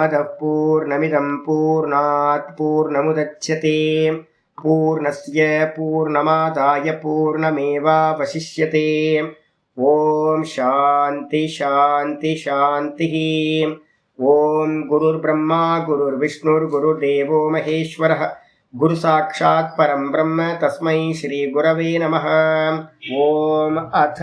पूर्णमदः पूर्णमिदं पूर्णात् पूर्णमुदच्यते पूर्णस्य पूर्णमादाय पूर्णमेवावशिष्यते। ओम शांति शांति शांतिः। ओम गुरुर्ब्रह्मा गुरुर्विष्णुर्गुरुर्देवो महेश्वरः गुरु साक्षात् परं ब्रह्म तस्मै श्री गुरवे नमः। ओम अथ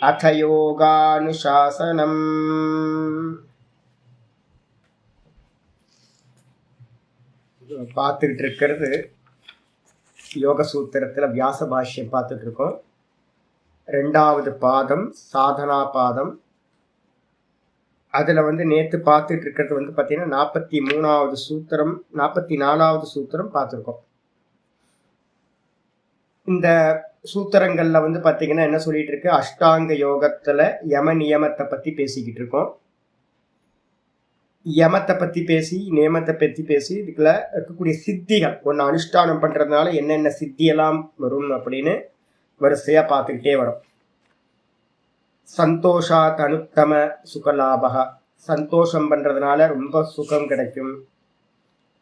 अथ योगानुशासनम्। பார்த்துக்கிட்டு இருக்கிறது யோக சூத்திரத்தில் வியாச பாஷ்யம் பார்த்துட்டு இருக்கோம். 2வது பாதம் சாதனா பாதம். அதில் நேற்று பார்த்துட்டு இருக்கிறது பார்த்தீங்கன்னா 43வது சூத்திரம் 44வது சூத்திரம் பார்த்துருக்கோம். இந்த சூத்திரங்களில் பார்த்தீங்கன்னா என்ன சொல்லிட்டு இருக்கு, அஷ்டாங்க யோகத்தில் யம நியமத்தை பற்றி பேசிக்கிட்டு இருக்கோம். யமத்தை பற்றி பேசி நியமத்தை பற்றி பேசி இதுக்குள்ள இருக்கக்கூடிய சித்திகள் ஒன்று அனுஷ்டானம் பண்ணுறதுனால என்னென்ன சித்தியெல்லாம் வரும் அப்படின்னு வரிசையாக பார்த்துக்கிட்டே வரும். சந்தோஷாத் அனுத்தம சுகலாபக, சந்தோஷம் பண்ணுறதுனால ரொம்ப சுகம் கிடைக்கும்.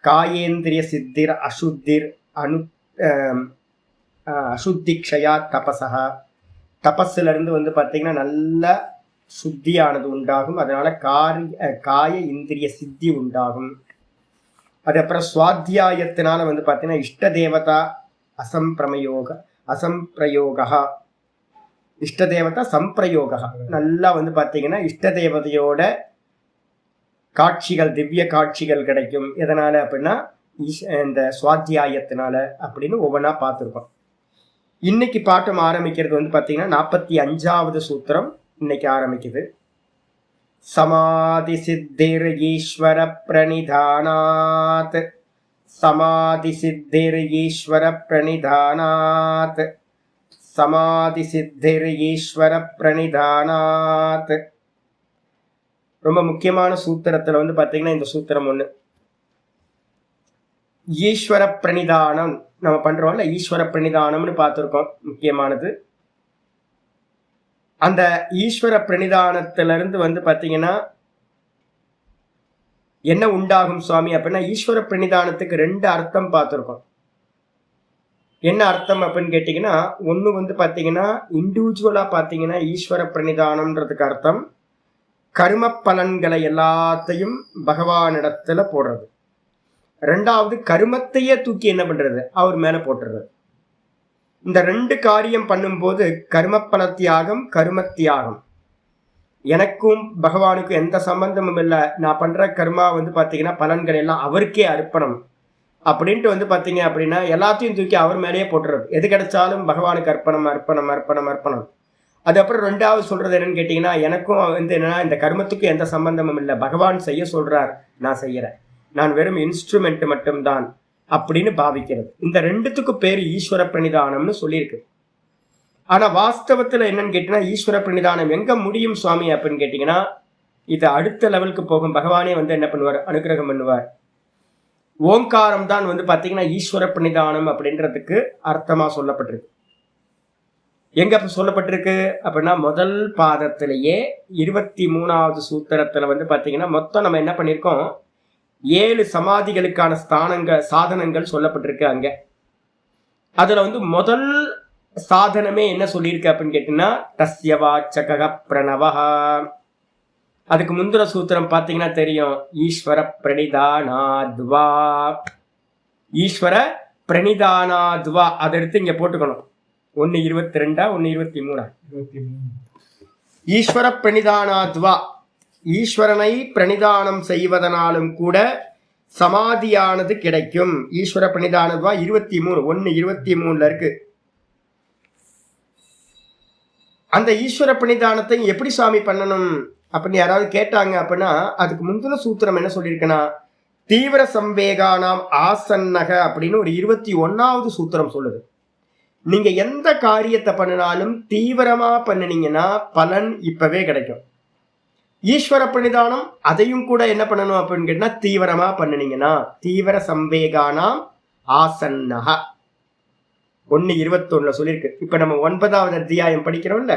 காயேந்திரிய சித்திர் அசுத்திர் அசுத்திக்ஷயா தபசா, தபஸிலிருந்து பார்த்தீங்கன்னா நல்ல சுத்தியானது உண்டாகும். அதனால காய இந்திரிய சித்தி உண்டாகும். அதுக்கப்புறம் சுவாத்தியாயத்தினால பார்த்தீங்கன்னா இஷ்ட தேவதா அசம்பிரயோகா இஷ்ட தேவதா சம்பிரயோகா, நல்லா பார்த்தீங்கன்னா இஷ்ட தேவதையோட காட்சிகள் திவ்ய காட்சிகள் கிடைக்கும். எதனால அப்படின்னா இந்த சுவாத்தியாயத்தினால அப்படின்னு ஒவ்வொன்றா பார்த்துருக்கோம். இன்னைக்கு பாட்டம் ஆரம்பிக்கிறது பார்த்தீங்கன்னா 45வது சூத்திரம் இன்னைக்கு ஆரம்பிக்குது. சமாதி சித்திர் ஈஸ்வர பிரணிதானாத், சமாதி சித்திர் ஈஸ்வர பிரணிதானாத், சமாதி சித்திர் ஈஸ்வர பிரணிதானாத். ரொம்ப முக்கியமான சூத்திரத்தில் பார்த்தீங்கன்னா இந்த சூத்திரம் ஒன்று. ஈஸ்வர பிரணிதானம் நம்ம பண்றோம்ல, ஈஸ்வர பிரணிதானம்னு பார்த்துருக்கோம். முக்கியமானது அந்த ஈஸ்வர பிரணிதானத்திலிருந்து பார்த்தீங்கன்னா என்ன உண்டாகும் சுவாமி அப்படின்னா, ஈஸ்வர பிரணிதானத்துக்கு 2 அர்த்தம் பார்த்துருக்கோம். என்ன அர்த்தம் அப்படின்னு கேட்டிங்கன்னா, ஒன்று பார்த்தீங்கன்னா இண்டிவிஜுவலாக பார்த்தீங்கன்னா ஈஸ்வர பிரணிதானம்ன்றதுக்கு அர்த்தம் கர்ம பலன்களை எல்லாத்தையும் பகவானிடத்துல போடுறது. 2வது கருமத்தையே தூக்கி என்ன பண்றது, அவர் மேல போட்டுறது. இந்த 2 காரியம் பண்ணும்போது கர்மப்பல தியாகம் கருமத்தியாகம். எனக்கும் பகவானுக்கும் எந்த சம்பந்தமும் இல்லை, நான் பண்ற கர்மா பார்த்தீங்கன்னா பலன்கள் எல்லாம் அவருக்கே அர்ப்பணம் அப்படின்ட்டு பார்த்தீங்க அப்படின்னா எல்லாத்தையும் தூக்கி அவர் மேலேயே போட்டுறது. எது கிடைச்சாலும் பகவானுக்கு அர்ப்பணம் அர்ப்பணம் அர்ப்பணம் அர்ப்பணம். அது அப்புறம் 2வது சொல்றது என்னன்னு கேட்டீங்கன்னா, எனக்கும் என்னன்னா இந்த கர்மத்துக்கும் எந்த சம்பந்தமும் இல்லை, பகவான் செய்ய சொல்றார், நான் செய்யறேன், நான் வெறும் இன்ஸ்ட்ருமெண்ட் மட்டும்தான் அப்படின்னு பாவிக்கிறது. இந்த 2த்துக்கு பேர் ஈஸ்வர பிரணிதானம்னு சொல்லியிருக்கு. ஆனா வாஸ்தவத்துல என்னன்னு கேட்டீங்கன்னா, ஈஸ்வர பிரணிதானம் எங்க முடியும் சுவாமி அப்படின்னு கேட்டீங்கன்னா, இது அடுத்த லெவலுக்கு போகும். பகவானே என்ன பண்ணுவார், அனுகிரகம் பண்ணுவார். ஓங்காரம் தான் பார்த்தீங்கன்னா ஈஸ்வர பிரணிதானம் அப்படின்றதுக்கு அர்த்தமா சொல்லப்பட்டிருக்கு. எங்க சொல்லப்பட்டிருக்கு அப்படின்னா, முதல் பாதத்திலேயே 23வது சூத்திரத்துல பார்த்தீங்கன்னா மொத்தம் நம்ம என்ன பண்ணியிருக்கோம், 7 சமாதிகளுக்கான சாதனங்கள் சொல்லப்பட்டிருக்கு அங்க. அதுல முதல் சாதனமே என்ன சொல்லியிருக்கு அப்படின்னு கேட்டீங்கன்னா, தஸ்ய வாச்சக பிரணவஹ. அதுக்கு முந்திர சூத்திரம் பார்த்தீங்கன்னா தெரியும், ஈஸ்வர பிரணிதானாத்வா, ஈஸ்வர பிரணிதானாத்வா. அதை எடுத்து இங்க போட்டுக்கணும். 1:22 1:23 ஈஸ்வர பிரணிதானாத்வா. ஈஸ்வரனை பிரணிதானம் செய்வதனாலும் கூட சமாதியானது கிடைக்கும். ஈஸ்வர பிரணிதானத்வா 23 1:23 இருக்கு. அந்த ஈஸ்வர பிரணிதானத்தை எப்படி சாமி பண்ணணும் அப்படின்னு யாராவது கேட்டாங்க அப்படின்னா, அதுக்கு முந்தின சூத்திரம் என்ன சொல்லியிருக்குன்னா, தீவிர சம்வேகானாம் ஆசன்னக அப்படின்னு ஒரு 21வது சூத்திரம் சொல்லுது. நீங்க எந்த காரியத்தை பண்ணினாலும் தீவிரமா பண்ணினீங்கன்னா பலன் இப்பவே கிடைக்கும். ஈஸ்வர பிரணிதானம் அதையும் கூட என்ன பண்ணணும் அப்படின்னு கேட்டா, தீவிரமா பண்ணினீங்கன்னா தீவிர சம்வேகானாம் ஆசன்னக 1:21 சொல்லியிருக்கு. இப்ப நம்ம 9வது அத்தியாயம் படிக்கிறோம்ல,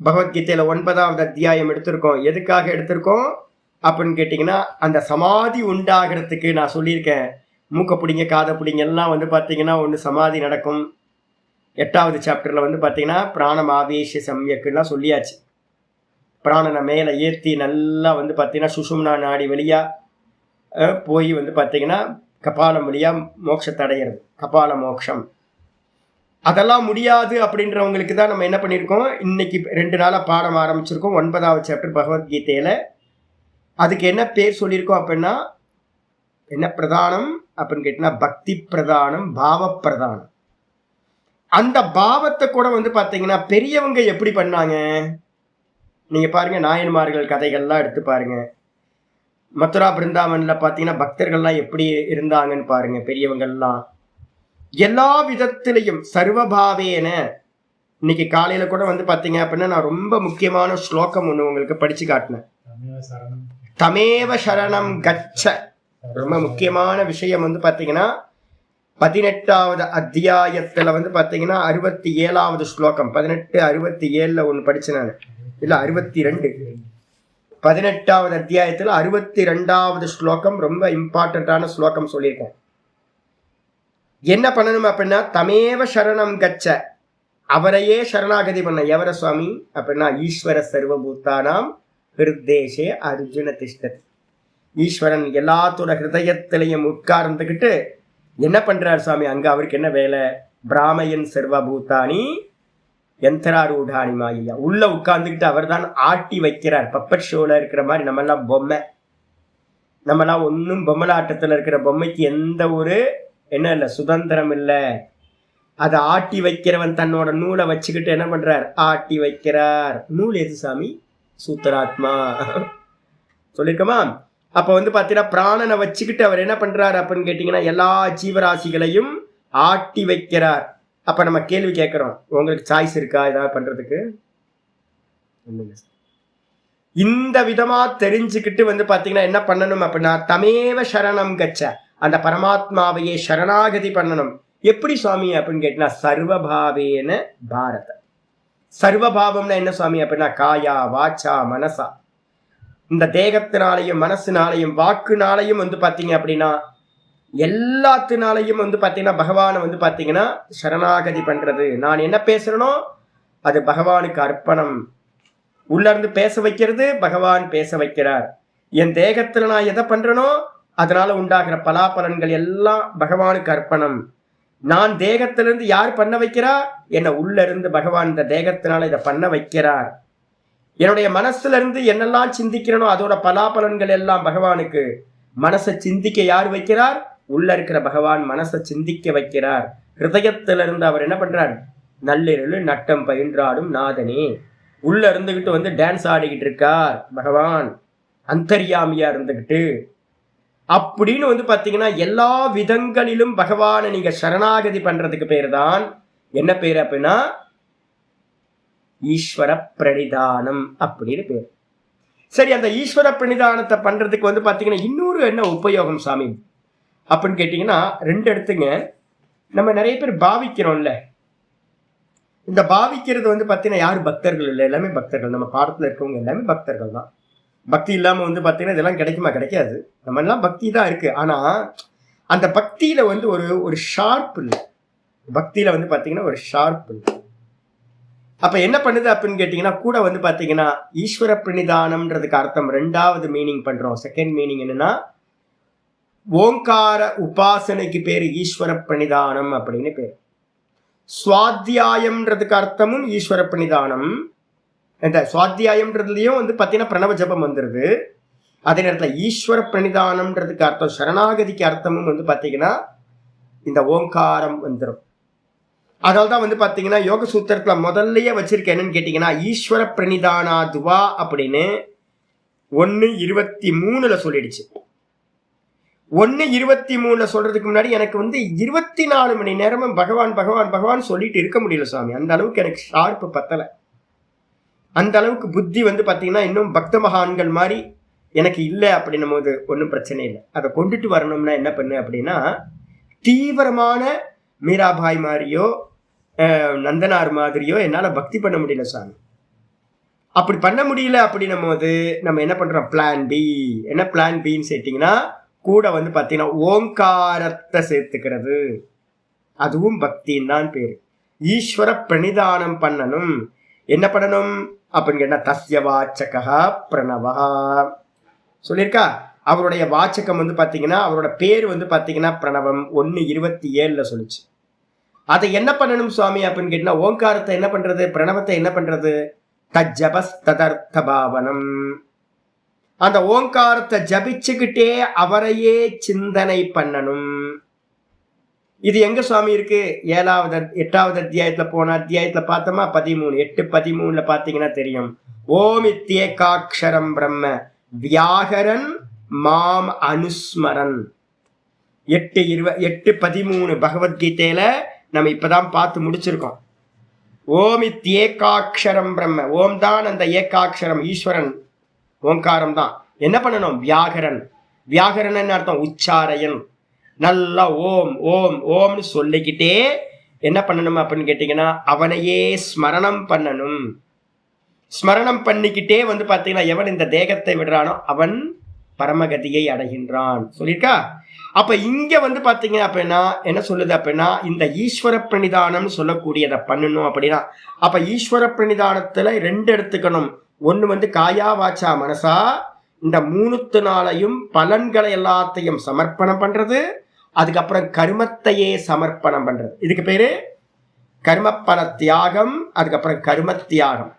பகவத்கீதையில 9வது அத்தியாயம் எடுத்திருக்கோம். எதுக்காக எடுத்திருக்கோம் அப்படின்னு கேட்டிங்கன்னா, அந்த சமாதி உண்டாகிறதுக்கு நான் சொல்லியிருக்கேன். மூக்க பிடிங்க காதை பிடிங்க எல்லாம் வந்து பார்த்தீங்கன்னா ஒன்று சமாதி நடக்கும். 8வது சாப்டரில் வந்து பார்த்தீங்கன்னா பிராணம் ஆவேஷ சம்யக்குலாம் சொல்லியாச்சு. பிராணனை மேலே ஏற்றி நல்லா வந்து பார்த்தீங்கன்னா சுஷும்னா நாடி வழியாக போய் வந்து பார்த்தீங்கன்னா கபாலம் வழியாக மோட்சத்தை அடையிறது, கபால மோட்சம். அதெல்லாம் முடியாது அப்படின்றவங்களுக்கு தான் நம்ம என்ன பண்ணியிருக்கோம், இன்னைக்கு 2 நாளாக பாடம் ஆரம்பிச்சிருக்கோம். 9வது சாப்டர் பகவத்கீதையில். அதுக்கு என்ன பேர் சொல்லியிருக்கோம் அப்படின்னா, என்ன பிரதானம் அப்படின்னு கேட்டீங்கன்னா பக்தி பிரதானம், பாவ பிரதானம். அந்த பாவத்தை கூட வந்து பார்த்தீங்கன்னா பெரியவங்க எப்படி பண்ணாங்க நீங்க பாருங்க. நாயன்மார்கள் கதைகள்லாம் எடுத்து பாருங்க. மதுரா பிருந்தாவன்ல பார்த்தீங்கன்னா பக்தர்கள்லாம் எப்படி இருந்தாங்கன்னு பாருங்க. பெரியவங்கள்லாம் எல்லா விதத்திலையும் சர்வபாவேன. இன்னைக்கு காலையில கூட வந்து பார்த்தீங்க அப்படின்னா நான் ரொம்ப முக்கியமான ஸ்லோகம் ஒன்று உங்களுக்கு படிச்சு காட்டினேன். தமேவ சரணம் கச்ச. ரொம்ப முக்கியமான விஷயம் வந்து பார்த்தீங்கன்னா 18வது அத்தியாயத்துல வந்து பார்த்தீங்கன்னா 67வது ஸ்லோகம். 18:67 ஒன்று படிச்சேன் நான், இல்லை 62. 18வது அத்தியாயத்தில் 62வது ஸ்லோகம் ரொம்ப இம்பார்ட்டண்ட்டான ஸ்லோகம் சொல்லியிருக்கேன். என்ன பண்ணணும் அப்படின்னா, தமேவ சரணம் கச்ச, அவரையே சரணாகதி பண்ண. எவர சுவாமி அப்படின்னா, ஈஸ்வர சர்வபூத்தானாம் ஹிருதேஷே அர்ஜுன திஷ்டத். ஈஸ்வரன் எல்லாத்தோட ஹிருதயத்திலையும் உட்கார்ந்துக்கிட்டு என்ன பண்றார் சுவாமி அங்க? அவருக்கு என்ன வேலை? பிராமயன் சர்வபூத்தானி யந்திராரூடானி மாயா. உள்ள உட்கார்ந்துக்கிட்டு அவர் தான் ஆட்டி வைக்கிறார். பப்பட் ஷோல இருக்கிற மாதிரி நம்மெல்லாம் பொம்மை. நம்மெல்லாம் ஒன்றும் பொம்மலாட்டத்தில் இருக்கிற பொம்மைக்கு எந்த ஒரு என்ன இல்லை, சுதந்திரம் இல்லை. அதை ஆட்டி வைக்கிறவன் தன்னோட நூலை வச்சுக்கிட்டு என்ன பண்றார்? ஆட்டி வைக்கிறார். நூல் எது சாமி? சூத்திராத்மா சொல்லியிருக்கோமா? அப்ப வந்து பார்த்தீங்கன்னா பிராணனை வச்சுக்கிட்டு அவர் என்ன பண்றாரு அப்படின்னு கேட்டீங்கன்னா எல்லா ஜீவராசிகளையும் ஆட்டி வைக்கிறார். அப்ப நம்ம கேள்வி கேட்கிறோம், உங்களுக்கு சாய்ஸ் இருக்கா ஏதாவது பண்றதுக்கு? இந்த விதமா தெரிஞ்சுக்கிட்டு வந்து பாத்தீங்கன்னா என்ன பண்ணணும் அப்படின்னா, தமேவ சரணம் கச்ச, அந்த பரமாத்மாவையே சரணாகதி பண்ணணும். எப்படி சுவாமி அப்படின்னு கேட்டீங்கன்னா, சர்வபாவேன பாரத. சர்வபாவம்னா என்ன சுவாமி அப்படின்னா, காயா வாச்சா மனசா, இந்த தேகத்தினாலையும் மனசுனாலையும் வாக்குனாலையும் வந்து பார்த்தீங்க அப்படின்னா எல்லாத்தினாலையும் வந்து பார்த்தீங்கன்னா பகவானை வந்து பார்த்தீங்கன்னா சரணாகதி பண்றது. நான் என்ன பேசுறேனோ அது பகவானுக்கு அர்ப்பணம். உள்ள இருந்து பேச வைக்கிறது பகவான் பேச வைக்கிறார். என் தேகத்துல நான் எதை பண்றேனோ அதனால உண்டாகிற பலாபலன்கள் எல்லாம் பகவானுக்கு அர்ப்பணம். நான் தேகத்திலிருந்து யார் பண்ண வைக்கிறா? என்னை உள்ள இருந்து பகவான் இந்த தேகத்தினால இதை பண்ண வைக்கிறார். என்னுடைய மனசுல இருந்து என்னெல்லாம் சிந்திக்கிறனோ அதோட பலாபலன்கள் எல்லாம் பகவானுக்கு. மனசை சிந்திக்க யார் வைக்கிறார்? உள்ள இருக்கிற பகவான் மனசை சிந்திக்க வைக்கிறார். ஹிருதயத்திலிருந்து அவர் என்ன பண்றார்? நள்ளிரவு நட்டம் பயின்றாடும் நாதனே. உள்ள இருந்துகிட்டு வந்து டான்ஸ் ஆடிக்கிட்டு இருக்கார் பகவான், அந்தர்யாமியா இருந்துகிட்டு. அப்படின்னு வந்து பாத்தீங்கன்னா எல்லா விதங்களிலும் பகவானை நீங்க சரணாகதி பண்றதுக்கு பேர் தான் என்ன பேர் அப்படின்னா ஈஸ்வர பிரணிதானம் அப்படின்னு பேர். சரி, அந்த ஈஸ்வர பிரணிதானத்தை பண்றதுக்கு வந்து பாத்தீங்கன்னா இன்னொரு என்ன உபயோகம் சாமி அப்படின்னு கேட்டீங்கன்னா, 2 எடுத்துங்க. நம்ம நிறைய பேர் பாவிக்கிறோம்ல, இந்த பாவிக்கிறது வந்து பாத்தீங்கன்னா யாரு பக்தர்கள் இல்லை, எல்லாமே பக்தர்கள். நம்ம பாடத்துல இருக்கவங்க எல்லாமே பக்தர்கள் தான். பக்தி இல்லாம வந்து பாத்தீங்கன்னா இதெல்லாம் கிடைக்குமா? கிடைக்காது. நம்ம எல்லாம் பக்தி தான் இருக்கு. ஆனா அந்த பக்தியில வந்து ஒரு ஷார்ப் இல்லை. பக்தியில வந்து பாத்தீங்கன்னா ஒரு ஷார்ப் இல்லை. அப்ப என்ன பண்ணுது அப்படின்னு கேட்டீங்கன்னா, கூட வந்து பாத்தீங்கன்னா ஈஸ்வர பிரணிதானம்ன்றதுக்கு அர்த்தம் 2வது மீனிங் பண்றோம். செகண்ட் மீனிங் என்னன்னா, ஓங்கார உபாசனைக்கு பேரு ஈஸ்வர பிரணிதானம் அப்படின்னு பேர். சுவாத்தியாயம்ன்றதுக்கு அர்த்தமும் ஈஸ்வர பிரணிதானம். இந்த சுவாத்தியாயம்ன்றதுலயும் வந்து பாத்தீங்கன்னா பிரணவ ஜபம் வந்துருது. அதே நேரத்தில் ஈஸ்வர பிரணிதானம்ன்றதுக்கு அர்த்தம், சரணாகதிக்கு அர்த்தமும் வந்து பாத்தீங்கன்னா இந்த ஓங்காரம் வந்துடும். அதனால்தான் வந்து பாத்தீங்கன்னா யோக சூத்திரத்துல முதல்லயே வச்சிருக்க என்னன்னு கேட்டீங்கன்னா, ஈஸ்வர பிரணிதானா துவா அப்படின்னு 1:23 சொல்லிடுச்சு. 1:23 சொல்றதுக்கு முன்னாடி எனக்கு வந்து 24 மணி நேரமும் பகவான் பகவான் பகவான் சொல்லிட்டு இருக்க முடியல சுவாமி. அந்த அளவுக்கு எனக்கு ஷார்ப்பு பத்தலை. அந்த அளவுக்கு புத்தி வந்து பாத்தீங்கன்னா இன்னும் பக்த மகான்கள் மாதிரி எனக்கு இல்லை அப்படின்னும் போது ஒன்றும் பிரச்சனை இல்லை. அதை கொண்டுட்டு வரணும்னா என்ன பண்ணு அப்படின்னா, தீவிரமான மீராபாய் மாதிரியோ நந்தனார் மாதிரியோ என்னால் பக்தி பண்ண முடியல சாமி. அப்படி பண்ண முடியல அப்படின்னும் போது நம்ம என்ன பண்றோம், பிளான் பி. என்ன பிளான் பின்னு சேர்த்தீங்கன்னா கூட வந்து பார்த்தீங்கன்னா ஓங்காரத்தை சேர்த்துக்கிறது. அதுவும் பக்தின்னு தான் பேரு. ஈஸ்வர பிரணிதானம் பண்ணணும். என்ன பண்ணணும் அப்படின்னு கேட்டா தஸ்ய வாச்சகா பிரணவா சொல்லியிருக்கா. அவருடைய வாச்சகம் வந்து பார்த்தீங்கன்னா அவரோட பேர் வந்து பார்த்தீங்கன்னா பிரணவம் 1:27 சொல்லிச்சு. அதை என்ன பண்ணணும் சுவாமி அப்படின்னு கேட்டா ஓங்காரத்தை என்ன பண்றது, பிரணவத்தை என்ன பண்றது, தஜபஸ் ததர்த்த பாவனம். அந்த ஓங்காரத்தை ஜபிச்சுக்கிட்டே அவரையே சிந்தனை பண்ணணும். இது எங்க சுவாமி இருக்கு, 8வது அத்தியாயத்துல போன அத்தியாயத்துல பார்த்தோமா 13 8:13 பார்த்தீங்கன்னா தெரியும். ஓம் இத்யேகாக்ஷரம் பிரம்ம வியாகரன் மாம் அனுஸ்மரன். 8:13 பகவத்கீதையில நம்ம இப்பதான் பார்த்து முடிச்சிருக்கோம். ஓம் இத்யேகாக்ஷரம் பிரம்ம, ஓம் தான் அந்த ஏகாட்சரம், ஈஸ்வரன் ஓங்காரம் தான். என்ன பண்ணணும், வியாகரன். வியாகரன் அர்த்தம் உச்சாரையன். நல்லா ஓம் ஓம் ஓம்னு சொல்லிக்கிட்டே என்ன பண்ணணும் அப்படின்னு கேட்டீங்கன்னா அவனையே ஸ்மரணம் பண்ணணும். ஸ்மரணம் பண்ணிக்கிட்டே வந்து பார்த்தீங்கன்னா எவன் இந்த தேகத்தை விடுறானோ அவன் பரமகதியை அடைகின்றான் சொல்லியிருக்கா. அப்ப இங்க வந்து பாத்தீங்க அப்படின்னா என்ன சொல்லுது அப்படின்னா இந்த ஈஸ்வர பிரணிதானம் சொல்லக்கூடியதை பண்ணணும் அப்படின்னா அப்ப ஈஸ்வர பிரணிதானத்துல 2 எடுத்துக்கணும். ஒண்ணு வந்து காயா வாச்சா மனசா, இந்த 3 பலன்களை எல்லாத்தையும் சமர்ப்பணம் பண்றது, அதுக்கப்புறம் கர்மத்தையே சமர்ப்பணம் பண்றது. இதுக்கு பேரு கர்மப்பல தியாகம். அதுக்கப்புறம் கர்ம தியாகம்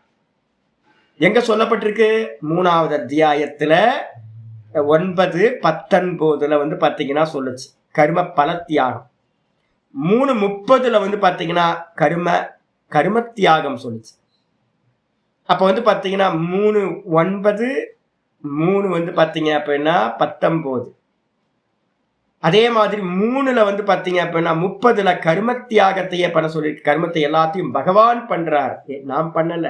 எங்க சொல்லப்பட்டிருக்கு, 3வது அத்தியாயத்துல 9:19 வந்து பாத்தீங்கன்னா சொல்லுச்சு கர்ம பல தியாகம். 3:30 வந்து பாத்தீங்கன்னா கர்ம தியாகம் சொல்லுச்சு. அப்ப வந்து பாத்தீங்கன்னா 3:9 3 வந்து பாத்தீங்க அப்படின்னா 19. அதே மாதிரி 3ல வந்து பாத்தீங்க அப்படின்னா 30ல கர்ம தியாகத்தையே பண்ண சொல்லியிருக்கு. கர்மத்தை எல்லாத்தையும் பகவான் பண்றார், நான் பண்ணல.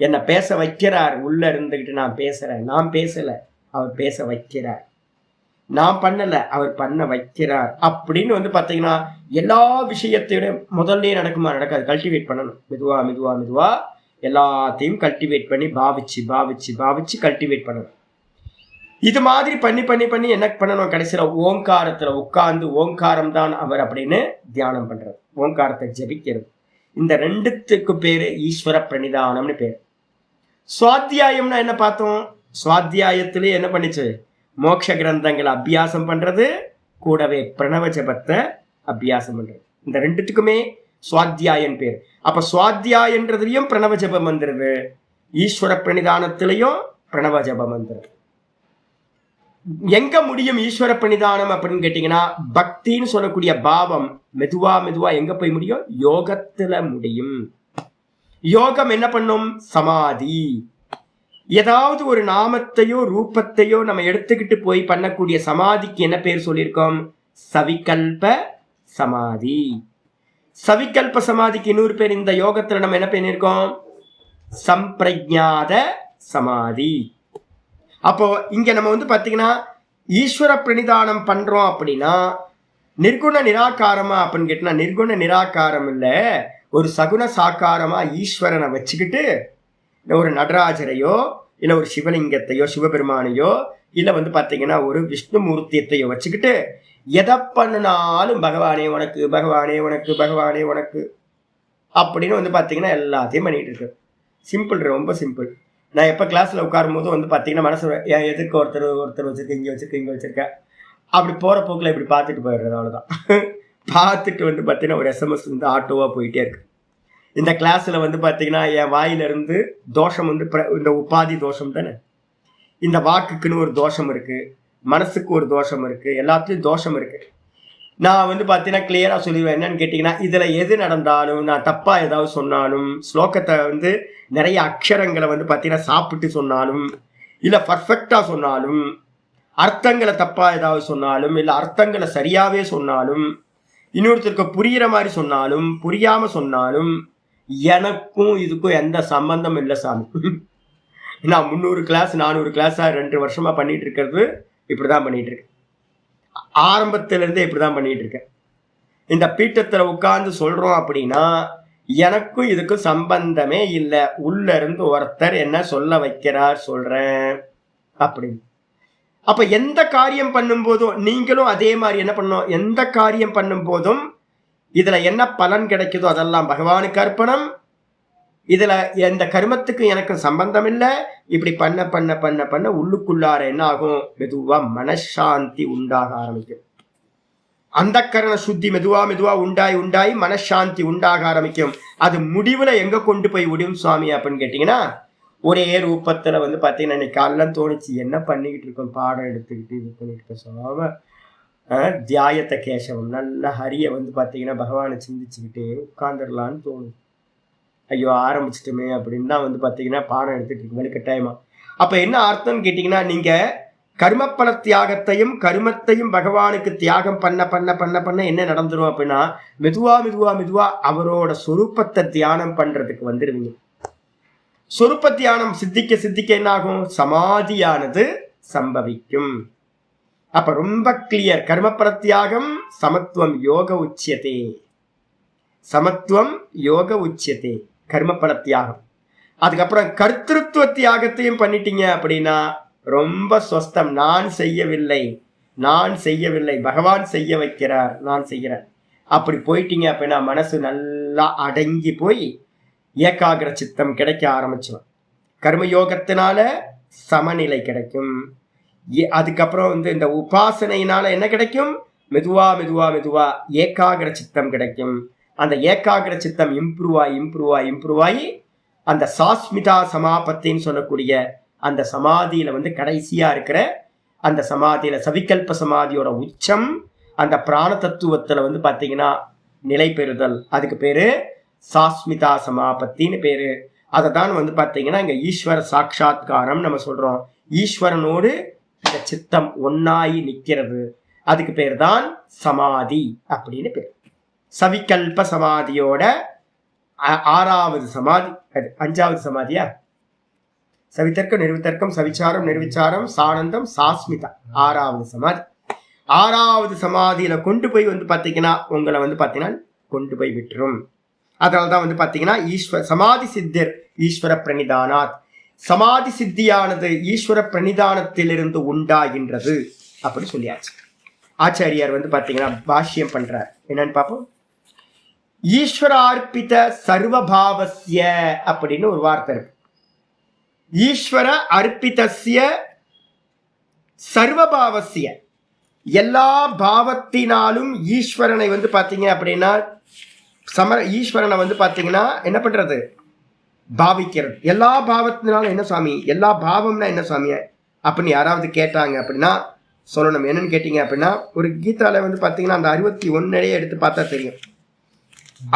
என்ன பேச வைக்கிறார். உள்ள இருந்துகிட்டு நான் பேசுறேன், நான் பேசல, அவர் பேச வைக்கிறார். நான் பண்ணல, அவர் பண்ண வைக்கிறார். அப்படின்னு வந்து பாத்தீங்கன்னா எல்லா விஷயத்தையோட முதல்ல நடக்குமா, நடக்காது. கல்டிவேட் பண்ணணும். மெதுவா மெதுவா மெதுவா எல்லாத்தையும் கல்டிவேட் பண்ணி பாவிச்சு பாவிச்சு பாவிச்சு கல்டிவேட் பண்ணணும். இது மாதிரி பண்ணி பண்ணி பண்ணி என்ன பண்ணணும், கடைசியில ஓங்காரத்துல உட்கார்ந்து ஓங்காரம் தான் அவர் அப்படின்னு தியானம் பண்றது, ஓங்காரத்தை ஜபிக்கிறது. இந்த 2த்துக்கு பேரு ஈஸ்வர பிரணிதானம்னு பேரு. சுவாத்தியாயம்னா என்ன பார்த்தோம், சுவாத்தியாயத்திலே என்ன பண்ணிச்சு, மோட்ச கிரந்தங்களை அபியாசம் பண்றது, கூடவே பிரணவ ஜபத்தை அபியாசம் பண்றது. இந்த 2த்துக்குமே சுவாத்தியாயன் பேர். அப்ப சுவாத்தியாயன்றதுலயும் பிரணவ ஜபம் வந்துருது, ஈஸ்வர பிரணிதானத்திலையும் பிரணவ ஜபம் வந்துருது. எங்க முடியும் ஈஸ்வர பிரணிதானம் அப்படின்னு கேட்டீங்கன்னா பக்தின்னு சொல்லக்கூடிய பாவம் மெதுவா மெதுவா எங்க போய் முடியும், யோகத்துல முடியும். யோகம் என்ன பண்ணும், சமாதி. ஏதாவது ஒரு நாமத்தையோ ரூபத்தையோ நம்ம எடுத்துக்கிட்டு போய் பண்ணக்கூடிய சமாதிக்கு என்ன பேர் சொல்லியிருக்கோம், சவிகல்ப சமாதி. சவிகல்ப சமாதிக்கு இன்னொரு பேர் இந்த யோகத்துல நம்ம என்ன பண்ணியிருக்கோம், சம்பிரஜாத சமாதி. அப்போ இங்க நம்ம வந்து பாத்தீங்கன்னா ஈஸ்வர பிரணிதானம் பண்றோம் அப்படின்னா நிர்குண நிராகாரமா அப்படின்னு கேட்டா நிர்குண நிராகாரம் இல்ல, ஒரு சகுன சாக்காரமா ஈஸ்வரனை வச்சுக்கிட்டு ஒரு நடராஜரையோ இல்ல ஒரு சிவலிங்கத்தையோ சிவபெருமானையோ இல்ல வந்து பாத்தீங்கன்னா ஒரு விஷ்ணுமூர்த்தியத்தையோ வச்சுக்கிட்டு எதை பண்ணினாலும் பகவானே உனக்கு, பகவானே உனக்கு, பகவானே உனக்கு அப்படின்னு வந்து பாத்தீங்கன்னா எல்லாத்தையும் பண்ணிட்டு இருக்கு. சிம்பிள், ரொம்ப சிம்பிள். நான் எப்போ கிளாஸில் உட்காரும் போது வந்து பார்த்தீங்கன்னா மனசு என் எதிர்க்க ஒருத்தர் வச்சுருக்கேன், இங்கே வச்சுருக்கேன் அப்படி போகிற போக்கில் இப்படி பார்த்துட்டு போயிடுறது, அவ்வளோதான். பார்த்துட்டு வந்து பார்த்தீங்கன்னா ஒரு SMS வந்து ஆட்டோவாக போயிட்டே இருக்கு. இந்த கிளாஸில் வந்து பார்த்தீங்கன்னா என் வாயிலிருந்து தோஷம் வந்து இந்த உபாதி தோஷம் தானே, இந்த வாக்குக்குன்னு ஒரு தோஷம் இருக்குது, மனசுக்கு ஒரு தோஷம் இருக்குது, எல்லாத்துலேயும் தோஷம் இருக்குது. நான் வந்து பார்த்தீங்கன்னா கிளியராக சொல்லிடுவேன். என்னன்னு கேட்டிங்கன்னா இதில் எது நடந்தாலும் நான் தப்பாக ஏதாவது சொன்னாலும், ஸ்லோகத்தை வந்து நிறைய அக்ஷரங்களை வந்து பார்த்தீங்கன்னா சாப்பிட்டு சொன்னாலும் இல்லை பர்ஃபெக்டாக சொன்னாலும், அர்த்தங்களை தப்பாக ஏதாவது சொன்னாலும் இல்லை அர்த்தங்களை சரியாகவே சொன்னாலும், இன்னொருத்தருக்கு புரிகிற மாதிரி சொன்னாலும் புரியாமல் சொன்னாலும் எனக்கும் இதுக்கும் எந்த சம்பந்தம் இல்லை சாமி. நான் 300 கிளாஸ் 400 கிளாஸாக 2 வருஷமாக பண்ணிகிட்டு இருக்கிறது இப்படி தான் பண்ணிகிட்டு இருக்கேன். ஆரம்பத்திலேருந்தே இப்படி தான் பண்ணிகிட்டு இருக்கேன். இந்த பீட்டத்தில் உட்கார்ந்து சொல்கிறோம் அப்படின்னா எனக்கும் இதுக்கும் சம்பந்தமே இல்லை, உள்ள இருந்து ஒருத்தர் என்ன சொல்ல வைக்கிறார் சொல்றேன் அப்படின்னு. அப்ப எந்த காரியம் பண்ணும் போதும் நீங்களும் அதே மாதிரி என்ன பண்ணணும், எந்த காரியம் பண்ணும் போதும் இதுல என்ன பலன் கிடைக்குதோ அதெல்லாம் பகவானுக்கு அர்ப்பணம். இதுல எந்த கர்மத்துக்கு எனக்கு சம்பந்தம் இல்லை. இப்படி பண்ண பண்ண பண்ண பண்ண உள்ளுக்குள்ளார என்ன ஆகும், மெதுவா மனசாந்தி உண்டாக ஆரம்பிக்கும். அந்த கரண சுத்தி மெதுவா மெதுவா உண்டாய் உண்டாய் மனசாந்தி உண்டாக ஆரம்பிக்கும். அது முடிவுல எங்க கொண்டு போய் விடும் சுவாமி அப்படின்னு கேட்டீங்கன்னா, ஒரே ரூபத்துல பாத்தீங்கன்னா இன்னைக்கு காலெல்லாம் தோணுச்சு, என்ன பண்ணிக்கிட்டு இருக்கோம், பாடம் எடுத்துக்கிட்டு இது பண்ணிட்டு பேசாம தியாயத்த கேசவம் நல்ல ஹரிய பாத்தீங்கன்னா பகவானை சிந்திச்சுக்கிட்டு உட்கார்ந்துடலான்னு தோணுது. ஐயோ ஆரம்பிச்சிட்டுமே அப்படின்னு தான் பாத்தீங்கன்னா பாடம் எடுத்துட்டு இருக்கு வலுக்கட்டாயமா. அப்ப என்ன அர்த்தம்னு கேட்டீங்கன்னா, நீங்க கர்மப்பல தியாகத்தையும் கர்மத்தையும் பகவானுக்கு தியாகம் பண்ண பண்ண பண்ண பண்ண என்ன நடந்துரும் அப்படின்னா, மெதுவா மெதுவா மெதுவா அவரோட சொரூபத்தை தியானம் பண்றதுக்கு வந்துருவீங்க. சொரூப தியானம் சித்திக்க சித்திக்க என்ன ஆகும், சமாதியானது சம்பவிக்கும். அப்ப ரொம்ப கிளியர், கர்மப்பல தியாகம் சமத்துவம் யோக உச்சியதே, சமத்துவம் யோக உச்சியதே கர்மப்பல தியாகம். அதுக்கப்புறம் கர்த்திருவ தியாகத்தையும் பண்ணிட்டீங்க அப்படின்னா ரொம்ப சொஸ்தம். நான் செய்யவில்லை, நான் செய்யவில்லை, பகவான் செய்ய வைக்கிறார், நான் செய்கிறேன். அப்படி போயிட்டீங்க அப்படின்னா மனசு நல்லா அடங்கி போய் ஏகாகிர சித்தம் கிடைக்க ஆரம்பிச்சிடும். கர்மயோகத்தினால சமநிலை கிடைக்கும். அதுக்கப்புறம் இந்த உபாசனையினால என்ன கிடைக்கும், மெதுவா மெதுவா மெதுவா ஏகாகிர சித்தம் கிடைக்கும். அந்த ஏகாகிர சித்தம் இம்ப்ரூவ் ஆகி இம்ப்ரூவ் ஆகி இம்ப்ரூவ் ஆகி அந்த சாஸ்மிதா சமாபத்தின்னு சொல்லக்கூடிய அந்த சமாதியில கடைசியா இருக்கிற அந்த சமாதியில சவிகல்ப சமாதியோட உச்சம் அந்த பிராண தத்துவத்துல பாத்தீங்கன்னா நிலை பெறுதல். அதுக்கு பேரு சாஸ்மிதா சமாபத்தின்னு பேரு. அதை தான் பாத்தீங்கன்னா இங்க ஈஸ்வர சாட்சாத்காரம் நம்ம சொல்றோம். ஈஸ்வரனோடு இந்த சித்தம் ஒன்னாயி நிக்கிறது, அதுக்கு பேர் தான் சமாதி அப்படின்னு பேர். சவிகல்ப சமாதியோட 6வது சமாதி, அது 5வது சமாதியா, சவிதர்க்கம் நிர்விதர்க்கம் சவிச்சாரம் நிர்விச்சாரம் சானந்தம் சாஸ்மிதா 6வது சமாதி. 6வது சமாதியில கொண்டு போய் பாத்தீங்கன்னா உங்களை பாத்தீங்கன்னா கொண்டு போய் விட்டுரும். அதனால்தான் பாத்தீங்கன்னா சமாதி சித்தர் ஈஸ்வர பிரணிதானாத், சமாதி சித்தியானது ஈஸ்வர பிரணிதானத்திலிருந்து உண்டாகின்றது அப்படி சொல்லியாச்சு. ஆச்சாரியார் பாத்தீங்கன்னா பாஷ்யம் பண்றார், என்னன்னு பார்ப்போம். ஈஸ்வரார்ப்பித சர்வபாவஸ்ய அப்படின்னு ஒரு வார்த்தை இருக்கு. ஈஸ்வர அர்ப்பிதஸ்ய சர்வபாவஸ்ய, எல்லா பாவத்தினாலும் ஈஸ்வரனை பாத்தீங்க அப்படின்னா ஈஸ்வரனை பாத்தீங்கன்னா என்ன பண்றது, பாவிக்கிறது. எல்லா பாவத்தினாலும் என்ன சுவாமி, எல்லா பாவம்னா என்ன சுவாமி அப்படின்னு யாராவது கேட்டாங்க அப்படின்னா சொல்லணும். என்னன்னு கேட்டீங்க அப்படின்னா, ஒரு கீதால பாத்தீங்கன்னா அந்த 61 எடுத்து பார்த்தா தெரியும்.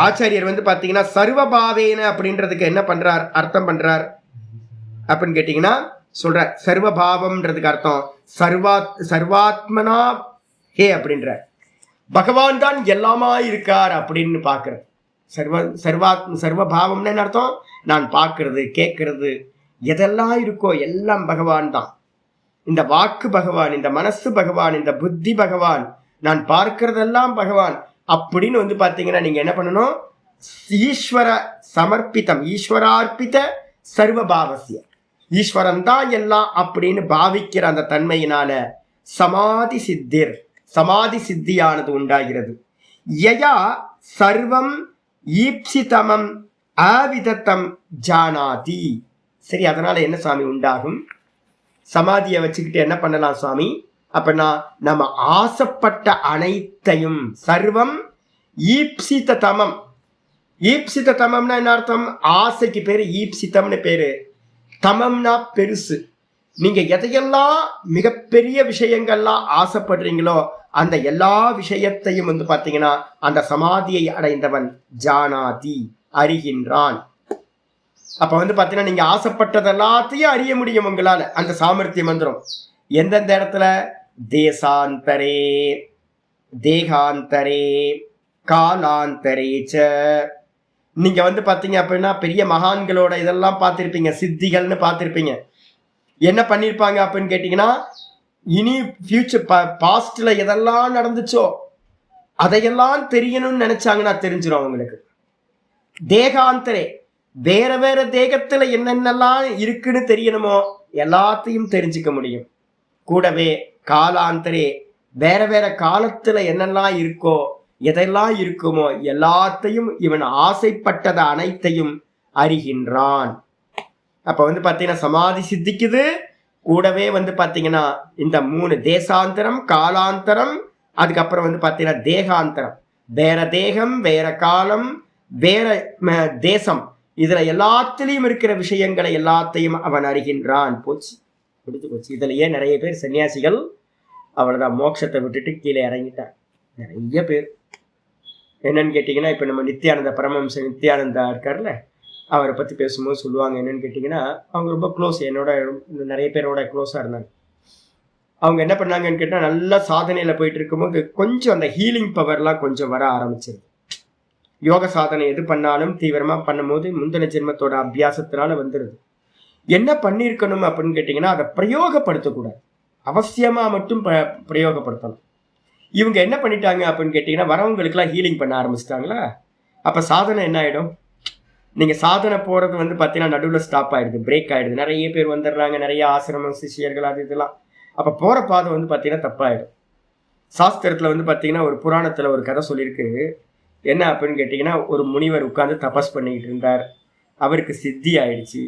ஆச்சாரியர் பாத்தீங்கன்னா சர்வபாவேன அப்படின்றதுக்கு என்ன பண்றார், அர்த்தம் பண்றார் அப்படின்னு கேட்டீங்கன்னா சொல்ற, சர்வபாவம்ன்றதுக்கு அர்த்தம் சர்வாத்மனா ஹே அப்படின்ற, பகவான் தான் எல்லாமா இருக்கார் அப்படின்னு பாக்குறது. சர்வபாவம்னு என்ன அர்த்தம், நான் பார்க்கறது கேட்கறது எதெல்லாம் இருக்கோ எல்லாம் பகவான் தான். இந்த வாக்கு பகவான், இந்த மனசு பகவான், இந்த புத்தி பகவான், நான் பார்க்கறதெல்லாம் பகவான் அப்படின்னு பாத்தீங்கன்னா நீங்க என்ன பண்ணணும், ஈஸ்வர சமர்ப்பிதம் ஈஸ்வரார்ப்பித சர்வபாவசிய, ஈஸ்வரன் தான் எல்லாம் அப்படின்னு பாவிக்கிற அந்த தன்மையினால சமாதி சித்திர், சமாதி சித்தியானது உண்டாகிறது. யயா சர்வம் ஈப்சிதமம் அவிதத்தம் ஜானாதி. சரி, அதனால என்ன சுவாமி உண்டாகும், சமாதியை வச்சுக்கிட்டு என்ன பண்ணலாம் சுவாமி அப்படின்னா, நம்ம ஆசைப்பட்ட அனைத்தையும் சர்வம் ஈப்சித தமம். ஈப்சித தமம்னா என்ன அர்த்தம், ஆசைக்கு பேரு ஈப்சிதம்னு பேரு, தமம்னா பெருசு. நீங்க எதையெல்லாம் மிகப்பெரிய விஷயங்கள்லாம் ஆசைப்படுறீங்களோ அந்த எல்லா விஷயத்தையும் பாத்தீங்கன்னா அந்த சமாதியை அடைந்தவன் ஜானாதி அறிகின்றான். அப்ப பாத்தீங்கன்னா நீங்க ஆசைப்பட்டது எல்லாத்தையும் அறிய முடியும் உங்களால, அந்த சாமர்த்தியம் வந்துடும். எந்தெந்த இடத்துல, தேசாந்தரே தேகாந்தரே காலாந்தரேச்ச. நீங்க பாத்தீங்க அப்படின்னா பெரிய மகான்களோட இதெல்லாம் பார்த்திருப்பீங்க, சித்திகள்னு பார்த்திருப்பீங்க. என்ன பண்ணிருப்பாங்க அப்படின்னு கேட்டீங்கன்னா, இனி ஃபியூச்சர் பாஸ்ட்ல எதெல்லாம் நடந்துச்சோ அதையெல்லாம் தெரியணும்னு நினைச்சாங்கன்னா தெரிஞ்சிடும் அவங்களுக்கு. தேகாந்தரே, வேற வேற தேகத்துல என்னென்னலாம் இருக்குன்னு தெரியணுமோ எல்லாத்தையும் தெரிஞ்சுக்க முடியும். கூடவே காலாந்தரே, வேற வேற காலத்துல என்னெல்லாம் இருக்கோ எதெல்லாம் இருக்குமோ எல்லாத்தையும் இவன் ஆசைப்பட்டத அனைத்தையும் அறிகின்றான். அப்ப பாத்தீங்கன்னா சமாதி சித்திக்குது. கூடவே பாத்தீங்கன்னா இந்த 3 தேசாந்தரம், காலாந்தரம், அதுக்கப்புறம் பாத்தீங்கன்னா தேகாந்தரம், வேற தேகம், வேற காலம், வேற தேசம், இதுல எல்லாத்திலையும் இருக்கிற விஷயங்களை எல்லாத்தையும் அவன் அறிகின்றான். போச்சு, முடிஞ்சு போச்சு. இதுலயே நிறைய பேர் சன்னியாசிகள் அவ்வளவுதான் மோட்சத்தை விட்டுட்டு கீழே இறங்கிட்டான். நிறைய பேர் என்னன்னு கேட்டீங்கன்னா, இப்ப நம்ம நித்யானந்த பரமஹம்ச நித்யானந்தா இருக்கார்ல, அவரை பத்தி பேசும்போது சொல்லுவாங்க. என்னன்னு கேட்டீங்கன்னா, அவங்க ரொம்ப க்ளோஸ், என்னோட நிறைய பேரோட க்ளோஸா இருந்தாங்க. அவங்க என்ன பண்ணாங்கன்னு கேட்டா, நல்ல சாதனையில போயிட்டு இருக்கும்போது கொஞ்சம் அந்த ஹீலிங் பவர்லாம் கொஞ்சம் வர ஆரம்பிச்சிருது. யோக சாதனை எது பண்ணாலும் தீவிரமா பண்ணும்போது முந்தின ஜென்மத்தோட அபியாசத்தினால வந்துருது. என்ன பண்ணிருக்கணும் அப்படின்னு கேட்டீங்கன்னா, அதை பிரயோகப்படுத்தக்கூடாது, அவசியமா மட்டும் பிரயோகப்படுத்தணும். இவங்க என்ன பண்ணிட்டாங்க அப்படின்னு கேட்டீங்கன்னா, வரவங்களுக்கு எல்லாம் ஹீலிங் பண்ண ஆரம்பிச்சிட்டாங்களா. அப்ப சாதனை என்ன ஆயிடும், நீங்க சாதனை போறது பாத்தீங்கன்னா நடுவில் ஸ்டாப் ஆயிடுது, பிரேக் ஆயிடுது. நிறைய பேர் வந்துடுறாங்க, நிறைய ஆசிரமம் சிஷியர்கள் அது இதெல்லாம். அப்ப போற பாதை பாத்தீங்கன்னா தப்பாயிடும். சாஸ்திரத்துல பாத்தீங்கன்னா ஒரு புராணத்துல ஒரு கதை சொல்லியிருக்கு. என்ன அப்படின்னு கேட்டீங்கன்னா, ஒரு முனிவர் உட்கார்ந்து தபஸ் பண்ணிக்கிட்டு இருந்தார். அவருக்கு சித்தி ஆயிடுச்சு.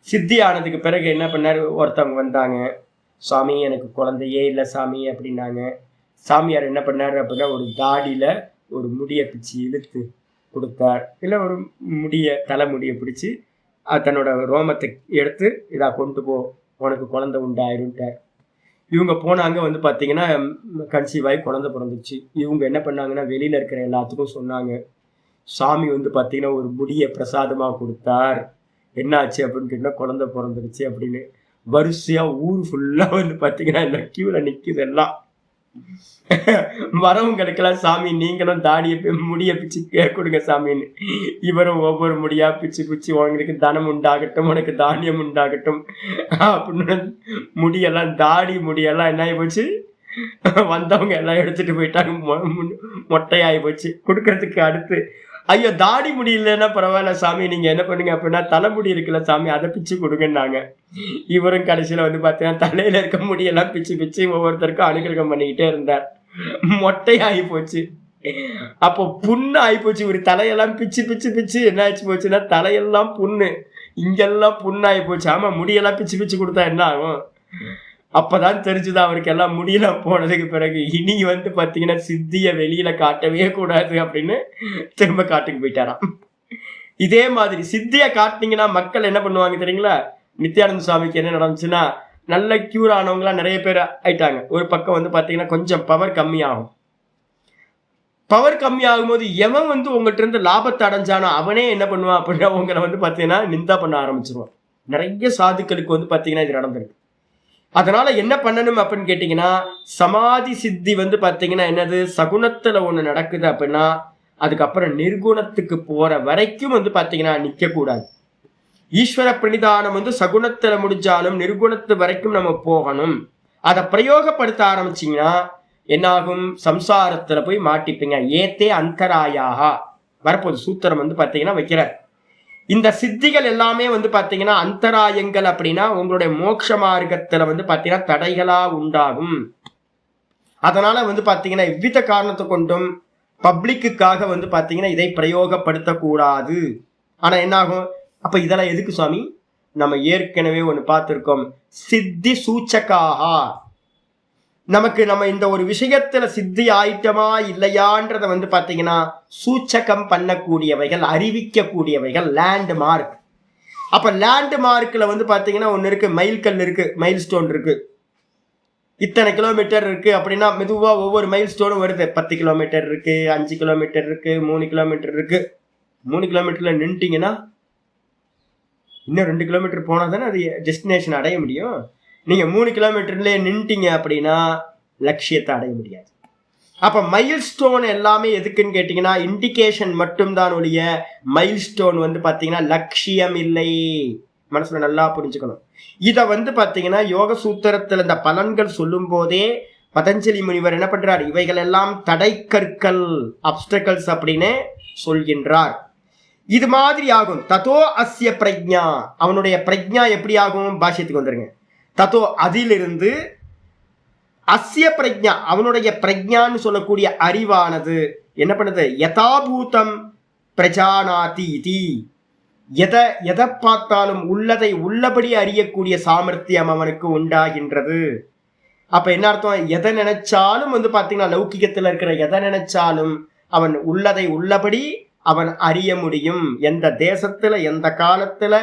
சித்தி ஆனதுக்கு பிறகு என்ன பண்ணாரு, ஒருத்தவங்க வந்தாங்க, சாமி எனக்கு குழந்தையே இல்லை சாமி அப்படின்னாங்க. சாமியார் என்ன பண்ணாரு அப்படின்னா, ஒரு தாடியில ஒரு முடியை பிச்சு இழுத்து கொடுத்தார். இல்லை ஒரு தலைமுடியை பிடிச்சி தன்னோட ரோமத்தை எடுத்து இதா கொண்டு போ, உனக்கு குழந்தை உண்டாயிருட்டார். இவங்க போனாங்க, பார்த்தீங்கன்னா கன்சீவ் ஆகி குழந்தை பிறந்துச்சு. இவங்க என்ன பண்ணாங்கன்னா, வெளியில இருக்கிற எல்லாத்துக்கும் சொன்னாங்க, சாமி பார்த்தீங்கன்னா ஒரு முடியை பிரசாதமா கொடுத்தார், என்னாச்சு அப்படின்னு கேட்டா குழந்தை பிறந்துருச்சு அப்படின்னு. வரிசையா ஊர் ஃபுல்லா பார்த்தீங்கன்னா இந்த கியூல நிக்குது எல்லாம். வரவங்களுக்கெல்லாம், சாமி நீங்களும் தாடியை முடிய பிச்சு கொடுங்க சாமின்னு. இவரும் ஒவ்வொரு முடியா பிச்சு பிச்சு, உங்களுக்கு தனம் உண்டாகட்டும், உனக்கு தானியம் உண்டாகட்டும் அப்படின்னு முடியெல்லாம், தாடி முடியெல்லாம் என்ன ஆகி போச்சு, வந்தவங்க எல்லாம் எடுத்துட்டு போயிட்டாங்க, மொட்டையாகி போச்சு. கொடுக்கறதுக்கு அடுத்து, ஐயோ தாடி முடி இல்லைன்னா பரவாயில்ல சாமி, நீங்க என்ன பண்ணுங்க அப்படின்னா தலைமுடி இருக்குல்ல சாமி, அதை பிச்சு கொடுங்கன்னாங்க. இவரும் கடைசியில பார்த்தீங்கன்னா தலையில இருக்க முடியெல்லாம் பிச்சு பிச்சு ஒவ்வொருத்தருக்கும் அனுகிரகம் பண்ணிக்கிட்டே இருந்தார். மொட்டையாகி போச்சு. அப்போ புண்ணு ஆகி போச்சு. ஒரு தலையெல்லாம் பிச்சு பிச்சு பிச்சு என்ன ஆச்சு போச்சுன்னா, தலையெல்லாம் புண்ணு, இங்கெல்லாம் புண்ணாகி போச்சு. ஆமா, முடியெல்லாம் பிச்சு பிச்சு கொடுத்தா என்ன ஆகும்? அப்பதான் தெரிஞ்சுதான் அவருக்கு எல்லாம் முடியல. போனதுக்கு பிறகு இனி பாத்தீங்கன்னா சித்திய வெளியில காட்டவே கூடாது அப்படின்னு திரும்ப காட்டுக்கு போயிட்டாராம். இதே மாதிரி சித்திய காட்டினீங்கன்னா மக்கள் என்ன பண்ணுவாங்க தெரியுங்களா? நித்யானந்த சுவாமிக்கு என்ன நடந்துச்சுன்னா, நல்ல கியூர் ஆனவங்களா நிறைய பேர் ஆயிட்டாங்க. ஒரு பக்கம் பாத்தீங்கன்னா கொஞ்சம் பவர் கம்மியாகும். பவர் கம்மி ஆகும்போது எவன் உங்கள்கிட்ட இருந்து லாபத்தை அடைஞ்சானோ அவனே என்ன பண்ணுவான் அப்படின்னா, உங்களை பாத்தீங்கன்னா நிந்தா பண்ண ஆரம்பிச்சிருவான். நிறைய சாதுக்களுக்கு பாத்தீங்கன்னா இது நடந்திருக்கு. அதனால என்ன பண்ணணும் அப்படின்னு கேட்டீங்கன்னா, சமாதி சித்தி பாத்தீங்கன்னா என்னது, சகுனத்துல ஒண்ணு நடக்குது அப்படின்னா அதுக்கப்புறம் நிர்குணத்துக்கு போற வரைக்கும் பாத்தீங்கன்னா நிக்க கூடாது. ஈஸ்வர பிரணிதானம் சகுனத்துல முடிஞ்சாலும் நிர்குணத்து வரைக்கும் நம்ம போகணும். அதை பிரயோகப்படுத்த ஆரம்பிச்சீங்கன்னா என்னாகும், சம்சாரத்துல போய் மாட்டிப்பீங்க. ஏத்தே அந்தராயாக வரப்போது சூத்திரம் பாத்தீங்கன்னா வைக்கிறார். இந்த சித்திகள் எல்லாமே பாத்தீங்கன்னா அந்தராயங்கள் அப்படின்னா உங்களுடைய மோட்ச மார்க்கத்துல பாத்தீங்கன்னா தடைகளா உண்டாகும். அதனால பாத்தீங்கன்னா எவ்வித காரணத்தை கொண்டும் பப்ளிக்குக்காக பாத்தீங்கன்னா இதை பிரயோகப்படுத்தக்கூடாது. ஆனா என்னாகும், அப்ப இதெல்லாம் எதுக்கு சுவாமி? நம்ம ஏற்கனவே ஒண்ணு பார்த்திருக்கோம், சித்தி சூச்சகாக. நமக்கு நம்ம இந்த ஒரு விஷயத்துல சித்தி ஆயிட்டமா இல்லையான்றத பாத்தீங்கன்னா சூச்சகம் பண்ணக்கூடியவைகள், அறிவிக்கக்கூடியவைகள், லேண்ட்மார்க். அப்ப லேண்ட்மார்க்ல பாத்தீங்கன்னா ஒண்ணு இருக்கு, மைல் கல் இருக்கு, மைல் ஸ்டோன் இருக்கு. இத்தனை கிலோமீட்டர் இருக்கு அப்படின்னா மெதுவா ஒவ்வொரு மைல் ஸ்டோனும் வருது. 10 கிலோமீட்டர் இருக்கு, 5 கிலோமீட்டர் இருக்கு, 3 கிலோமீட்டர் இருக்கு. 3 கிலோமீட்டர்ல நின்றுட்டீங்கன்னா இன்னும் 2 கிலோமீட்டர் போனா தானே அது டெஸ்டினேஷன் அடைய முடியும். நீங்க 3 கிலோமீட்டர்லயே நின்ட்டீங்க அப்படின்னா லட்சியத்தை அடைய முடியாது. அப்ப மைல் ஸ்டோன் எல்லாமே எதுக்குன்னு கேட்டீங்கன்னா இண்டிகேஷன் மட்டும்தான் ஒழிய மைல் ஸ்டோன் பாத்தீங்கன்னா லட்சியம் இல்லை. மனசுல நல்லா புரிஞ்சுக்கணும். இத பாத்தீங்கன்னா யோக சூத்திரத்துல இந்த பலன்கள் சொல்லும் போதே பதஞ்சலி முனிவர் என்ன பண்றார், இவைகள் எல்லாம் தடை கற்கள், அப்டக்கல்ஸ் அப்படின்னு சொல்கின்றார். இது மாதிரி ஆகும். ததோ அஸ்ய பிரஜ்ஞா, அவனுடைய பிரஜ்ஞா எப்படி ஆகும்? பாஷ்யத்துக்கு வந்துருங்க. ததோ அதிலிருந்து, அஸ்ய பிரஜ்ஞா அவனுடைய பிரஜ்ஞான்னு சொல்லக்கூடிய அறிவானது என்ன பண்ணுது? யதாபூதம் பிரஜானாதி இதி, எதை பார்த்தாலும் உள்ளதை உள்ளபடி அறியக்கூடிய சாமர்த்தியம் அவனுக்கு உண்டாகின்றது. அப்ப என்ன அர்த்தம்? எதை நினைச்சாலும் பாத்தீங்கன்னா லௌகிகத்துல இருக்கிற எதை நினைச்சாலும் அவன் உள்ளதை உள்ளபடி அவன் அறிய முடியும். எந்த தேசத்துல, எந்த காலத்துல,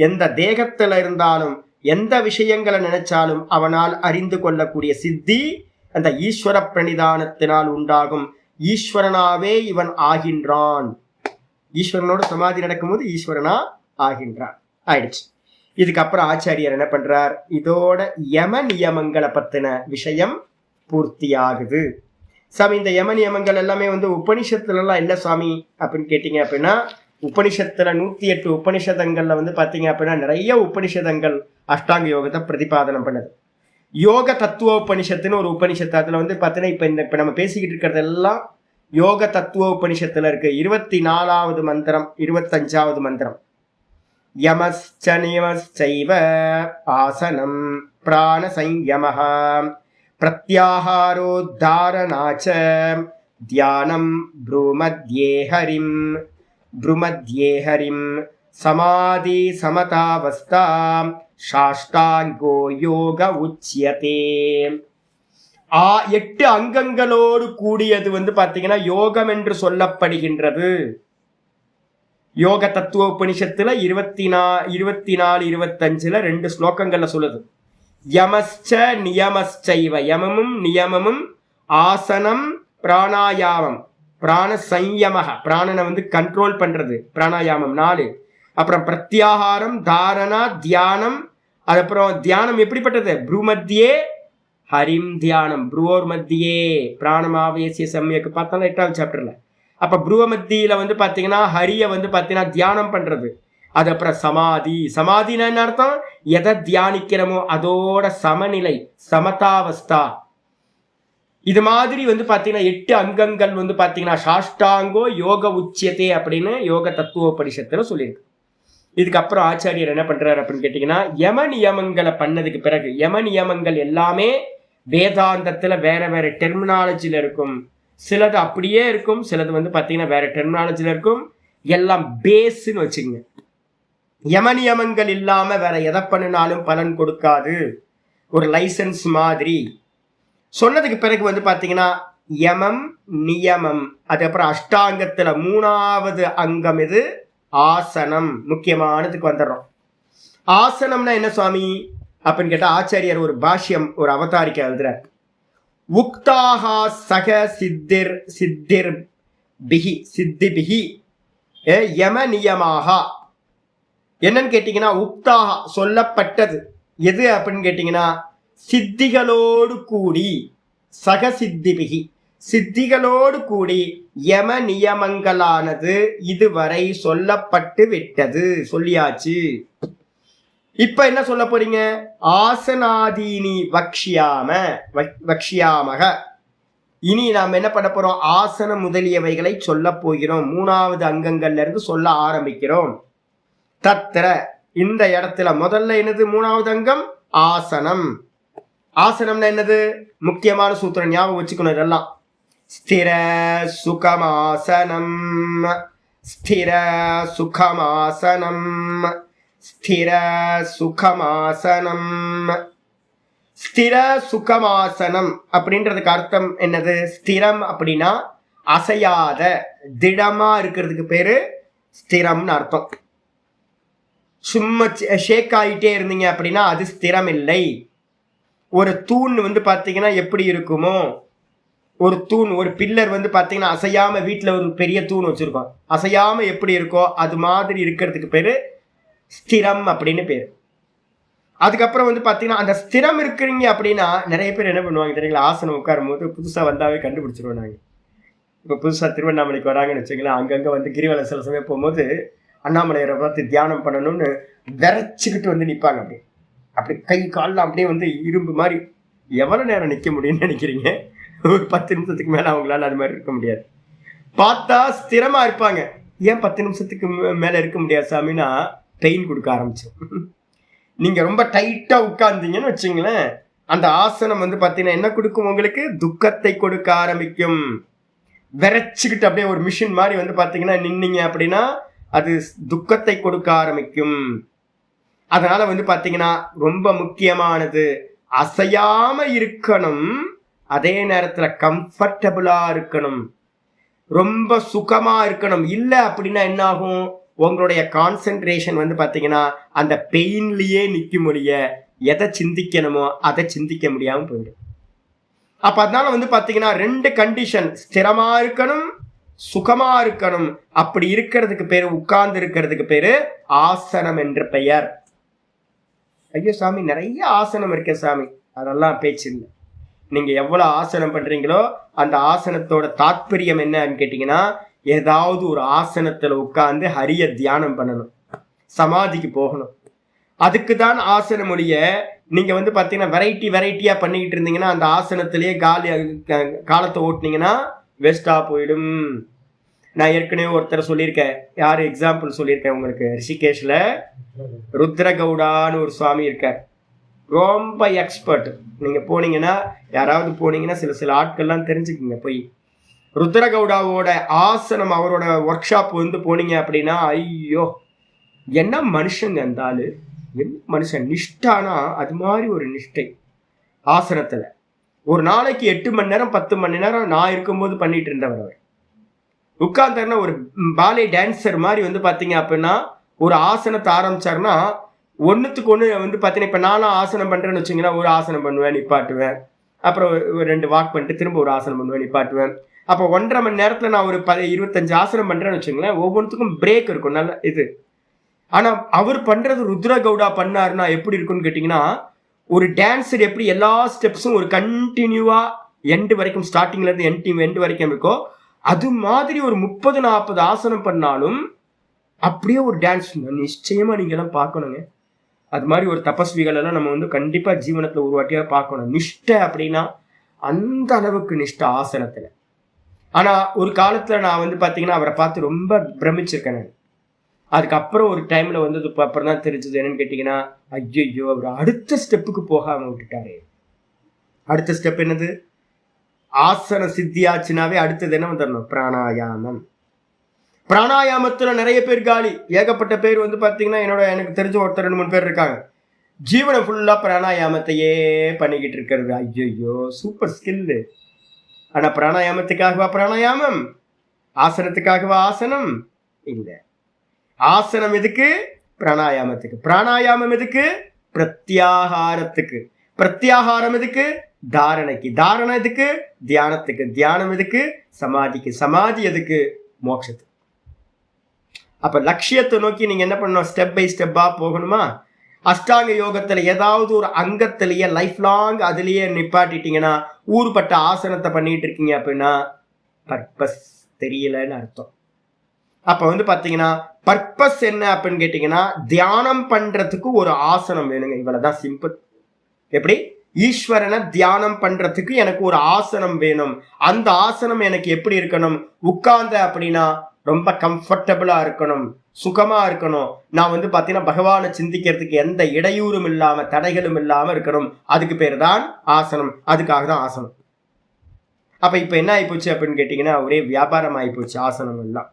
எந்த தேகத்துல இருந்தாலும் எந்த விஷயங்களை நினைச்சாலும் அவனால் அறிந்து கொள்ளக்கூடிய சித்தி அந்த ஈஸ்வர பிரணிதானத்தினால் உண்டாகும். ஈஸ்வரனாவே இவன் ஆகின்றான். ஈஸ்வரனோட சமாதி நடக்கும்போது ஈஸ்வரனா ஆகின்றான். ஆயிடுச்சு. இதுக்கப்புறம் ஆச்சாரியர் என்ன பண்றார்? இதோட யம நியமங்களை பத்தின விஷயம் பூர்த்தி ஆகுது. சாமி, இந்த யம நியமங்கள் எல்லாமே உபனிஷத்துல எல்லாம் இல்ல சாமி அப்படின்னு கேட்டீங்க அப்படின்னா, உபனிஷத்துல 108 உபனிஷதங்கள்ல பாத்தீங்க அப்படின்னா நிறைய உபனிஷதங்கள் அஷ்டாங்க யோகத்தை பிரதிபாதனம் பண்ணுது. யோக தத்துவ உபனிஷத்துன்னு ஒரு உபனிஷத்து, அதுல பாத்தீங்கன்னா இப்ப நம்ம பேசிக்கிட்டு இருக்கிறது எல்லாம் யோக தத்துவ உபனிஷத்துல இருக்கு. 24வது மந்திரம், 25வது மந்திரம். யமஸ்ச நியமஸ்சைவ ஆசனம் பிராண சம்யமஹ பிரத்யாஹாரோத்தாரணாச்ச தியானம் ப்ரூமத்யே ஹரிம் சமாதி சமதாவஸ்தா சாஷ்டாங்கோ யோக உச்யதே. 8 அங்கங்களோடு கூடியது பாத்தீங்கன்னா யோகம் என்று சொல்லப்படுகின்றது. யோக தத்துவ உபனிஷத்துல 24, 25 2 ஸ்லோகங்கள்ல சொல்லுது. யமஸ்ச நியமஸ்சைவ, யமமும் நியமமும், ஆசனம் பிராணாயாமம், பிராண சம்யமஹ, பிராணனை கண்ட்ரோல் பண்றது, பிராணாயாமம் 4. அப்புறம் பிரத்யாகாரம், தாரணா, தியானம். அதுக்கப்புறம் தியானம் எப்படிப்பட்டது? ப்ரூமத்தியே ஹரிம் தியானம், ப்ரூவோர் மத்தியே பிராணமாவேசிய சம்யக்கு பார்த்தாலும் 8வது சாப்டர்ல. அப்ப ப்ரூவ மத்தியில பாத்தீங்கன்னா ஹரிய பாத்தீங்கன்னா தியானம் பண்றது. அது அப்புறம் சமாதி, சமாதினா என்ன அர்த்தம்? எதை தியானிக்கிறோமோ அதோட சமநிலை, சமதாவஸ்தா. இது மாதிரி பாத்தீங்கன்னா 8 அங்கங்கள் பாத்தீங்கன்னா சாஷ்டாங்கோ யோக உச்சியதே அப்படின்னு யோக தத்துவோபனிஷத்துல சொல்லியிருக்கு. இதுக்கப்புறம் ஆச்சாரியர் என்ன பண்றாரு அப்படின்னு கேட்டீங்கன்னா, யம நியமங்களை பண்ணதுக்கு பிறகு, யம நியமங்கள் எல்லாமே வேதாந்தத்துல வேற வேற டெர்மினாலஜில இருக்கும். சிலது அப்படியே இருக்கும், சிலது பாத்தீங்கன்னா வேற டெர்மினாலஜில இருக்கும். எல்லாம் பேஸ்ன்னு வச்சுக்கோங்க. யம நியமங்கள் இல்லாம வேற எதை பண்ணினாலும் பலன் கொடுக்காது. ஒரு லைசன்ஸ் மாதிரி சொன்னதுக்கு பிறகு பாத்தீங்கன்னா யமம் நியமம். அதுக்கப்புறம் அஷ்டாங்கத்துல 3வது அங்கம் இது ஆசனம். முக்கியமானதுக்கு வந்துடுறோம். ஆசனம்னா என்ன சுவாமி அப்படின்னு கேட்டா, ஆச்சாரியர் ஒரு பாஷ்யம், ஒரு அவதாரிக்கை எழுதுறார். உக்தாஹா சக சித்திபிஹி யம நியமாக. என்னன்னு கேட்டீங்கன்னா, உக்தாஹா சொல்லப்பட்டது எது அப்படின்னு கேட்டீங்கன்னா, சித்திகளோடு கூடி, சக சித்திபிகி சித்திகளோடு கூடி யம நியமங்களானது இதுவரை சொல்லப்பட்டு விட்டது, சொல்லியாச்சு. இப்ப என்ன சொல்ல போறீங்க? ஆசனாதீனி வக்ஷியாமக. இனி நாம் என்ன பண்ண போறோம்? ஆசன முதலியவைகளை சொல்ல போகிறோம். 3வது அங்கங்கள்ல இருந்து சொல்ல ஆரம்பிக்கிறோம். தத்திர, இந்த இடத்துல முதல்ல என்னது? 3வது அங்கம் ஆசனம். ஆசனம்னா என்னது? முக்கியமான சூத்திரம் ஞாபகம் வச்சுக்கணும். இதெல்லாம் ஸ்திர சுகமாசனம், ஸ்திர சுகமாசனம், ஸ்திர சுகமாசனம். ஸ்திர சுகமாசனம் அப்படின்றதுக்கு அர்த்தம் என்னது? ஸ்திரம் அப்படின்னா அசையாத, திடமா இருக்கிறதுக்கு பேரு ஸ்திரம்னு அர்த்தம். சும்மா ஷேக் ஆகிட்டே இருந்தீங்க அப்படின்னா அது ஸ்திரம் இல்லை. ஒரு தூண் பாத்தீங்கன்னா எப்படி இருக்குமோ, ஒரு தூண், ஒரு பில்லர் பாத்தீங்கன்னா அசையாம, வீட்டுல ஒரு பெரிய தூண் வச்சிருக்கோம், அசையாம எப்படி இருக்கோ அது மாதிரி இருக்கிறதுக்கு பேரு ஸ்திரம் அப்படின்னு பேரு. அதுக்கப்புறம் பாத்தீங்கன்னா அந்த ஸ்திரம் இருக்கிறீங்க அப்படின்னா நிறைய பேர் என்ன பண்ணுவாங்க தெரியுங்களா? ஆசனம் உட்காரும் போது புதுசா வந்தாவே கண்டுபிடிச்சிருவோம் நாங்க. இப்ப புதுசா திருவண்ணாமலைக்கு வராங்கன்னு வச்சுங்களேன், அங்கங்க கிரிவலம் சில சமயம் போகும்போது அண்ணாமலையரை பார்த்து தியானம் பண்ணணும்னு விரைச்சிக்கிட்டு நிற்பாங்க. அப்படி கை காலில் அப்படியே இரும்பு மாதிரி. எவ்வளவு நேரம் நிற்க முடியும்னு நினைக்கிறீங்க? ஒரு 10 நிமிஷத்துக்கு மேல அவங்களால அது மாதிரி இருக்க முடியாது. பார்த்தா ஸ்திரமா இருப்பாங்க, ஏன் 10 நிமிஷத்துக்கு மேல இருக்க முடியாது சாமின்னா பெயின் கொடுக்க ஆரம்பிச்சிடும். நீங்க ரொம்ப டைட்டா உட்கார்ந்தீங்கன்னு வச்சுங்களேன், அந்த ஆசனம் வந்து பாத்தீங்கன்னா என்ன கொடுக்கும் உங்களுக்கு? துக்கத்தை கொடுக்க ஆரம்பிக்கும். விரைச்சுக்கிட்டு அப்படியே ஒரு மிஷின் மாதிரி வந்து பாத்தீங்கன்னா நின்னீங்க அப்படின்னா அது துக்கத்தை கொடுக்க ஆரம்பிக்கும். அதனால வந்து பாத்தீங்கன்னா ரொம்ப முக்கியமானது, அசையாம இருக்கணும், அதே நேரத்துல கம்ஃபர்டபுளா இருக்கணும், ரொம்ப சுகமா இருக்கணும். இல்லை அப்படின்னா என்ன ஆகும்? உங்களுடைய கான்சென்ட்ரேஷன் வந்து பாத்தீங்கன்னா அந்த பெயின்லயே நிக்க முடிய எதை சிந்திக்கணுமோ அதை சிந்திக்க முடியாம போயிடும். அப்ப அதனால வந்து பாத்தீங்கன்னா 2 கண்டிஷன், ஸ்திரமா இருக்கணும், சுகமா இருக்கணும். அப்படி இருக்கிறதுக்கு பேரு, உட்கார்ந்து இருக்கிறதுக்கு பேரு ஆசனம் என்று பெயர். ஐயோ சாமி நிறைய ஆசனம் இருக்கு சாமி, அதெல்லாம் பேச்சு இல்லை. நீங்க எவ்வளவு ஆசனம் பண்றீங்களோ அந்த ஆசனத்தோட தாத்பரியம் என்னன்னு கேட்டீங்கன்னா, ஏதாவது ஒரு ஆசனத்துல உட்கார்ந்து ஹரிய தியானம் பண்ணணும், சமாதிக்கு போகணும். அதுக்கு தான் ஆசனம் ஒழிய நீங்க வந்து பாத்தீங்கன்னா வெரைட்டியா பண்ணிக்கிட்டு இருந்தீங்கன்னா அந்த ஆசனத்திலேயே காலத்தை ஓட்டுனீங்கன்னா வேஸ்டா போயிடும். நான் ஏற்கனவே ஒருத்தர் சொல்லியிருக்கேன், யாரு எக்ஸாம்பிள் சொல்லியிருக்கேன் உங்களுக்கு, ரிஷிகேஷ்ல ருத்ரகவுடான்னு ஒரு சுவாமி இருக்கார், ரொம்ப எக்ஸ்பர்ட். நீங்க போனீங்கன்னா, யாராவது போனீங்கன்னா சில ஆட்கள்லாம் தெரிஞ்சுக்குங்க. போய் ருத்ரகவுடாவோட ஆசனம், அவரோட ஒர்க் ஷாப் வந்து போனீங்க அப்படின்னா, ஐயோ என்ன மனுஷங்க அந்த ஆளு, என்ன மனுஷன், நிஷ்டானா அது மாதிரி ஒரு நிஷ்டை ஆசனத்துல. ஒரு நாளைக்கு 8 மணி நேரம் 10 மணி நேரம் நான் இருக்கும்போது பண்ணிட்டு இருந்தவர். அவர் உட்கார்ந்தாருன்னா ஒரு பாலே டான்சர் மாதிரி வந்து பாத்தீங்க அப்படின்னா ஒரு ஆசனத்தை ஆரம்பிச்சாருன்னா ஒன்றுத்துக்கு ஒன்று வந்து பார்த்தீங்கன்னா, இப்போ நானும் ஆசனம் பண்ணுறேன்னு வச்சுங்கன்னா, ஒரு ஆசனம் பண்ணுவேன், நிப்பாட்டுவேன், அப்புறம் 2 வாக் பண்ணிட்டு திரும்ப ஒரு ஆசனம் பண்ணுவேன், நிப்பாட்டுவேன். அப்போ 1.5 மணி நேரத்தில் நான் ஒரு 25 ஆசனம் பண்ணுறேன்னு வச்சுங்களேன், ஒவ்வொன்றுத்துக்கும் பிரேக் இருக்கும், நல்ல இது. ஆனால் அவர் பண்ணுறது, ருத்ரகவுடா பண்ணாருன்னா எப்படி இருக்குன்னு கேட்டிங்கன்னா, ஒரு டான்ஸர் எப்படி எல்லா ஸ்டெப்ஸும் ஒரு கண்டினியூவாக எண்டு வரைக்கும், ஸ்டார்டிங்லேருந்து எண்டு வரைக்கும் இருக்கோ, அது மாதிரி ஒரு 30-40 ஆசனம் பண்ணாலும் அப்படியே ஒரு டான்ஸ் நிச்சயமாக நீங்கள்லாம் பார்க்கணுங்க. அது மாதிரி ஒரு தபஸ்விகள் எல்லாம் நம்ம வந்து கண்டிப்பா ஜீவனத்துல ஒரு வாட்டியா பார்க்கணும். நிஷ்டை அப்படின்னா அந்த அளவுக்கு நிஷ்டை ஆசனத்துல. ஆனா ஒரு காலத்துல நான் வந்து பாத்தீங்கன்னா அவரை பார்த்து ரொம்ப பிரமிச்சிருக்கேன் நான். அதுக்கப்புறம் ஒரு டைம்ல வந்தது அப்புறம் தான் தெரிஞ்சது என்னன்னு கேட்டீங்கன்னா, ஐயோ அவர் அடுத்த ஸ்டெப்புக்கு போகாம விட்டுட்டாரு. அடுத்த ஸ்டெப் என்னது? ஆசன சித்தியாச்சுனாவே அடுத்தது என்ன வந்துடணும்? பிராணாயாமம். பிராணாயாமத்துல நிறைய பேர் காலி, ஏகப்பட்ட பேர் வந்து பாத்தீங்கன்னா எனக்கு தெரிஞ்ச ஒருத்தர் 2-3 பேர் இருக்காங்க, ஜீவனை ஃபுல்லா பிராணாயாமத்தையே பண்ணிக்கிட்டு இருக்கிறது. ஐயோ சூப்பர் ஸ்கில். ஆனா பிராணாயாமத்துக்காகவா பிராணாயாமம்? ஆசனத்துக்காகவா ஆசனம்? இல்ல. ஆசனம் எதுக்கு? பிராணாயாமத்துக்கு. பிராணாயாமம் எதுக்கு? பிரத்யாகாரத்துக்கு. பிரத்யாகாரம் எதுக்கு? தாரணைக்கு. தாரணை எதுக்கு? தியானத்துக்கு. தியானம் எதுக்கு? சமாதிக்கு. சமாதி எதுக்கு? மோட்சத்துக்கு. அப்ப லட்சியத்தை நோக்கி நீங்க என்ன பண்ணணும்? ஸ்டெப் பை ஸ்டெப்பா போகணுமா? அஷ்டாங்க யோகத்துல ஏதாவது ஒரு அங்கத்திலேயே லைஃப் லாங் அதுலயே நிப்பாட்டிட்டீங்கன்னா, ஊறுபட்ட ஆசனத்தை பண்ணிட்டு இருக்கீங்க அப்படின்னா பர்பஸ் தெரியலன்னு அர்த்தம். அப்ப வந்து பாத்தீங்கன்னா பர்பஸ் என்ன அப்படின்னு கேட்டீங்கன்னா, தியானம் பண்றதுக்கு ஒரு ஆசனம் வேணுங்க. இவ்வளவுதான் சிம்பிள். எப்படி? ஈஸ்வரனை தியானம் பண்றதுக்கு எனக்கு ஒரு ஆசனம் வேணும். அந்த ஆசனம் எனக்கு எப்படி இருக்கணும்? உட்கார்ந்த அப்படின்னா ரொம்ப கம்ஃபர்டபுளா இருக்கணும், சுகமா இருக்கணும். நான் வந்து பாத்தீங்கன்னா பகவானை சிந்திக்கிறதுக்கு எந்த இடையூறும் இல்லாம, தடைகளும் இல்லாம இருக்கணும். அதுக்கு பேர் தான் ஆசனம். அதுக்காக தான் ஆசனம். அப்ப இப்ப என்ன ஆயிப்போச்சு அப்படின்னு கேட்டீங்கன்னா, ஒரே வியாபாரம் ஆயிப்போச்சு ஆசனம் எல்லாம்.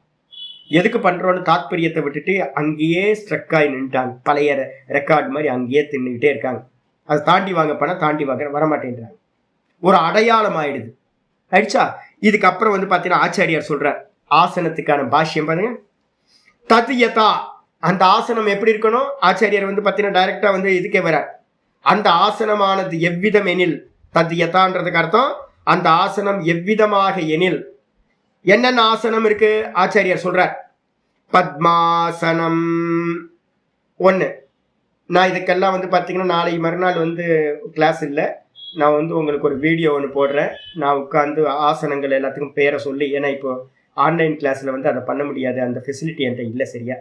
எதுக்கு பண்றோன்னு தாத்பரியத்தை விட்டுட்டு அங்கேயே ஸ்ட்ரக் ஆகி நின்ட்டாங்க. பழைய ரெக்கார்டு மாதிரி அங்கேயே தின்னுக்கிட்டே இருக்காங்க. அதை தாண்டி வாங்க பண்ண தாண்டி வாங்க வரமாட்டேன்றாங்க. ஒரு அடையாளம் ஆயிடுது. ஆயிடுச்சா? இதுக்கப்புறம் வந்து பாத்தீங்கன்னா ஆச்சாரியார் சொல்றார், ஆசனத்துக்கான பாஷ்யம் பாருங்க. தத் யதா, அந்த ஆசனம் எப்படி இருக்கணும்? ஆச்சாரியர் வந்து பாத்தீங்கன்னா டைரக்டா வந்து இதுக்கே வர, அந்த ஆசனமானது எவ்விதம் எனில், தத் யதான்றதுக்கு அர்த்தம் அந்த ஆசனம் எவ்விதமாக எனில். என்னென்ன ஆசனம் இருக்கு ஆச்சாரியர் சொல்றார்? பத்மாசனம் 1. நான் இதுக்கெல்லாம் வந்து பாத்தீங்கன்னா நாளை மறுநாள் வந்து கிளாஸ் இல்லை, நான் வந்து உங்களுக்கு ஒரு வீடியோ ஒன்று போடுறேன். நான் உட்காந்து ஆசனங்கள் எல்லாத்துக்கும் பேரை சொல்லி, ஏன்னா இப்போ ஆன்லைன் கிளாஸில் வந்து அதை பண்ண முடியாது, அந்த ஃபெசிலிட்டி என்கிட்ட இல்லை சரியா.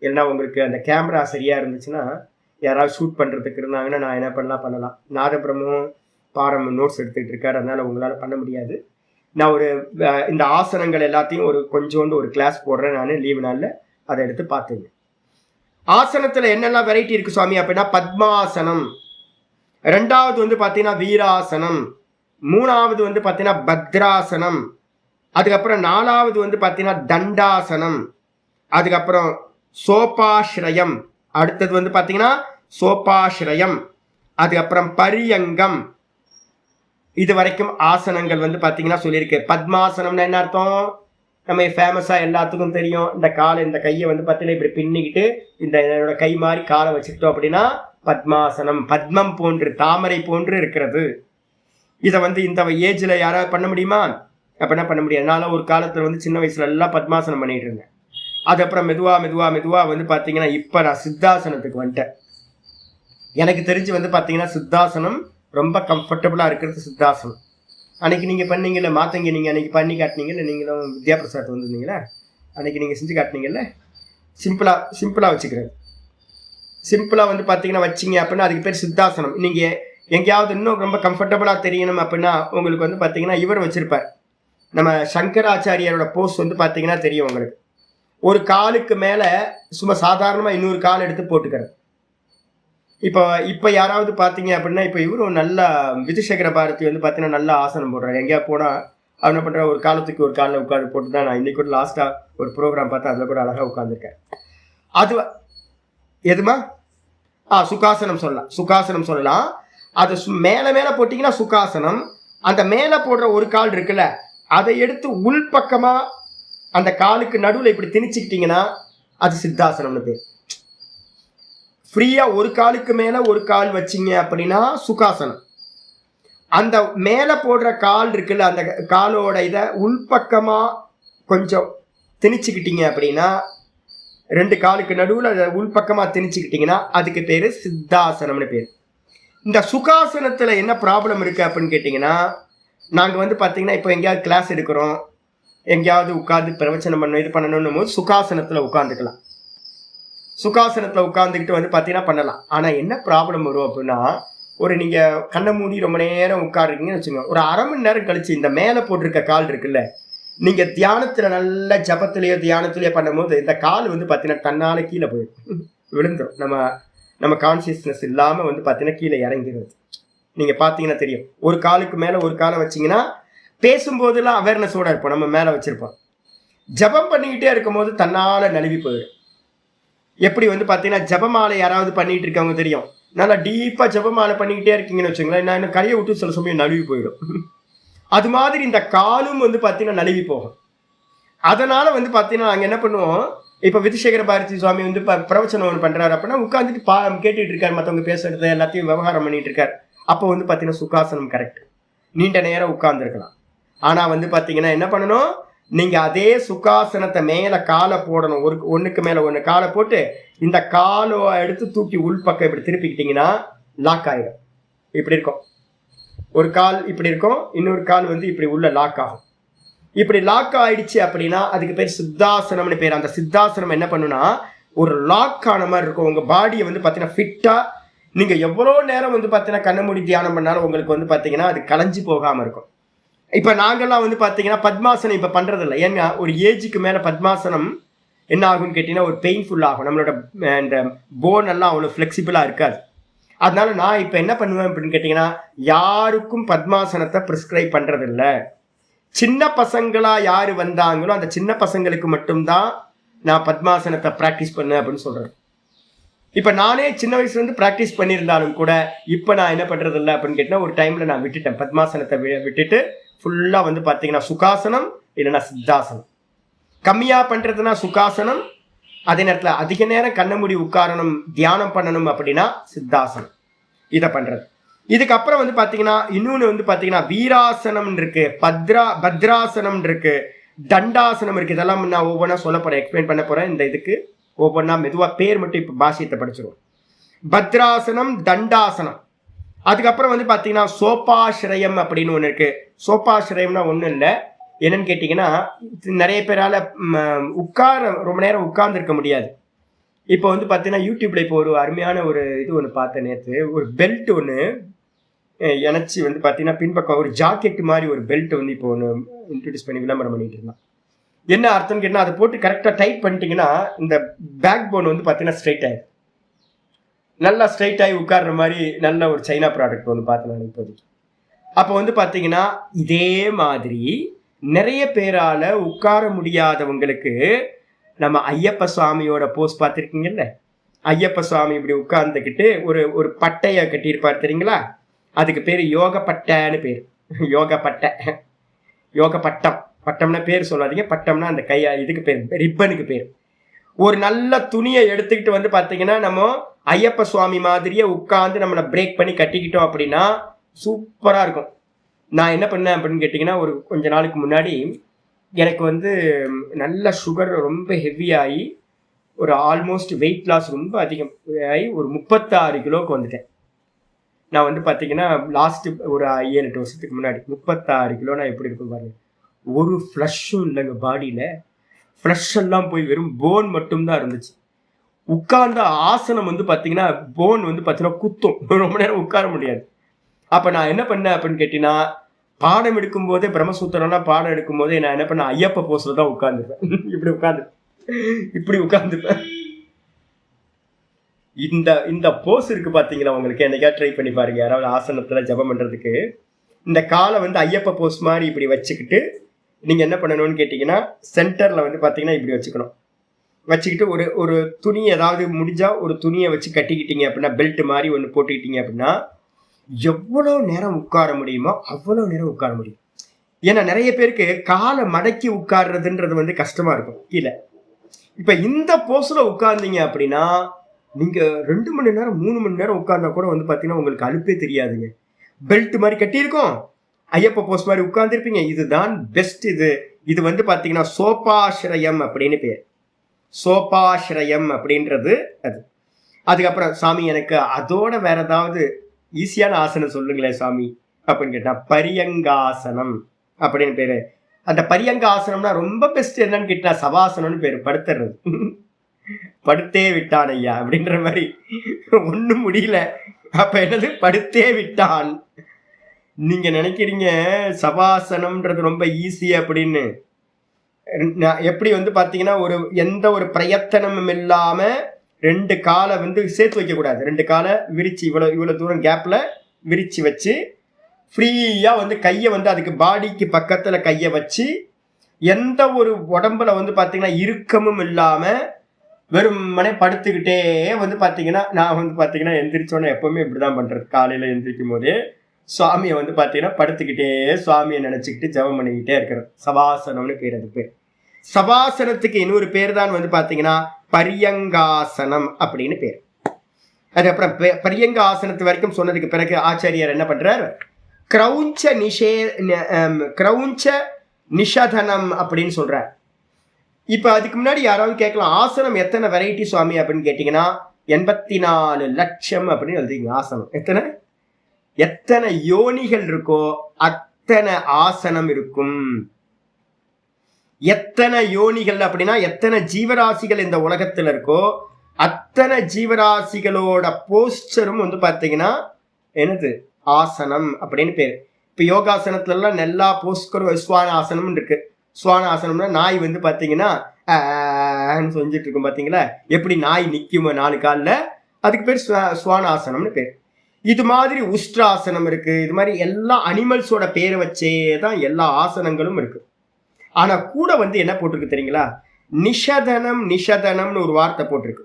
இல்லைன்னா உங்களுக்கு அந்த கேமரா சரியாக இருந்துச்சுன்னா யாராவது ஷூட் பண்ணுறதுக்கு இருந்தாங்கன்னா நான் என்ன பண்ணலாம். நாதபிரமும் பாரம் நோட்ஸ் எடுத்துக்கிட்டு இருக்காரு, அதனால் உங்களால் பண்ண முடியாது. நான் ஒரு இந்த ஆசனங்கள் எல்லாத்தையும் ஒரு கொஞ்சோண்டு ஒரு கிளாஸ் போடுறேன் நான் லீவு நாளில், அதை எடுத்து பார்த்துங்க. ஆசனத்தில் என்னெல்லாம் வெரைட்டி இருக்கு சுவாமி அப்படின்னா பத்மாசனம், ரெண்டாவது வந்து பார்த்தீங்கன்னா வீராசனம், மூணாவது வந்து பார்த்தீங்கன்னா பத்ராசனம், அதுக்கப்புறம் நாலாவது வந்து பார்த்தீங்கன்னா தண்டாசனம், அதுக்கப்புறம் சோபாஸ்ரயம், அடுத்தது வந்து பார்த்தீங்கன்னா சோபாஸ்ரயம், அதுக்கப்புறம் பரியங்கம். இது வரைக்கும் ஆசனங்கள் வந்து பார்த்தீங்கன்னா சொல்லியிருக்கு. பத்மாசனம்னா என்ன அர்த்தம்? நம்ம ஃபேமஸாக எல்லாத்துக்கும் தெரியும். இந்த காலை இந்த கையை வந்து பார்த்தீங்கன்னா இப்படி பின்னிக்கிட்டு இந்த என்னோட கை மாதிரி காலை வச்சுக்கிட்டோம் அப்படின்னா பத்மாசனம். பத்மம் போன்று தாமரை போன்று இருக்கிறது. இதை வந்து இந்த ஏஜில் யாராவது பண்ண முடியுமா? அப்படின்னா பண்ண முடியாது. அதனால ஒரு காலத்தில் வந்து சின்ன வயசுல எல்லாம் பத்மாசனம் பண்ணிட்டு இருந்தேன். அதுக்கப்புறம் மெதுவா வந்து பார்த்தீங்கன்னா இப்போ நான் சித்தாசனத்துக்கு வந்துட்டேன். எனக்கு தெரிஞ்சு வந்து பார்த்தீங்கன்னா சித்தாசனம் ரொம்ப கம்ஃபர்டபுளாக இருக்கிறது சித்தாசனம். அன்னைக்கு நீங்கள் பண்ணீங்கல்ல மாத்தங்க, நீங்கள் அன்னைக்கு பண்ணி காட்டினீங்கல்ல, நீங்களும் வித்யாபிரசாத் வந்துருந்தீங்களா, அன்னைக்கு நீங்கள் செஞ்சு காட்டினீங்கல்ல, சிம்பிளாக வச்சுக்கிறது. சிம்பிளாக வந்து பார்த்தீங்கன்னா வச்சிங்க அப்படின்னா அதுக்கு பேர் சித்தாசனம். நீங்கள் எங்கேயாவது இன்னும் ரொம்ப கம்ஃபர்டபுளாக தெரியணும் அப்படின்னா உங்களுக்கு வந்து பார்த்தீங்கன்னா இவர் வச்சுருப்பார். நம்ம சங்கராச்சாரியாரோட போஸ்ட் வந்து பார்த்தீங்கன்னா தெரியும் உங்களுக்கு. ஒரு காலுக்கு மேலே சும்மா சாதாரணமாக இன்னொரு கால் எடுத்து போட்டுக்கிறது. இப்போ யாராவது பார்த்தீங்க அப்படின்னா இப்போ இவரும் நல்லா விதுசேகர பாரதி வந்து பார்த்தீங்கன்னா நல்லா ஆசனம் போடுறாரு. எங்கேயா போனால் அவர் என்ன பண்ணுற ஒரு காலத்துக்கு ஒரு காலில் உட்காந்து போட்டு தான் நான் இன்னைக்கு கூட லாஸ்ட்டாக ஒரு ப்ரோக்ராம் பார்த்தா அதில் கூட அழகாக உட்காந்துருக்கேன். அது எதுமா சுகாசனம் சொல்லலாம், சுகாசனம் சொல்லலாம். அது மேலே போட்டிங்கன்னா சுகாசனம். அந்த மேலே போடுற ஒரு கால் இருக்குல்ல அதை எடுத்து உள்பக்கமாக அந்த காலுக்கு நடுவில் இப்படி திணிச்சுக்கிட்டிங்கன்னா அது சித்தாசனம்னு பேர். ஃப்ரீயாக ஒரு காலுக்கு மேலே ஒரு கால் வச்சிங்க அப்படின்னா சுகாசனம். அந்த மேலே போடுற கால் இருக்குல்ல அந்த காலோட இதை உள்பக்கமாக கொஞ்சம் திணிச்சுக்கிட்டீங்க அப்படின்னா ரெண்டு காலுக்கு நடுவில் அதை உள்பக்கமாக திணிச்சுக்கிட்டிங்கன்னா அதுக்கு பேர் சித்தாசனம்னு பேர். இந்த சுகாசனத்தில் என்ன ப்ராப்ளம் இருக்குது அப்படின்னு கேட்டிங்கன்னா, நாங்கள் வந்து பார்த்தீங்கன்னா இப்போ எங்கேயாவது கிளாஸ் எடுக்கிறோம், எங்கேயாவது உட்காந்து பிரவச்சனம் பண்ணணும் இது பண்ணணும் போது சுகாசனத்தில் உட்காந்துக்கலாம். சுகாசனத்தில் உட்காந்துக்கிட்டு வந்து பார்த்தீங்கன்னா பண்ணலாம். ஆனால் என்ன ப்ராப்ளம் வரும் அப்படின்னா, ஒரு நீங்கள் கண்ணை மூடி ரொம்ப நேரம் உட்காடுறீங்கன்னு வச்சுக்கோங்க, ஒரு அரை மணி நேரம் கழிச்சு இந்த மேலே போட்டிருக்க கால் இருக்குல்ல, நீங்கள் தியானத்தில் நல்ல ஜபத்திலேயோ தியானத்திலேயோ பண்ணும்போது இந்த கால் வந்து பார்த்தீங்கன்னா தன்னால் கீழே போயிடும், விழுந்துடும். நம்ம கான்சியஸ்னஸ் இல்லாமல் வந்து பார்த்தீங்கன்னா கீழே இறங்கிடுது. நீங்கள் பார்த்தீங்கன்னா தெரியும். ஒரு காலுக்கு மேலே ஒரு காலை வச்சிங்கன்னா பேசும்போதெல்லாம் அவேர்னஸோடு இருப்போம், நம்ம மேலே வச்சுருப்போம். ஜபம் பண்ணிக்கிட்டே இருக்கும்போது தன்னால் நழுவி போயிடும். எப்படி வந்து பார்த்தீங்கன்னா ஜபமாலை யாராவது பண்ணிகிட்டு இருக்கவங்க தெரியும், நல்லா டீப்பாக ஜபமாலை பண்ணிக்கிட்டே இருக்கீங்கன்னு வச்சுங்களேன், நான் இன்னும் கையை விட்டு சில சமயம் நழுவி போயிடும். அது மாதிரி இந்த காலும் வந்து பார்த்தீங்கன்னா நழுவி போகும். அதனால் வந்து பார்த்தீங்கன்னா நாங்கள் என்ன பண்ணுவோம், இப்போ விதுசேகர பாரதி சுவாமி வந்து பிரவச்சனம் ஒன்று பண்ணுறாரு அப்படின்னா உட்காந்துட்டு கேட்டுட்டு இருக்காரு, மற்றவங்க பேசுறது எல்லாத்தையும் விவகாரம் பண்ணிட்டு இருக்காரு. அப்போ வந்து பார்த்தீங்கன்னா சுகாசனம் கரெக்ட், நீண்ட நேரம் உட்கார்ந்துருக்கலாம். ஆனால் வந்து பார்த்தீங்கன்னா என்ன பண்ணணும், நீங்கள் அதே சுகாசனத்தை மேலே காலை போடணும். ஒன்றுக்கு மேலே ஒன்று காலை போட்டு இந்த காலை எடுத்து தூக்கி உள்பக்கம் இப்படி திருப்பிக்கிட்டிங்கன்னா லாக் ஆகிடும். இப்படி இருக்கும், ஒரு கால் இப்படி இருக்கும், இன்னொரு கால் வந்து இப்படி உள்ள லாக் ஆகும். இப்படி லாக் ஆயிடுச்சு அப்படின்னா அதுக்கு பேர் சித்தாசனம்னு பேர். அந்த சித்தாசனம் என்ன பண்ணுன்னா ஒரு லாக் ஆன மாதிரி இருக்கும். உங்கள் பாடியை வந்து பார்த்தீங்கன்னா ஃபிட்டாக நீங்கள் எவ்வளோ நேரம் வந்து பார்த்தீங்கன்னா கண்ணை மூடி தியானம் பண்ணாலும் உங்களுக்கு வந்து பார்த்தீங்கன்னா அது கலைஞ்சி போகாமல் இருக்கும். இப்போ நாங்கள்லாம் வந்து பார்த்தீங்கன்னா பத்மாசனம் இப்போ பண்ணுறதில்ல. ஏன்னா ஒரு ஏஜுக்கு மேலே பத்மாசனம் என்ன ஆகும்னு கேட்டிங்கன்னா ஒரு பெயின்ஃபுல் ஆகும். நம்மளோட இந்த போன் எல்லாம் அவ்வளோ ஃப்ளெக்சிபிளாக இருக்காது. அதனால நான் இப்போ என்ன பண்ணுவேன் அப்படின்னு கேட்டிங்கன்னா, யாருக்கும் பத்மாசனத்தை ப்ரிஸ்கிரைப் பண்ணுறதில்ல. சின்ன பசங்களாக யார் வந்தாங்களோ அந்த சின்ன பசங்களுக்கு மட்டும்தான் நான் பத்மாசனத்தை ப்ராக்டிஸ் பண்ணேன் அப்படின்னு சொல்கிறேன். இப்போ நானே சின்ன வயசுலேருந்து ப்ராக்டிஸ் பண்ணியிருந்தாலும் கூட இப்போ நான் என்ன பண்ணுறதில்ல அப்படின்னு கேட்டிங்கன்னா ஒரு டைமில் நான் விட்டுட்டேன். பத்மாசனத்தை விட்டுட்டு ஃபுல்லாக வந்து பார்த்தீங்கன்னா சுகாசனம் இல்லைன்னா சித்தாசனம். கம்மியாக பண்ணுறதுனா சுகாசனம், அதே நேரத்தில் அதிக நேரம் கண்ண மூடி உட்காரணும் தியானம் பண்ணணும் அப்படின்னா சித்தாசனம். இதை பண்ணுறது. இதுக்கப்புறம் வந்து பார்த்தீங்கன்னா இன்னொன்று வந்து பார்த்தீங்கன்னா வீராசனம் இருக்கு, பத்ராசனம் இருக்கு, தண்டாசனம் இருக்கு. இதெல்லாம் நான் ஒவ்வொன்றா சொல்ல போகிறேன், எக்ஸ்பிளைன் பண்ண போகிறேன். இந்த இதுக்கு ஒவ்வொன்றா மெதுவாக பேர் மட்டும் இப்போ பாஷியத்தை படிச்சிருவோம். பத்ராசனம், தண்டாசனம். அதுக்கப்புறம் வந்து பார்த்தீங்கன்னா சோபாஸ்ரயம் அப்படின்னு ஒன்று இருக்குது. சோபாஸ்ரயம்னா ஒன்றும் இல்லை, என்னன்னு கேட்டிங்கன்னா நிறைய பேரால் ரொம்ப நேரம் உட்கார்ந்துருக்க முடியாது. இப்போ வந்து பார்த்தீங்கன்னா யூடியூப்பில் இப்போ ஒரு அருமையான ஒரு இது ஒன்று பார்த்தேன் நேற்று. ஒரு பெல்ட் ஒன்று இணைச்சி வந்து பார்த்தீங்கன்னா பின்பக்கம் ஒரு ஜாக்கெட் மாதிரி ஒரு பெல்ட் வந்து இப்போ ஒன்று இன்ட்ரடியூஸ் பண்ணி விளம்பரம் பண்ணிட்டு இருந்தான். என்ன அர்த்தம் கேட்டால் அதை போட்டு கரெக்டாக டைட் பண்ணிட்டீங்கன்னா இந்த பேக் போன் வந்து பார்த்தீங்கன்னா ஸ்ட்ரைட் ஆகி நல்லா ஸ்ட்ரைட் ஆகி உட்கார்ற மாதிரி நல்ல ஒரு சைனா ப்ராடக்ட் ஒன்று பார்த்தேன் நான் இப்போதைக்கு. அப்போ வந்து பார்த்தீங்கன்னா இதே மாதிரி நிறைய பேரால உட்கார முடியாதவங்களுக்கு நம்ம ஐயப்ப சுவாமியோட போஸ் பார்த்துருக்கீங்கல்ல, ஐயப்ப சுவாமி இப்படி உட்கார்ந்துக்கிட்டு ஒரு ஒரு பட்டையை கட்டியிருப்பார் தெரியுங்களா, அதுக்கு பேர் யோக பட்டைன்னு பேர். யோக பட்டை, யோக பட்டம். பட்டம்னா பேர் சொல்லாதீங்க, பட்டம்னா அந்த கையா இதுக்கு பேர், ரிப்பனுக்கு பேர். ஒரு நல்ல துணியை எடுத்துக்கிட்டு வந்து பார்த்தீங்கன்னா நம்ம ஐயப்ப சுவாமி மாதிரியே உட்காந்து நம்மளை பிரேக் பண்ணி கட்டிக்கிட்டோம் அப்படின்னா சூப்பராக இருக்கும். நான் என்ன பண்ணேன் அப்படின்னு கேட்டிங்கன்னா, ஒரு கொஞ்ச நாளுக்கு முன்னாடி எனக்கு வந்து நல்ல சுகர் ரொம்ப ஹெவியாகி ஒரு ஆல்மோஸ்ட் வெயிட் லாஸ் ரொம்ப அதிகம் ஆகி ஒரு 36 கிலோவுக்கு வந்துட்டேன். நான் வந்து பார்த்தீங்கன்னா லாஸ்ட்டு ஒரு 7-8 வருஷத்துக்கு முன்னாடி 36 கிலோ நான் எப்படி இருக்கும் பாருங்க. ஒரு ஃப்ளஷ்ஷும் இல்லைங்க பாடியில், ஃப்ளஷ் எல்லாம் போய் வெறும் போன் மட்டும்தான் இருந்துச்சு. உட்கார்ந்த ஆசனம் வந்து பார்த்தீங்கன்னா போன் வந்து பார்த்தீங்கன்னா குத்தும், ரொம்ப நேரம் உட்கார முடியாது. அப்போ நான் என்ன பண்ணேன் அப்படின்னு கேட்டீங்கன்னா, பாடம் எடுக்கும் போதே பிரம்மசூத்திரம்லாம் பாடம் எடுக்கும் போதே நான் என்ன பண்ணேன், ஐயப்ப போஸில் தான் உட்காந்துருப்பேன். இப்படி உட்காந்துருப்பேன். இந்த போஸ் இருக்கு பார்த்தீங்களா, உங்களுக்கு என்னைக்கா ட்ரை பண்ணி பாருங்க. யாராவது ஆசனத்தில் ஜபம் பண்ணுறதுக்கு இந்த காலை வந்து ஐயப்ப போஸ் மாதிரி இப்படி வச்சுக்கிட்டு நீங்கள் என்ன பண்ணணும்னு கேட்டிங்கன்னா, சென்டரில் வந்து பார்த்தீங்கன்னா இப்படி வச்சுக்கணும். வச்சுக்கிட்டு ஒரு ஒரு துணி ஏதாவது முடிஞ்சால் ஒரு துணியை வச்சு கட்டிக்கிட்டீங்க அப்படின்னா, பெல்ட் மாதிரி ஒன்று போட்டுக்கிட்டீங்க அப்படின்னா எவ்வளோ நேரம் உட்கார முடியுமோ அவ்வளோ நேரம் உட்கார முடியும். ஏன்னா நிறைய பேருக்கு காலை மடக்கி உட்கார்றதுன்றது வந்து கஷ்டமாக இருக்கும் கீழே. இப்போ இந்த போஸில் உட்கார்ந்தீங்க அப்படின்னா நீங்கள் 2 மணி நேரம் 3 மணி நேரம் உட்கார்ந்தா கூட வந்து பார்த்தீங்கன்னா உங்களுக்கு அலுப்பே தெரியாதுங்க. பெல்ட் மாதிரி கட்டியிருக்கோம், ஐயப்ப போஸ் மாதிரி உட்கார்ந்துருப்பீங்க. இதுதான் பெஸ்ட். இது வந்து பார்த்தீங்கன்னா சோபாஸ்ரயம் அப்படின்னு பேர். சோபாஸ்ரயம் அப்படின்றது அது. அதுக்கப்புறம் சாமி எனக்கு அதோட வேற ஏதாவது ஈஸியான ஆசனம் சொல்லுங்களேன் சாமி அப்படின்னு கேட்டால் பரியங்காசனம் அப்படின்னு பேர். அந்த பரியங்காசனம்னா ரொம்ப பெஸ்ட். என்னன்னு கேட்டால் சவாசனம்னு பேர், படுத்துறது. படுத்தே விட்டான் ஐயா அப்படின்ற மாதிரி, ஒன்றும் முடியல அப்ப என்னது படுத்தே விட்டான். நீங்க நினைக்கிறீங்க சவாசனம்ன்றது ரொம்ப ஈஸி அப்படின்னு. எப்படி வந்து பாத்தீங்கன்னா எந்த ஒரு பிரயத்தனமும் இல்லாம 2 காலை வந்து சேர்த்து வைக்க கூடாது. 2 காலை விரிச்சு இவ்வளவு தூரம் கேப்ல விரிச்சு வச்சு ஃப்ரீயா வந்து கையை வந்து அதுக்கு பாடிக்கு பக்கத்துல கையை வச்சு எந்த ஒரு உடம்புல வந்து பாத்தீங்கன்னா இறுக்கமும் இல்லாம வெறும் மனை படுத்துக்கிட்டே வந்து பார்த்தீங்கன்னா, நான் வந்து பார்த்தீங்கன்னா எந்திரிச்சோன்னே எப்போவுமே இப்படி தான் பண்ணுறது. காலையில் எந்திரிக்கும் போதே சுவாமியை வந்து பார்த்தீங்கன்னா படுத்துக்கிட்டே சுவாமியை நினச்சிக்கிட்டு ஜபம் பண்ணிக்கிட்டே இருக்கிறது. சவாசனம்னு பேர். அது பேர் சவாசனத்துக்கு இன்னொரு பேர் தான் வந்து பார்த்தீங்கன்னா பரியங்காசனம் அப்படின்னு பேர். அதுக்கப்புறம் பரியங்க ஆசனத்து வரைக்கும் சொன்னதுக்கு பிறகு ஆச்சாரியர் என்ன பண்ணுறார், கிரௌஞ்ச நிஷதனம் அப்படின்னு சொல்கிறார். இப்போ அதுக்கு முன்னாடி யாராவது கேட்கலாம், ஆசனம் எத்தனை வெரைட்டி சுவாமி அப்படின்னு கேட்டிங்கன்னா 84 லட்சம் அப்படின்னு எழுதிங்க. ஆசனம் எத்தனை யோனிகள் இருக்கோ அத்தனை ஆசனம் இருக்கும். எத்தனை யோனிகள் அப்படின்னா எத்தனை ஜீவராசிகள் இந்த உலகத்தில் இருக்கோ அத்தனை ஜீவராசிகளோட போஸ்டரும் வந்து பார்த்தீங்கன்னா என்னது ஆசனம் அப்படின்னு பேர். இப்போ யோகாசனத்துலலாம் எல்லா போஸ்டரும் ஸ்வான ஆசனம் இருக்கு. சுவான ஆசனம்னா நாய் வந்து பார்த்தீங்கன்னா செஞ்சுட்டு இருக்கும் பார்த்தீங்களா, எப்படி நாய் நிற்குமோ 4 காலில், அதுக்கு பேர் சுவான ஆசனம்னு பேர். இது மாதிரி உஷ்ட்ராசனம் இருக்கு. இது மாதிரி எல்லா அனிமல்ஸோட பேரை வச்சே தான் எல்லா ஆசனங்களும் இருக்கு. ஆனால் கூட வந்து என்ன போட்டிருக்கு தெரியுங்களா, நிஷதனம்னு ஒரு வார்த்தை போட்டிருக்கு.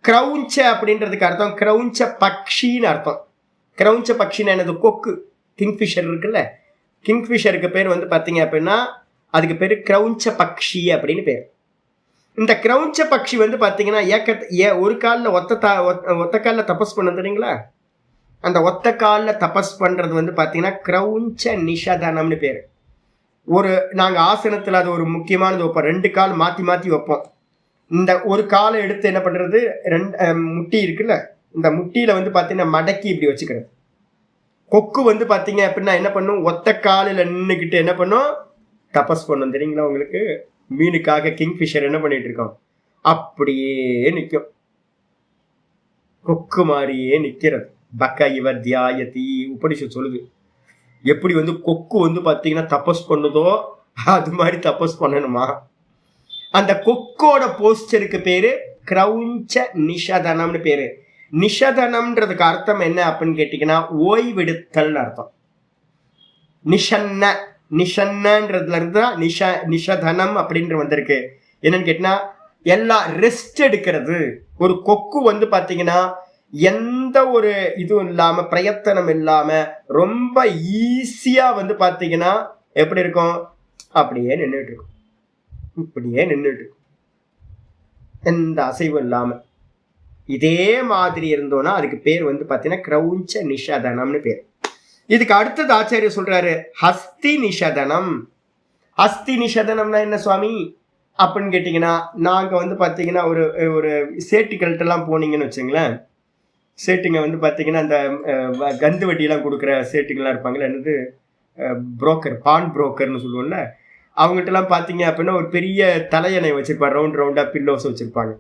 கிரௌஞ்ச அப்படின்றதுக்கு அர்த்தம் கிரௌஞ்ச பக்ஷின்னு அர்த்தம். கிரௌஞ்ச பக்ஷின்னு என்னது, கொக்கு, கிங்ஃபிஷர் இருக்குல்ல, கிங்ஃபிஷருக்கு பேர் வந்து பார்த்தீங்க அப்படின்னா அதுக்கு பேர் கிரௌஞ்ச பக்ஷி அப்படின்னு பேர். இந்த கிரௌஞ்ச பக்ஷி வந்து பார்த்தீங்கன்னா ஒரு காலில் ஒத்த காலில் தபஸ் பண்ண தெரியுங்களா, அந்த ஒத்த காலில் தபஸ் பண்ணுறது வந்து பார்த்தீங்கன்னா கிரௌஞ்ச நிஷதனம்னு பேர். நாங்கள் ஆசனத்தில் அது ஒரு முக்கியமானது வைப்போம். 2 கால் மாற்றி மாற்றி வைப்போம். இந்த ஒரு காலை எடுத்து என்ன பண்ணுறது, முட்டி இருக்குல்ல, இந்த முட்டியில் வந்து பார்த்தீங்கன்னா மடக்கி இப்படி வச்சுக்கிறது. கொக்கு வந்து பார்த்தீங்க அப்படின்னா என்ன பண்ணும், ஒத்த காலில் நின்றுக்கிட்டு என்ன பண்ணும், தபஸ் பண்ணும் தெரியுங்களா உங்களுக்கு. மீனுக்காக கிங்ஃபிஷர் என்ன பண்ணிட்டு இருக்கோம், அப்படியே நிற்கும், கொக்கு மாதிரியே நிற்கிறது. பக்க இவ தியாயதி உபனிஷத் சொல்லுது. எப்படி வந்து கொக்கு வந்து பாத்தீங்கன்னா தபஸ் பண்ணுதோ அது மாதிரி தபஸ் பண்ணணுமா. அந்த கொக்கோட போஸ்டருக்கு பேரு கிரௌஞ்ச நிஷதனம்னு பேரு. நிஷதனம்ன்றதுக்கு அர்த்தம் என்ன அப்படின்னு கேட்டீங்கன்னா ஓய்வெடுத்தல் அர்த்தம். நிஷன்ன நிஷன்னன்றதுல இருந்து நிஷதனம் அப்படின்ற வந்திருக்கு. என்னன்னு கேட்டீங்கன்னா எல்லாம் ரெஸ்ட் எடுக்கிறது. ஒரு கொக்கு வந்து பாத்தீங்கன்னா எந்த ஒரு இதுவும் இல்லாம பிரயத்தனம் இல்லாம ரொம்ப ஈஸியா வந்து பாத்தீங்கன்னா எப்படி இருக்கும், அப்படியே நின்றுட்டு இருக்கும். இப்படியே நின்றுட்டு இருக்கும், எந்த அசைவும் இல்லாம. இதே மாதிரி இருந்தோம்னா அதுக்கு பேர் வந்து பாத்தீங்கன்னா கிரௌஞ்ச நிஷதனம்னு பேர். இதுக்கு அடுத்தது ஆச்சாரியர் சொல்றாரு ஹஸ்தி நிஷதனம். ஹஸ்தி நிஷதனம்னா என்ன சுவாமி அப்படின்னு கேட்டீங்கன்னா, நாங்க வந்து பாத்தீங்கன்னா ஒரு ஒரு சேட்டுக்கள்கிட்ட எல்லாம் போனீங்கன்னு வச்சுங்களேன், சேட்டுங்க வந்து பாத்தீங்கன்னா அந்த கந்து வட்டியெல்லாம் கொடுக்குற சேட்டுங்கெல்லாம் இருப்பாங்கல்ல, என்னது புரோக்கர், பான் புரோக்கர்னு சொல்லுவோம்ல, அவங்ககிட்ட எல்லாம் பாத்தீங்க அப்படின்னா ஒரு பெரிய தலையணை வச்சிருப்பாங்க, ரவுண்ட் ரவுண்டா பில்லோஸ் வச்சிருப்பாங்க.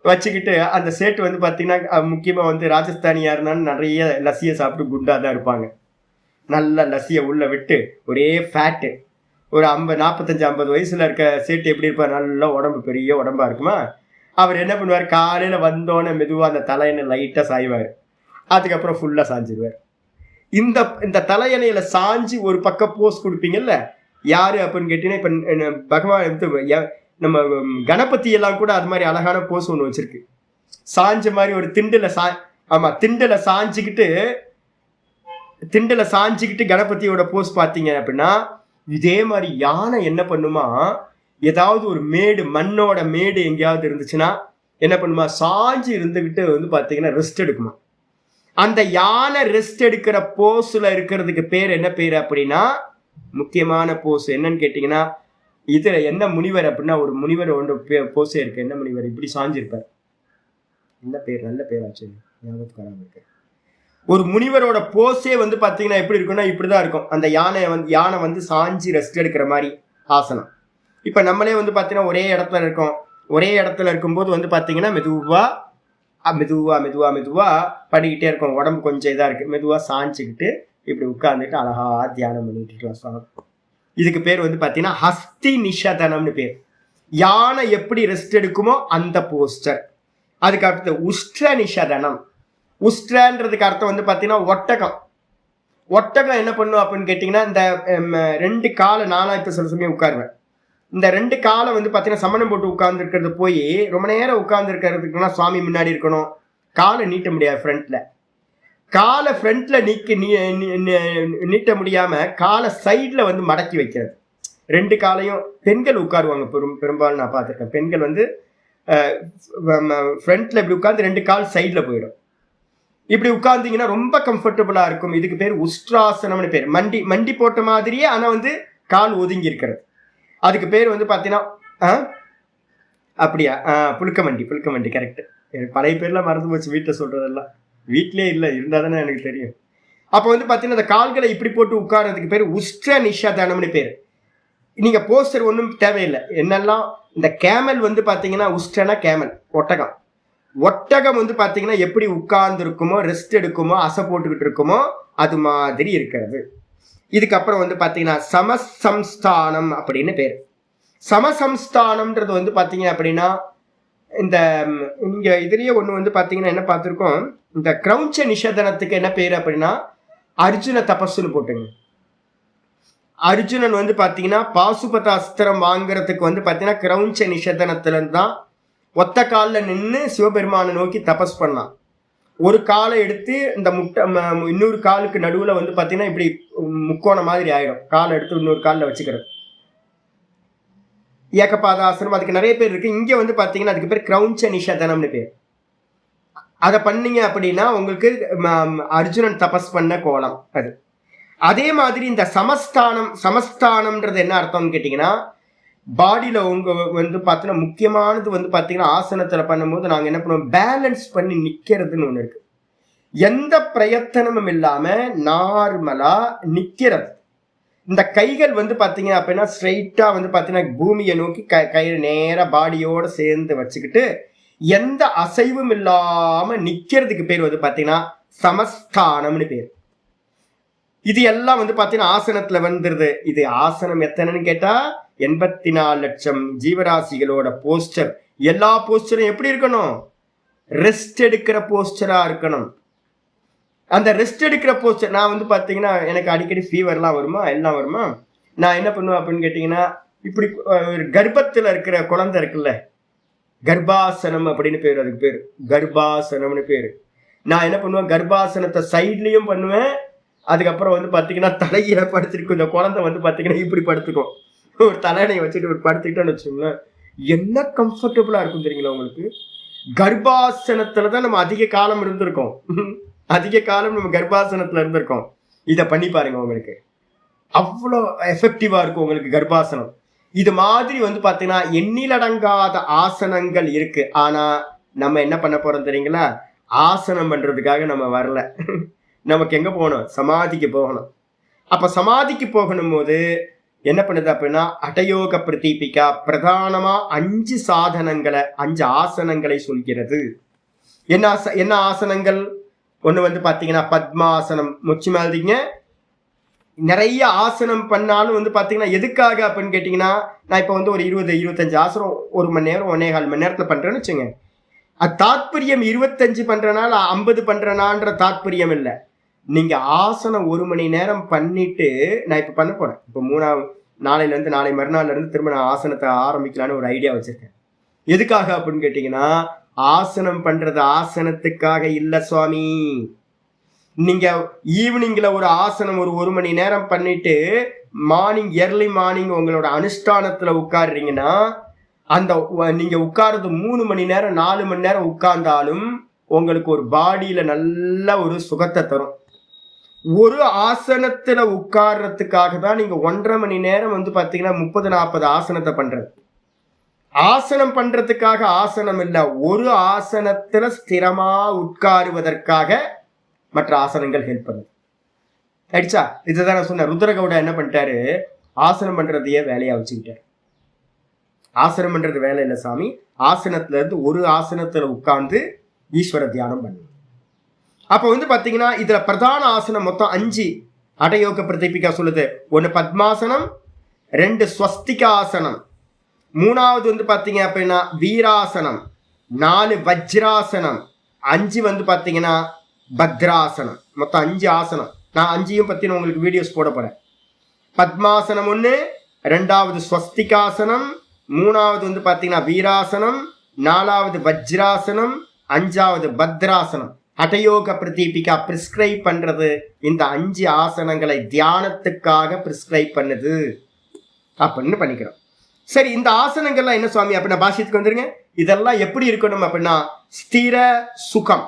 வச்சுக்கிட்டு அந்த சேட்டு வந்து பாத்தீங்கன்னா முக்கியமா வந்து ராஜஸ்தானியா இருந்தாலும் நிறைய லஸ்ஸியை சாப்பிட்டு குண்டா தான் இருப்பாங்க. நல்ல லஸ்ஸியை உள்ள விட்டு ஒரே ஃபேட்டு. ஒரு 45-50 வயசுல இருக்க சேட்டு எப்படி இருப்பார், நல்ல உடம்பு, பெரிய உடம்பா இருக்குமா. அவர் என்ன பண்ணுவார், காலையில வந்தோடனே மெதுவா அந்த தலையணை லைட்டா சாய்வார், அதுக்கப்புறம் ஃபுல்லா சாஞ்சிருவார். இந்த தலையணையில சாஞ்சி ஒரு பக்கம் போஸ் கொடுப்பீங்கல்ல, யாரு அப்படின்னு கேட்டீங்கன்னா இப்ப பகவான் நம்ம கணபதி எல்லாம் கூட அது மாதிரி அழகான போஸ் ஒண்ணு வச்சிருக்கு. சாஞ்ச மாதிரி ஒரு திண்டுல சாஞ்சிக்கிட்டு கணபதியோட போஸ் பாத்தீங்க அப்படின்னா, இதே மாதிரி யானை என்ன பண்ணுமா, ஏதாவது ஒரு மேடு, மண்ணோட மேடு எங்கேயாவது இருந்துச்சுன்னா என்ன பண்ணுமா, சாஞ்சி இருந்துகிட்டு வந்து பாத்தீங்கன்னா ரெஸ்ட் எடுக்குமா. அந்த யானை ரெஸ்ட் எடுக்கிற போஸ்ல இருக்கிறதுக்கு பேர் என்ன பேர் அப்படின்னா, முக்கியமான போஸ் என்னன்னு கேட்டீங்கன்னா, இதுல என்ன முனிவர் அப்படின்னா, ஒரு முனிவர் ஒன்று போஸே இருக்கு. என்ன முனிவர் இப்படி சாஞ்சிருப்பார், என்ன பேர், நல்ல பேர் ஆச்சு ஞாபகத்துக்காரங்க இருக்கு. ஒரு முனிவரோட போஸே வந்து பாத்தீங்கன்னா எப்படி இருக்குன்னா இப்படிதான் இருக்கும். அந்த யானை வந்து சாஞ்சி ரெஸ்ட் எடுக்கிற மாதிரி ஆசனம். இப்ப நம்மளே வந்து பாத்தீங்கன்னா ஒரே இடத்துல இருக்கோம். ஒரே இடத்துல இருக்கும்போது வந்து பாத்தீங்கன்னா மெதுவா மெதுவா மெதுவா மெதுவா பண்ணிக்கிட்டே இருக்கும். உடம்பு கொஞ்சம் இதா இருக்கு, மெதுவா சாஞ்சிக்கிட்டு இப்படி உட்கார்ந்துட்டு அழகா தியானம் பண்ணிட்டு இருக்கலாம். இதுக்கு பேர் வந்து பாத்தீங்கன்னா ஹஸ்தி நிஷதனம்னு பேர். யானை எப்படி ரெஸ்ட் எடுக்குமோ அந்த போஸ்டர். அதுக்கு அடுத்து உஷ்ட்ர நிஷதனம். உஷ்ட்ரன்றதுக்கு அர்த்தம் வந்து பாத்தீங்கன்னா ஒட்டகம். ஒட்டகம் என்ன பண்ணும் அப்படின்னு கேட்டீங்கன்னா, இந்த 2 காலை, நானா இப்ப சில சமயம் உட்காருவேன், இந்த 2 காலை வந்து பாத்தீங்கன்னா சமணம் போட்டு உட்கார்ந்து இருக்கிறது போய் ரொம்ப நேரம் உட்கார்ந்து இருக்கிறதுக்குன்னா சுவாமி முன்னாடி இருக்கணும், காலை நீட்ட முடியாது. ஃப்ரண்ட்ல காலை ஃப்ரண்ட்ல நீட்ட முடியாம காலை சைட்ல வந்து மடக்கி வைக்கிறது. 2 காலையும் பெண்கள் உட்காருவாங்க பெரும்பாலும் நான் பார்த்துருக்கேன். பெண்கள் வந்து ஃப்ரண்ட்ல இப்படி உட்கார்ந்து 2 கால் சைட்ல போயிடும். இப்படி உட்கார்ந்தீங்கன்னா ரொம்ப கம்ஃபர்டபுளா இருக்கும். இதுக்கு பேர் உஷ்ட்ராசனம்னு பேர். மண்டி போட்ட மாதிரியே ஆனா வந்து கால் ஒதுங்கி இருக்கிறது. அதுக்கு பேர் வந்து பாத்தீங்கன்னா அப்படியா, புழுக்க மண்டி கரெக்ட். பழைய பேர்லாம் மறந்து போச்சு, வீட்டில் சொல்றதெல்லாம். வீட்லயே இல்லை, இருந்தா தானே எனக்கு தெரியும். அப்போ வந்து பாத்தீங்கன்னா அந்த கால்களை இப்படி போட்டு உட்கார்றதுக்கு பேர் உஷ்ட்ர நிஷதனம்னு பேர். நீங்க போஸ்டர் ஒன்றும் தேவையில்லை. என்னெல்லாம் இந்த கேமல் வந்து பாத்தீங்கன்னா உஷ்ட்ரனா கேமல், ஒட்டகம். ஒட்டகம் வந்து பாத்தீங்கன்னா எப்படி உட்கார்ந்து இருக்குமோ, ரெஸ்ட் எடுக்குமோ, அசை போட்டுக்கிட்டு இருக்குமோ அது மாதிரி இருக்கிறது. இதுக்கப்புறம் வந்து பாத்தீங்கன்னா சமசம்ஸ்தானம் அப்படின்னு பேர். சமசம்ஸ்தானம்ன்றது வந்து பாத்தீங்க அப்படின்னா, இந்த நீங்க இதுலயே ஒண்ணு வந்து பாத்தீங்கன்னா என்ன பார்த்திருக்கோம், இந்த கிரௌஞ்ச நிஷதனத்துக்கு என்ன பேரு அப்படின்னா அர்ஜுன தபஸ்ன்னு போட்டுங்க. அர்ஜுனன் வந்து பாத்தீங்கன்னா பாசுபத அஸ்திரம் வாங்குறதுக்கு வந்து பாத்தீங்கன்னா கிரௌஞ்ச நிஷதனத்துல தான் ஒத்த காலில் நின்று சிவபெருமானை நோக்கி தபஸ் பண்ணான். ஒரு காலை எடுத்து இந்த இன்னொரு காலுக்கு நடுவில் வந்து பார்த்தீங்கன்னா இப்படி முக்கோண மாதிரி ஆயிடும். காலை எடுத்து இன்னொரு காலில் வச்சுக்கிறது ஏகபாதாசனம். அதுக்கு நிறைய பேர் இருக்கு. இங்கே வந்து பார்த்தீங்கன்னா அதுக்கு பேர் கிரௌஞ்ச நிஷதனம்னு பேர். அதை பண்ணீங்க அப்படின்னா உங்களுக்கு அர்ஜுனன் தபஸ் பண்ண கோலம் அது. அதே மாதிரி இந்த சமஸ்தானம்ன்றது என்ன அர்த்தம்னு கேட்டீங்கன்னா, பாடியில உங்க வந்து பார்த்தீங்கன்னா முக்கியமானது வந்து பார்த்தீங்கன்னா ஆசனத்துல பண்ணும்போது நாங்கள் என்ன பண்ணுவோம், பேலன்ஸ் பண்ணி நிக்கிறதுன்னு ஒன்று இருக்கு. எந்த பிரயத்தனமும் இல்லாம நார்மலா நிக்கிறது. இந்த கைகள் வந்து பார்த்தீங்க அப்படின்னா ஸ்ட்ரைட்டா வந்து பார்த்தீங்கன்னா பூமியை நோக்கி கயிறு நேர பாடியோட சேர்ந்து வச்சுக்கிட்டு எந்த அசைவும் இல்லாம நிக்கிறதுக்கு பேர் வந்து பார்த்தீங்கன்னா சமஸ்தானம்னு பேர். இது எல்லாம் வந்து பாத்தீங்கன்னா ஆசனத்துல வந்துருது. இது ஆசனம் எத்தனைன்னு கேட்டா 84 லட்சம் ஜீவராசிகளோட போஸ்டர். எல்லா போஸ்டரும் எப்படி இருக்கணும்? ரெஸ்ட் எடுக்கிற போஸ்டரா இருக்கணும். அந்த ரெஸ்ட் எடுக்கிற போஸ்டர், நான் வந்து பாத்தீங்கன்னா எனக்கு அடிக்கடி ஃபீவர்லாம் வருமா, எல்லாம் வருமா, நான் என்ன பண்ணுவேன் அப்படின்னு கேட்டீங்கன்னா, இப்படி கர்ப்பத்துல இருக்கிற குழந்தை இருக்குல்ல, கர்ப்பாசனம் அப்படின்னு பேர், அதுக்கு பேரு கர்ப்பாசனம்னு பேரு. நான் என்ன பண்ணுவேன், கர்ப்பாசனத்தை சைட்லயும் பண்ணுவேன், அதுக்கப்புறம் வந்து பாத்தீங்கன்னா தலையில படுத்திருக்கும். இந்த குழந்தை வந்து பாத்தீங்கன்னா இப்படி படுத்துக்கும், ஒரு தலையணை வச்சுட்டு ஒரு படுத்துக்கிட்டோன்னு வச்சுக்கோங்களேன், என்ன கம்ஃபர்டபுளா இருக்கும் தெரியுங்களா உங்களுக்கு? கர்ப்பாசனத்துலதான் நம்ம அதிக காலம் இருந்திருக்கோம். அதிக காலம் நம்ம கர்ப்பாசனத்துல இருந்திருக்கோம். இதை பண்ணி பாருங்க, உங்களுக்கு அவ்வளோ எஃபெக்டிவா இருக்கும் உங்களுக்கு கர்ப்பாசனம். இது மாதிரி வந்து பாத்தீங்கன்னா எண்ணிலடங்காத ஆசனங்கள் இருக்கு. ஆனா நம்ம என்ன பண்ண போறோம் தெரியுங்களா? ஆசனம் பண்றதுக்காக நம்ம வரல. நமக்கு எங்க போகணும்? சமாதிக்கு போகணும். அப்ப சமாதிக்கு போகணும் போது என்ன பண்ணுது அப்படின்னா, அடயோக பிரதீபிகா பிரதானமா 5 சாதனங்களை, 5 ஆசனங்களை சொல்கிறது. என்ன ஆசனங்கள்? ஒண்ணு வந்து பாத்தீங்கன்னா பத்மாசனம். முச்சி மாதிரிங்க நிறைய ஆசனம் பண்ணாலும் வந்து பாத்தீங்கன்னா எதுக்காக அப்படின்னு கேட்டீங்கன்னா, நான் இப்ப வந்து ஒரு 20-25 ஆசனம் 1 மணி நேரம் 1.25 மணி நேரத்துல பண்றேன்னு வச்சுங்க. அது தாத்பரியம் 25 பண்றனால 50 பண்றனான்ற தாத்பரியம் இல்லை. நீங்க ஆசனம் 1 மணி நேரம் பண்ணிட்டு, நான் இப்ப பண்ண போறேன், இப்ப நாளையில இருந்து நாளை மறுநாள்ல இருந்து திரும்ப நான் ஆசனத்தை ஆரம்பிக்கலான்னு ஒரு ஐடியா வச்சிருக்கேன். எதுக்காக அப்படின்னு கேட்டீங்கன்னா, ஆசனம் பண்றது ஆசனத்துக்காக இல்ல சுவாமி. நீங்க ஈவினிங்ல ஒரு ஆசனம் ஒரு மணி நேரம் பண்ணிட்டு ஏர்லி மார்னிங் உங்களோட அனுஷ்டானத்துல உட்கார்றீங்கன்னா, அந்த நீங்க உட்கார்றது 3 மணி நேரம் 4 மணி நேரம் உட்கார்ந்தாலும் உங்களுக்கு ஒரு பாடியில நல்ல ஒரு சுகத்தை தரும். ஒரு ஆசனத்துல உட்கார்றதுக்காக தான் நீங்க 1.5 மணி நேரம் வந்து பாத்தீங்கன்னா 30-40 ஆசனத்தை பண்றது. ஆசனம் பண்றதுக்காக ஆசனம் இல்ல, ஒரு ஆசனத்துல ஸ்திரமா உட்காருவதற்காக மற்ற ஆசனங்கள் ஹெல்ப் பண்ணுது. அடிச்சா இதுதான் நான் சொன்னேன். ருத்ரகவுடா என்ன பண்ணிட்டாரு? ஆசனம் பண்றதையே வேலையா வச்சுக்கிட்டாரு. ஆசனம் பண்றது வேலை இல்லை சாமி, ஆசனத்துல இருந்து ஒரு ஆசனத்துல உட்கார்ந்து ஈஸ்வர தியானம் பண்ணு. அப்ப வந்து பாத்தீங்கன்னா இதுல பிரதான ஆசனம் மொத்தம் 5 அடயோக பிரதீபிகா சொல்லுது. 1 பத்மாசனம், 2 ஸ்வஸ்திகா ஆசனம், 3வது வந்து பாத்தீங்க அப்படின்னா வீராசனம், 4 வஜ்ராசனம், 5 வந்து பாத்தீங்கன்னா பத்ராசனம். மொத்தம் 5 ஆசனம். நான் 5ஐயும் பத்தி உங்களுக்கு வீடியோஸ் போட போறேன். பத்மாசனம் 1, 2வது ஸ்வஸ்திகாசனம், 3வது வந்து பாத்தீங்கன்னா வீராசனம், 4வது வஜ்ராசனம், 5வது பத்ராசனம். ஹடயோக பிரதீபிகா பிரிஸ்கிரைப் பண்றது இந்த 5 ஆசனங்களை தியானத்துக்காக பிரிஸ்கிரைப் பண்ணுது அப்படின்னு பண்ணிக்கிறோம். சரி, இந்த ஆசனங்கள்லாம் என்ன சுவாமி அப்படின்னா பாஷ்யத்துக்கு வந்துருங்க. இதெல்லாம் எப்படி இருக்கணும் அப்படின்னா ஸ்திர சுகம்.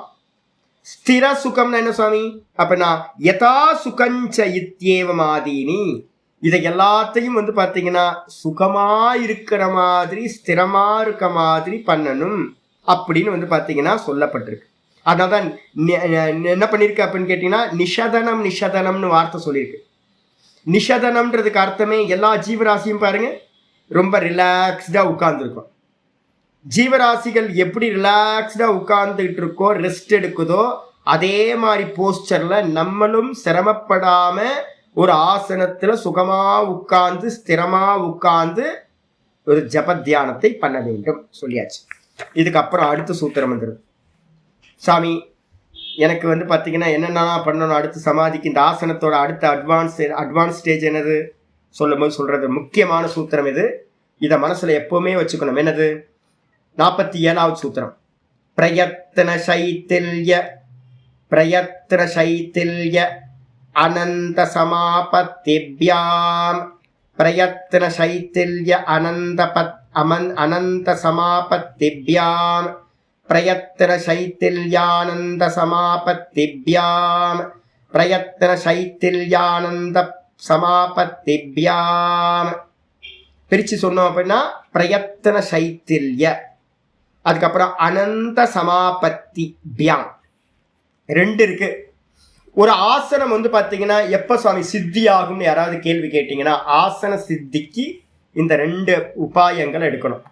ஸ்திர சுகம்னா என்ன சுவாமி அப்படின்னா யதா சுகஞ்ச இத்யேவமாதீனி. இதை எல்லாத்தையும் வந்து பாத்தீங்கன்னா சுகமா இருக்கிற மாதிரி ஸ்திரமா இருக்க மாதிரி பண்ணணும் அப்படின்னு வந்து பாத்தீங்கன்னா சொல்லப்பட்டிருக்கு. அதனால்தான் என்ன பண்ணிருக்கு அப்படின்னு கேட்டீங்கன்னா நிஷதனம்னு வார்த்தை சொல்லியிருக்கு. நிஷதனம்ன்றதுக்கு அர்த்தமே எல்லா ஜீவராசியும் பாருங்க ரொம்ப ரிலாக்ஸ்டா உட்கார்ந்துருக்கும். ஜீவராசிகள் எப்படி ரிலாக்ஸ்டா உட்கார்ந்துட்டு இருக்கோ, ரெஸ்ட் எடுக்குதோ, அதே மாதிரி போஸ்டர்ல நம்மளும் சிரமப்படாம ஒரு ஆசனத்துல சுகமா உட்கார்ந்து ஸ்திரமா உட்கார்ந்து ஒரு ஜப தியானத்தை பண்ண வேண்டும் சொல்லியாச்சு. இதுக்கப்புறம் அடுத்த சூத்திரம் வந்துடும். சாமி எனக்கு வந்து பாத்தீங்கன்னா என்னென்ன பண்ணணும் அடுத்து சமாதிக்கு, இந்த ஆசனத்தோட அடுத்த அட்வான்ஸ் ஸ்டேஜ் என்னது சொல்லும் போது சொல்றது முக்கியமான சூத்திரம் இது. இதை மனசுல எப்பவுமே வச்சுக்கணும். என்னது? 47வது சூத்திரம். பிரயத்ன சைத்தில்ய அனந்த சமாபத்திப்யாம். பிரயத்ன சைத்தில்ய அனந்த சமாபத்திப்யாம். பிரயத்ன சைத்தில்யானந்த சமாபத்திப்யாம். பிரயத்ன சைத்தில்யானந்த சமாபத்திப்யாம். பிரிச்சு சொன்னோம் அப்படின்னா பிரயத்ன சைத்தில்ய, அதுக்கப்புறம் அனந்த சமாபத்தி பியாம். 2 இருக்கு. ஒரு ஆசனம் வந்து பாத்தீங்கன்னா எப்ப சுவாமி சித்தி ஆகும்னு யாராவது கேள்வி கேட்டீங்கன்னா, ஆசன சித்திக்கு இந்த 2 உபாயங்கள் எடுக்கணும்.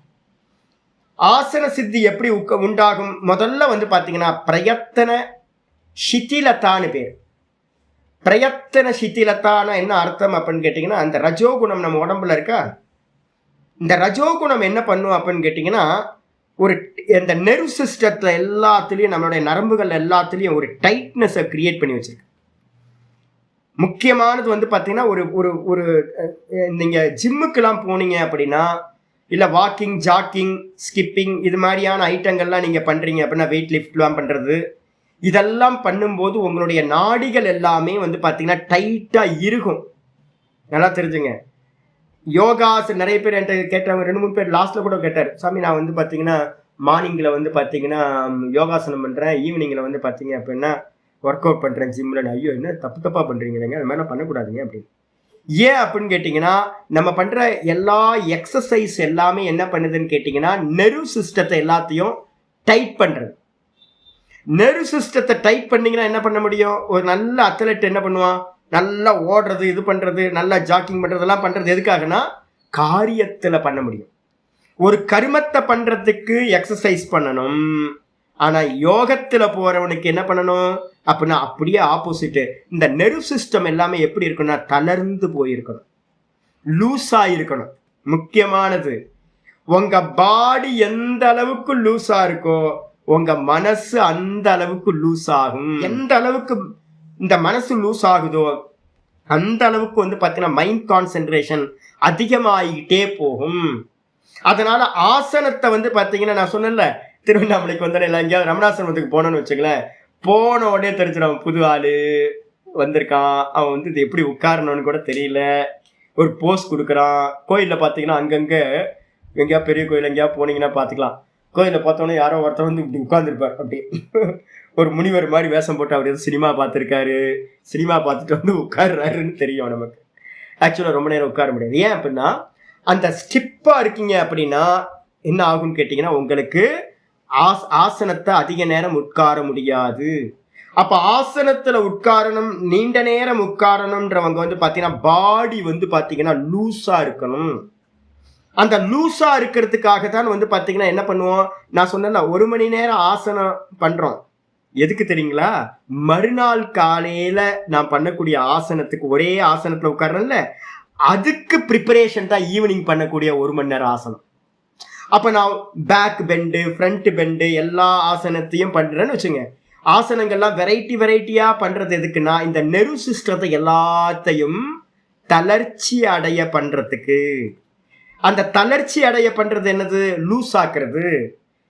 ஆசன சித்தி எப்படி உண்டாகும்? முதல்ல வந்து பாத்தீங்கன்னா பிரயத்தன சிதிலத்தான்னு பேர். பிரயத்தன சிதிலத்தான என்ன அர்த்தம் அப்படின்னு கேட்டீங்கன்னா, அந்த ரஜோகுணம் நம்ம உடம்புல இருக்கா, இந்த ரஜோகுணம் என்ன பண்ணும் அப்படின்னு கேட்டீங்கன்னா, ஒரு இந்த நெர்வ் சிஸ்டத்துல எல்லாத்துலயும் நம்மளுடைய நரம்புகள் எல்லாத்துலயும் ஒரு டைட்னஸை கிரியேட் பண்ணி வச்சிருக்கு. முக்கியமானது வந்து பார்த்தீங்கன்னா, ஒரு ஒரு ஒரு நீங்க ஜிம்முக்கெல்லாம் போனீங்க அப்படின்னா, இல்லை வாக்கிங், ஜாக்கிங், ஸ்கிப்பிங் இது மாதிரியான ஐட்டங்கள்லாம் நீங்கள் பண்ணுறீங்க அப்படின்னா, வெயிட் லிஃப்ட்லாம் பண்ணுறது, இதெல்லாம் பண்ணும்போது உங்களுடைய நாடிகள் எல்லாமே வந்து பார்த்தீங்கன்னா டைட்டாக இருக்கும். நல்லா தெரிஞ்சுங்க. யோகாஸ் நிறைய பேர் என்கிட்ட கேட்டவங்க, 2-3 பேர் லாஸ்ட்டில் கூட கேட்டார், சாமி நான் வந்து பார்த்தீங்கன்னா மார்னிங்கில் வந்து பார்த்தீங்கன்னா யோகாசனம் பண்ணுறேன், ஈவினிங்கில் வந்து பார்த்தீங்க அப்படின்னா ஒர்க் அவுட் பண்ணுறேன் ஜிம்மில். ஐயோ என்ன தப்பாக பண்ணுறீங்க, அது மாதிரிலாம் பண்ணக்கூடாதுங்க அப்படின்னு. ஏன் அப்படின்னு கேட்டிங்கன்னா, நம்ம பண்ணுற எல்லா எக்ஸசைஸ் எல்லாமே என்ன பண்ணுதுன்னு கேட்டிங்கன்னா, நெர்வ் சிஸ்டத்தை எல்லாத்தையும் டைட் பண்ணுறது. நெர்வ் சிஸ்டத்தை டைட் பண்ணிங்கன்னா என்ன பண்ண முடியும், ஒரு நல்ல அத்லெட் என்ன பண்ணுவான், நல்லா ஓடுறது, இது பண்ணுறது, நல்லா ஜாக்கிங் பண்ணுறதெல்லாம் பண்ணுறது எதுக்காகனா காரியத்தில் பண்ண முடியும். ஒரு கர்மத்தை பண்ணுறதுக்கு எக்ஸசைஸ் பண்ணணும். ஆனால் யோகத்தில் போகிறவனுக்கு என்ன பண்ணணும் அப்படின்னா அப்படியே ஆப்போசிட்டு. இந்த நெர்வ் சிஸ்டம் எல்லாமே எப்படி இருக்குன்னா தளர்ந்து போயிருக்கணும், லூஸாக இருக்கணும். முக்கியமானது, உங்கள் பாடி எந்த அளவுக்கு லூஸாக இருக்கோ உங்கள் மனசு அந்த அளவுக்கு லூஸ் ஆகும். எந்த அளவுக்கு இந்த மனசு லூஸ் ஆகுதோ அந்த அளவுக்கு வந்து பார்த்தீங்கன்னா மைண்ட் கான்சென்ட்ரேஷன் அதிகமாகிட்டே போகும். அதனால ஆசனத்தை வந்து பார்த்தீங்கன்னா, நான் சொன்னேன்ல திருவண்ணாமலைக்கு வந்தேன், இல்லை எங்கேயாவது ரமணாசிரமத்துக்கு போனோன்னு வச்சுங்களேன், போன உடனே தெரிஞ்சிடும் புது ஆள் வந்திருக்கான், அவன் வந்து இது எப்படி உட்காரணும்னு கூட தெரியல, ஒரு போஸ் கொடுக்குறான். கோயிலில் பார்த்தீங்கன்னா அங்கங்கே எங்கேயா பெரிய கோயில் எங்கேயா போனீங்கன்னா பார்த்துக்கலாம், கோயிலில் பார்த்தோன்னே யாரோ ஒருத்தர் வந்து இப்படி உட்காந்துருப்பார், அப்படி ஒரு முனிவர் மாதிரி வேஷம் போட்டு அவர் எதுவும் சினிமா பார்த்துருக்காரு, சினிமா பார்த்துட்டு வந்து உட்காடுறாருன்னு தெரியும் நமக்கு. ஆக்சுவலாக ரொம்ப நேரம் உட்கார முடியாது. ஏன் அப்படின்னா அந்த ஸ்டிப்பாக இருக்கீங்க அப்படின்னா என்ன ஆகும்னு கேட்டிங்கன்னா, உங்களுக்கு ஆசனத்தை அதிக நேரம் உட்கார முடியாது. அப்போ ஆசனத்தில் உட்காரணும், நீண்ட நேரம் உட்காரணுன்றவங்க வந்து பார்த்தீங்கன்னா பாடி வந்து பார்த்தீங்கன்னா லூஸாக இருக்கணும். அந்த லூஸாக இருக்கிறதுக்காக தான் வந்து பார்த்தீங்கன்னா என்ன பண்ணுவோம், நான் சொன்னேன்ல 1 மணி நேரம் ஆசனம் பண்ணுறோம். எதுக்கு தெரியுங்களா, மறுநாள் காலையில் நான் பண்ணக்கூடிய ஆசனத்துக்கு, ஒரே ஆசனத்தில் உட்காரல, அதுக்கு ப்ரிப்பரேஷன் தான் ஈவினிங் பண்ணக்கூடிய 1 மணி நேரம் ஆசனம். அப்போ நான் பேக் பெண்டு, ஃப்ரண்ட் பெண்டு எல்லா ஆசனத்தையும் பண்ணுறேன்னு வச்சுங்க. ஆசனங்கள்லாம் வெரைட்டியாக பண்ணுறது எதுக்குன்னா, இந்த நெர்வ் சிஸ்டத்தை எல்லாத்தையும் தளர்ச்சி அடைய பண்ணுறதுக்கு. அந்த தளர்ச்சி அடைய பண்ணுறது என்னது, லூஸ் ஆக்குறது,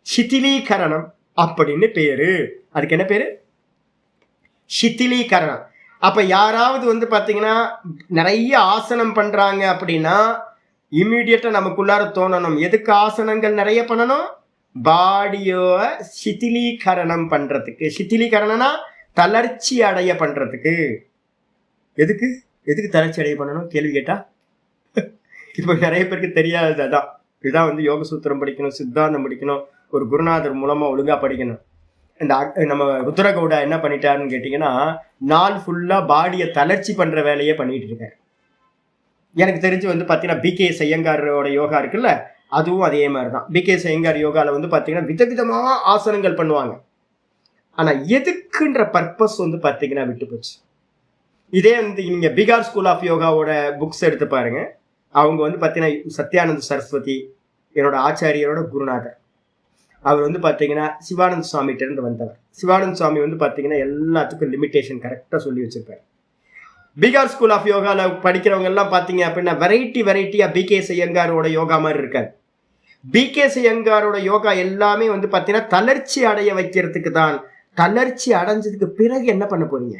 சிதிலீகரணம் அப்படின்னு பேரு. அதுக்கு என்ன பேரு, சிதிலீகரணம். அப்போ யாராவது வந்து பார்த்தீங்கன்னா நிறைய ஆசனம் பண்ணுறாங்க அப்படின்னா இம்மீடியட்டாக நமக்குள்ளார தோணணும், எதுக்கு ஆசனங்கள் நிறைய பண்ணணும், பாடியோ சிதிலீகரணம் பண்ணுறதுக்கு. சிதிலீகரணம்னா தளர்ச்சி அடைய பண்ணுறதுக்கு. எதுக்கு எதுக்கு தளர்ச்சி அடைய பண்ணணும் கேள்வி கேட்டா இப்போ நிறைய பேருக்கு தெரியாது. அதான் இதுதான் வந்து யோக சூத்திரம் படிக்கணும், சித்தாந்தம் படிக்கணும், ஒரு குருநாதர் மூலமாக ஒழுங்காக படிக்கணும். இந்த நம்ம ருத்ரகவுடா என்ன பண்ணிட்டாருன்னு கேட்டிங்கன்னா, நாள் ஃபுல்லாக பாடியை தளர்ச்சி பண்ணுற வேலையே பண்ணிட்டு இருக்காரு. எனக்கு தெரிஞ்சு வந்து பார்த்தீங்கன்னா பிகே ஐயங்காரோட யோகா இருக்குல்ல, அதுவும் அதே மாதிரி தான். பிகே ஐயங்கார் யோகாவில் வந்து பார்த்தீங்கன்னா விதவிதமாக ஆசனங்கள் பண்ணுவாங்க. ஆனால் எதுக்குன்ற பர்பஸ் வந்து பார்த்தீங்கன்னா விட்டு போச்சு. இதே வந்து நீங்கள் பீகார் ஸ்கூல் ஆஃப் யோகாவோட புக்ஸ் எடுத்து பாருங்க. அவங்க வந்து பார்த்தீங்கன்னா சத்யானந்த சரஸ்வதி என்னோட ஆச்சாரியரோட குருநாதர். அவர் வந்து பார்த்தீங்கன்னா சிவானந்த சுவாமிகிட்டேருந்து வந்தவர். சிவானந்த சுவாமி வந்து பார்த்தீங்கன்னா எல்லாத்துக்கும் லிமிட்டேஷன் கரெக்டாக சொல்லி வச்சிருப்பார். பீகார் ஸ்கூல் ஆஃப் யோகாவில் படிக்கிறவங்க எல்லாம் பார்த்தீங்க அப்படின்னா வெரைட்டியாக பிகே ஐயங்காரோட யோகா மாதிரி இருக்காது. பிகே ஐயங்காரோட யோகா எல்லாமே வந்து பார்த்தீங்கன்னா தளர்ச்சி அடைய வைக்கிறதுக்கு தான். தளர்ச்சி அடைஞ்சதுக்கு பிறகு என்ன பண்ண போறீங்க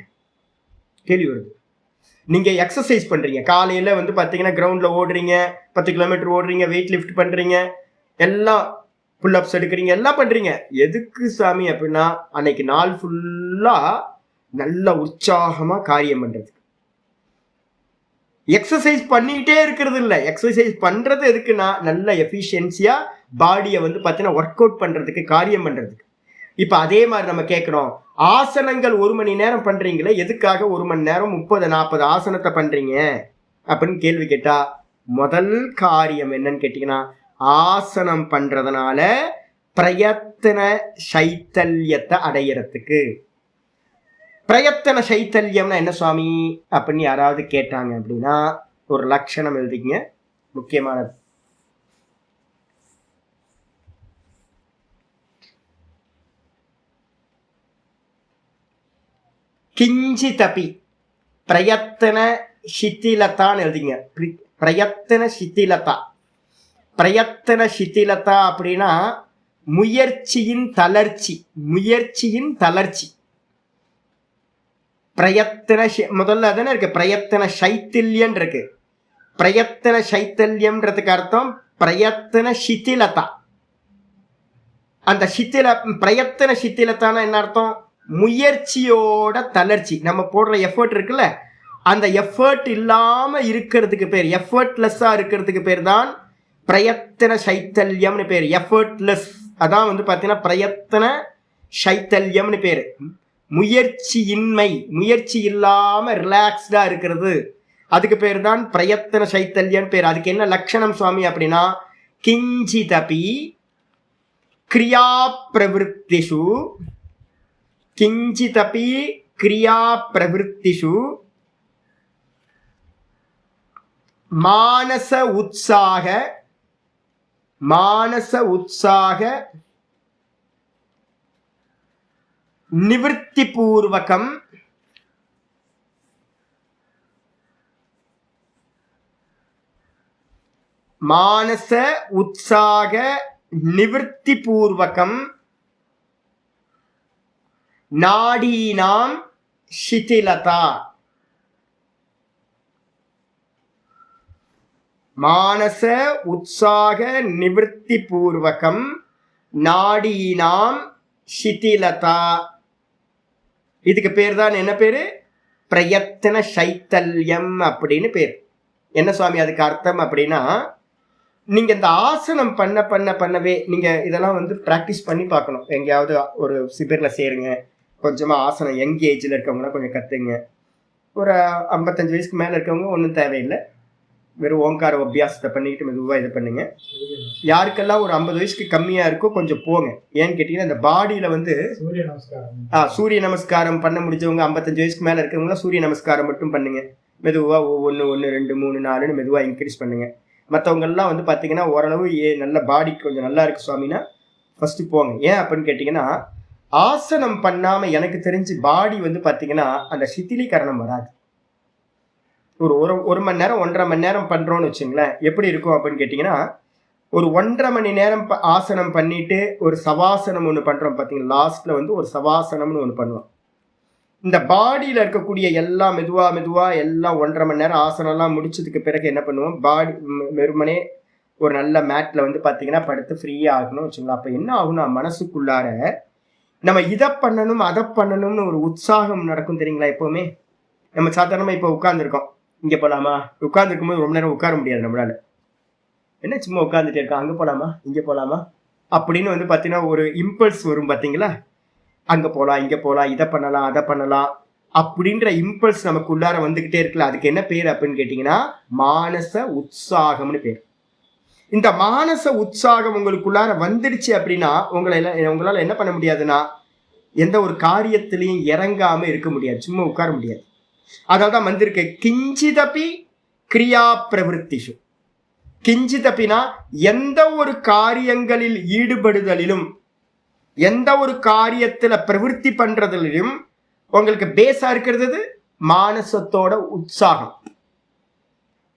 கேள்வி வருது. நீங்கள் எக்ஸசைஸ் பண்ணுறீங்க, காலையில் வந்து பார்த்தீங்கன்னா கிரவுண்டில் ஓடுறீங்க, 10 கிலோமீட்டர் ஓடுறீங்க, வெயிட் லிஃப்ட் பண்ணுறீங்க, எல்லாம் புல்லப்ஸ் எடுக்கிறீங்க, எல்லாம் பண்ணுறீங்க. எதுக்கு சாமி அப்படின்னா அன்னைக்கு நாள் ஃபுல்லாக நல்ல உற்சாகமாக காரியம் பண்ணுறதுக்கு. எக்ஸசைஸ் பண்ணிக்கிட்டே இருக்கிறது இல்லை. எக்ஸசைஸ் பண்ணுறது எதுக்குன்னா நல்ல எஃபிஷியன்சியாக பாடியை வந்து பார்த்தீங்கன்னா ஒர்க் அவுட் பண்ணுறதுக்கு, காரியம் பண்ணுறதுக்கு. இப்போ அதே மாதிரி நம்ம கேட்குறோம், ஆசனங்கள் 1 மணி நேரம் பண்ணுறீங்களே, எதுக்காக 1 மணி நேரம் 30-40 ஆசனத்தை பண்ணுறீங்க அப்படின்னு கேள்வி கேட்டால் முதல் காரியம் என்னன்னு கேட்டிங்கன்னா, ஆசனம் பண்ணுறதுனால பிரயத்தன சைத்தல்யத்தை அடையிறதுக்கு. பிரயத்தன சைத்தல்யம்னா என்ன சுவாமி அப்படின்னு யாராவது கேட்டாங்க அப்படின்னா ஒரு லட்சணம் எழுதிங்க, முக்கியமானது. கிஞ்சிதபி பிரயத்தன சித்திலத்தான்னு எழுதிங்க. பிரயத்தன சித்திலதா. பிரயத்தன சித்திலதா அப்படின்னா முயற்சியின் தளர்ச்சி. முயற்சியின் தளர்ச்சி. பிரயத்தன முதல்ல தானே இருக்கு, பிரயத்தன சைத்தில்யம் இருக்கு. பிரயத்தன சைத்தல்யம்ன்றதுக்கு அர்த்தம் பிரயத்தன சித்திலதா. அந்த பிரயத்தன சித்திலத்தான என்ன அர்த்தம்? முயற்சியோட தளர்ச்சி. நம்ம போடுற எஃபர்ட் இருக்குல்ல, அந்த எஃபர்ட் இல்லாம இருக்கிறதுக்கு பேர், எஃபர்ட்லெஸ்ஸா இருக்கிறதுக்கு பேர் தான் பிரயத்தன சைத்தல்யம்னு பேர். எஃபர்ட்லெஸ் அதான் வந்து பார்த்தீங்கன்னா பிரயத்தன சைத்தல்யம்னு பேர். முயற்சியின்மை, முயற்சி இல்லாம ரிலாக்ஸ்டா இருக்கிறது, அதுக்கு பேர் தான் பிரயத்தன சைத்தல்யம் பேர். அதுக்கு என்ன லட்சணம் சுவாமி அப்படின்னா கிஞ்சிதபி கிரியா பிரவருத்திஷு, கிஞ்சிதபி கிரியா பிரவருத்திஷு மானச உற்சாக, மானச உற்சாக நிவர்த்தி பூர்வகம் மானச உற்சாக நிவர்த்தி பூர்வகம் நாடீனாம் சிதிலதா. மானச உற்சாக நிவர்த்தி பூர்வகம் நாடீனாம் சிதிலதா. இதுக்கு பேர் தான் என்ன பேரு? பிரயத்தன சைத்தல்யம் அப்படின்னு பேர். என்ன சுவாமி அதுக்கு அர்த்தம் அப்படின்னா, நீங்க இந்த ஆசனம் பண்ண பண்ண பண்ணவே நீங்க இதெல்லாம் வந்து பிராக்டிஸ் பண்ணி பார்க்கணும். எங்கேயாவது ஒரு சிபிர்ல சேருங்க, கொஞ்சமா ஆசனம் யங் ஏஜ்ல இருக்கவங்கன்னா கொஞ்சம் கத்துங்க. ஒரு 55 வயசுக்கு மேல இருக்கவங்க ஒன்றும் தேவையில்லை, வெறும் ஓங்கார அபியாசத்தை பண்ணிக்கிட்டு மெதுவாக இது பண்ணுங்க. யாருக்கெல்லாம் ஒரு 50 வயசுக்கு கம்மியா இருக்கோ கொஞ்சம் போங்க. ஏன்னு கேட்டீங்கன்னா இந்த பாடியில வந்து சூரிய நமஸ்காரம் பண்ண முடிஞ்சவங்க 55 வயசுக்கு மேல இருக்கவங்களாம் சூரிய நமஸ்காரம் மட்டும் பண்ணுங்க. மெதுவா 1 1 2 3 4ன்னு மெதுவா இன்க்ரீஸ் பண்ணுங்க. மற்றவங்கெல்லாம் வந்து பார்த்தீங்கன்னா ஓரளவு நல்ல பாடி கொஞ்சம் நல்லா இருக்கு சுவாமின்னா ஃபர்ஸ்ட் போங்க. ஏன் அப்படின்னு கேட்டீங்கன்னா ஆசனம் பண்ணாம எனக்கு தெரிஞ்சு பாடி வந்து பார்த்தீங்கன்னா அந்த சித்திலீகரணம் வராது. ஒரு மணி நேரம் 1.5 மணி நேரம் பண்றோம்னு வச்சுங்களேன், எப்படி இருக்கும் அப்படின்னு கேட்டீங்கன்னா ஒரு 1.5 மணி நேரம் ஆசனம் பண்ணிட்டு ஒரு சவாசனம் ஒன்று பண்றோம் பார்த்தீங்கன்னா, லாஸ்ட்ல வந்து ஒரு சவாசனம்னு ஒன்று பண்ணுவோம். இந்த பாடியில இருக்கக்கூடிய எல்லாம் மெதுவா மெதுவா எல்லாம் 1.5 மணி நேரம் ஆசனம் எல்லாம் முடிச்சதுக்கு பிறகு என்ன பண்ணுவோம், பாடி வெறுமனே ஒரு நல்ல மேட்ல வந்து பாத்தீங்கன்னா படுத்து ஃப்ரீயா ஆகணும் வச்சுங்களா. அப்ப என்ன ஆகும்னா மனசுக்குள்ளார நம்ம இதை பண்ணணும் அதை பண்ணணும்னு ஒரு உற்சாகம் நடக்கும் தெரியுங்களா. எப்பவுமே நம்ம சாதாரணமா இப்ப உட்கார்ந்துருக்கோம், இங்க போலாமா, உட்கார்ந்துருக்கும் போது ரொம்ப நேரம் உட்கார முடியாது நம்மளால. என்ன சும்மா உட்கார்ந்துட்டே இருக்கோம், அங்க போலாமா இங்க போலாமா அப்படின்னு வந்து பாத்தீங்கன்னா ஒரு இம்பல்ஸ் வரும் பாத்தீங்களா. அங்க போலாம் இங்க போலாம், இதை பண்ணலாம் அதை பண்ணலாம் அப்படின்ற இம்பல்ஸ் நமக்கு உள்ளார வந்துகிட்டே இருக்குல்ல. அதுக்கு என்ன பேர் அப்படின்னு கேட்டீங்கன்னா மானச உற்சாகம்னு பேர். இந்த மானச உற்சாகம் உங்களுக்குள்ளார வந்துடுச்சு அப்படின்னா உங்களால என்ன பண்ண முடியாதுன்னா எந்த ஒரு காரியத்திலையும் இறங்காம இருக்க முடியாது, சும்மா உட்கார முடியாது. அதான் வந்திருக்கு கிஞ்சிதபி கிரியா பிரவருத்திஷு. கிஞ்சிதபினா எந்த ஒரு காரியங்களில் ஈடுபடுதலிலும் எந்த ஒரு காரியத்துல பிரவருத்தி பண்றதுலையும் உங்களுக்கு பேஸா இருக்கிறது மானசத்தோட உற்சாகம்.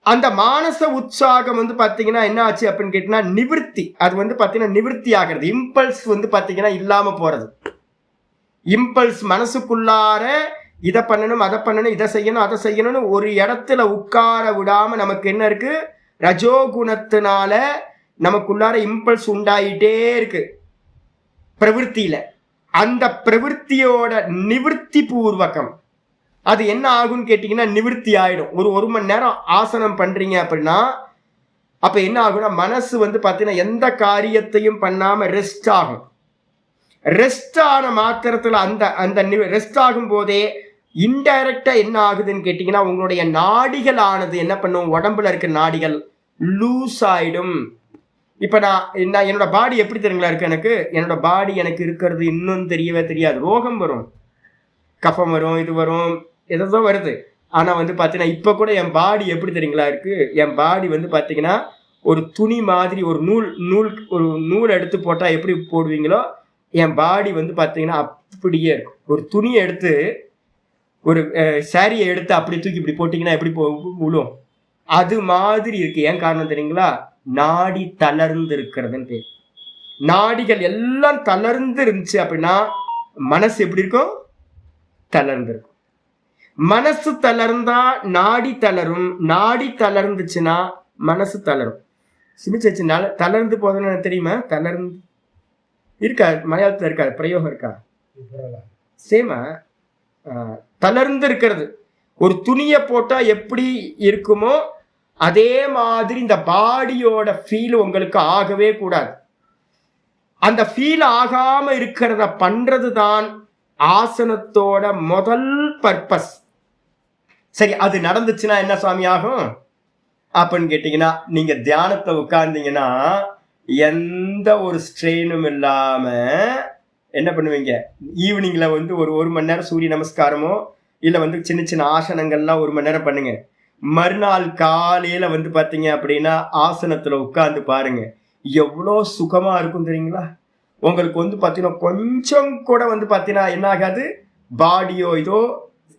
அந்த மானச உற்சாகம் வந்து பாத்தீங்கன்னா என்ன ஆச்சு அப்படின்னு கேட்டீங்கன்னா நிவர்த்தி, அது வந்து பாத்தீங்கன்னா நிவர்த்தி ஆகிறது. இம்பல்ஸ் வந்து பாத்தீங்கன்னா இல்லாம போறது. இம்பல்ஸ் மனசுக்குள்ளார இதை பண்ணணும் அதை பண்ணணும் இதை செய்யணும் அதை செய்யணும்னு ஒரு இடத்துல உட்கார விடாம நமக்கு என்ன இருக்கு, ரஜோகுணத்தினால நமக்குள்ளார இம்பல்ஸ் உண்டாயிட்டே இருக்கு பிரவருத்தியில. அந்த பிரவருத்தியோட நிவர்த்தி பூர்வகம் அது என்ன ஆகும்னு கேட்டீங்கன்னா நிவர்த்தி ஆயிடும். ஒரு மணி நேரம் ஆசனம் பண்றீங்க அப்படின்னா அப்ப என்ன ஆகும்னா மனசு வந்து பாத்தீங்கன்னா எந்த காரியத்தையும் பண்ணாம ரெஸ்ட் ஆகும். ரெஸ்ட் ஆன மாத்திரத்துல அந்த ரெஸ்ட் ஆகும் போதே இன்டைரக்டா என்ன ஆகுதுன்னு கேட்டீங்கன்னா உங்களுடைய நாடிகள் ஆனது என்ன பண்ணும், உடம்புல இருக்க நாடிகள் லூஸ் ஆயிடும். இப்ப நான் என்னோட பாடி எப்படி தெரியுங்களா இருக்கு, எனக்கு என்னோட பாடி எனக்கு இருக்கிறது இன்னும் தெரியவே தெரியாது, ரோகம் வரும். கஃபம் வரும், இது வரும், எதோ வருது. ஆனா வந்து பாத்தீங்கன்னா இப்ப கூட என் பாடி எப்படி தெரியுங்களா இருக்கு, என் பாடி வந்து பாத்தீங்கன்னா ஒரு துணி மாதிரி ஒரு நூல் எடுத்து போட்டா எப்படி போடுவீங்களோ என் பாடி வந்து பாத்தீங்கன்னா அப்படியே இருக்கும். ஒரு துணியை எடுத்து ஒரு சாரியை எடுத்து அப்படி தூக்கி இப்படி போட்டீங்கன்னா எப்படி விழும், அது மாதிரி இருக்கு. ஏன் காரணம் தெரியுங்களா? நாடி தளர்ந்து இருக்கிறதுன்னு பேர். நாடிகள் எல்லாம் தளர்ந்து இருந்துச்சு அப்படின்னா மனசு எப்படி இருக்கும்? தளர்ந்து இருக்கும். மனசு தளர்ந்தா நாடி தளரும், நாடி தளர்ந்துச்சுன்னா மனசு தளரும். சிமிச்சு தளர்ந்து போதுன்னு தெரியுமா? தளர்ந்து இருக்கா? மலையாளத்துல இருக்கா பிரயோகம்? இருக்கா? சேமா தளர்ந்து இருக்கிறது. ஒரு துணியை போட்டா எப்படி இருக்குமோ அதே மாதிரி இந்த பாடியோட ஃபீல் உங்களுக்கு ஆகவே கூடாது. அந்த ஃபீல் ஆகாம இருக்கிறத பண்றதுதான் ஆசனத்தோட முதல் பர்பஸ். சரி, அது நடந்துச்சுன்னா என்ன சுவாமி ஆகும் அப்படின்னு கேட்டீங்கன்னா, நீங்க தியானத்தை உட்கார்ந்தீங்கன்னா எந்த ஒரு ஸ்ட்ரெயினும் இல்லாம என்ன பண்ணுவீங்க, ஈவினிங்ல வந்து ஒரு மணி நேரம் சூரிய நமஸ்காரமோ இல்ல வந்து சின்ன சின்ன ஆசனங்கள்லாம் 1 மணி நேரம் பண்ணுங்க. மறுநாள் காலையில வந்து பாத்தீங்க அப்படின்னா ஆசனத்துல உட்கார்ந்து பாருங்க, எவ்வளோ சுகமா இருக்கும் தெரியுங்களா? உங்களுக்கு வந்து பாத்தீங்கன்னா கொஞ்சம் கூட வந்து பாத்தீங்கன்னா என்ன ஆகாது, பாடியோ இதோ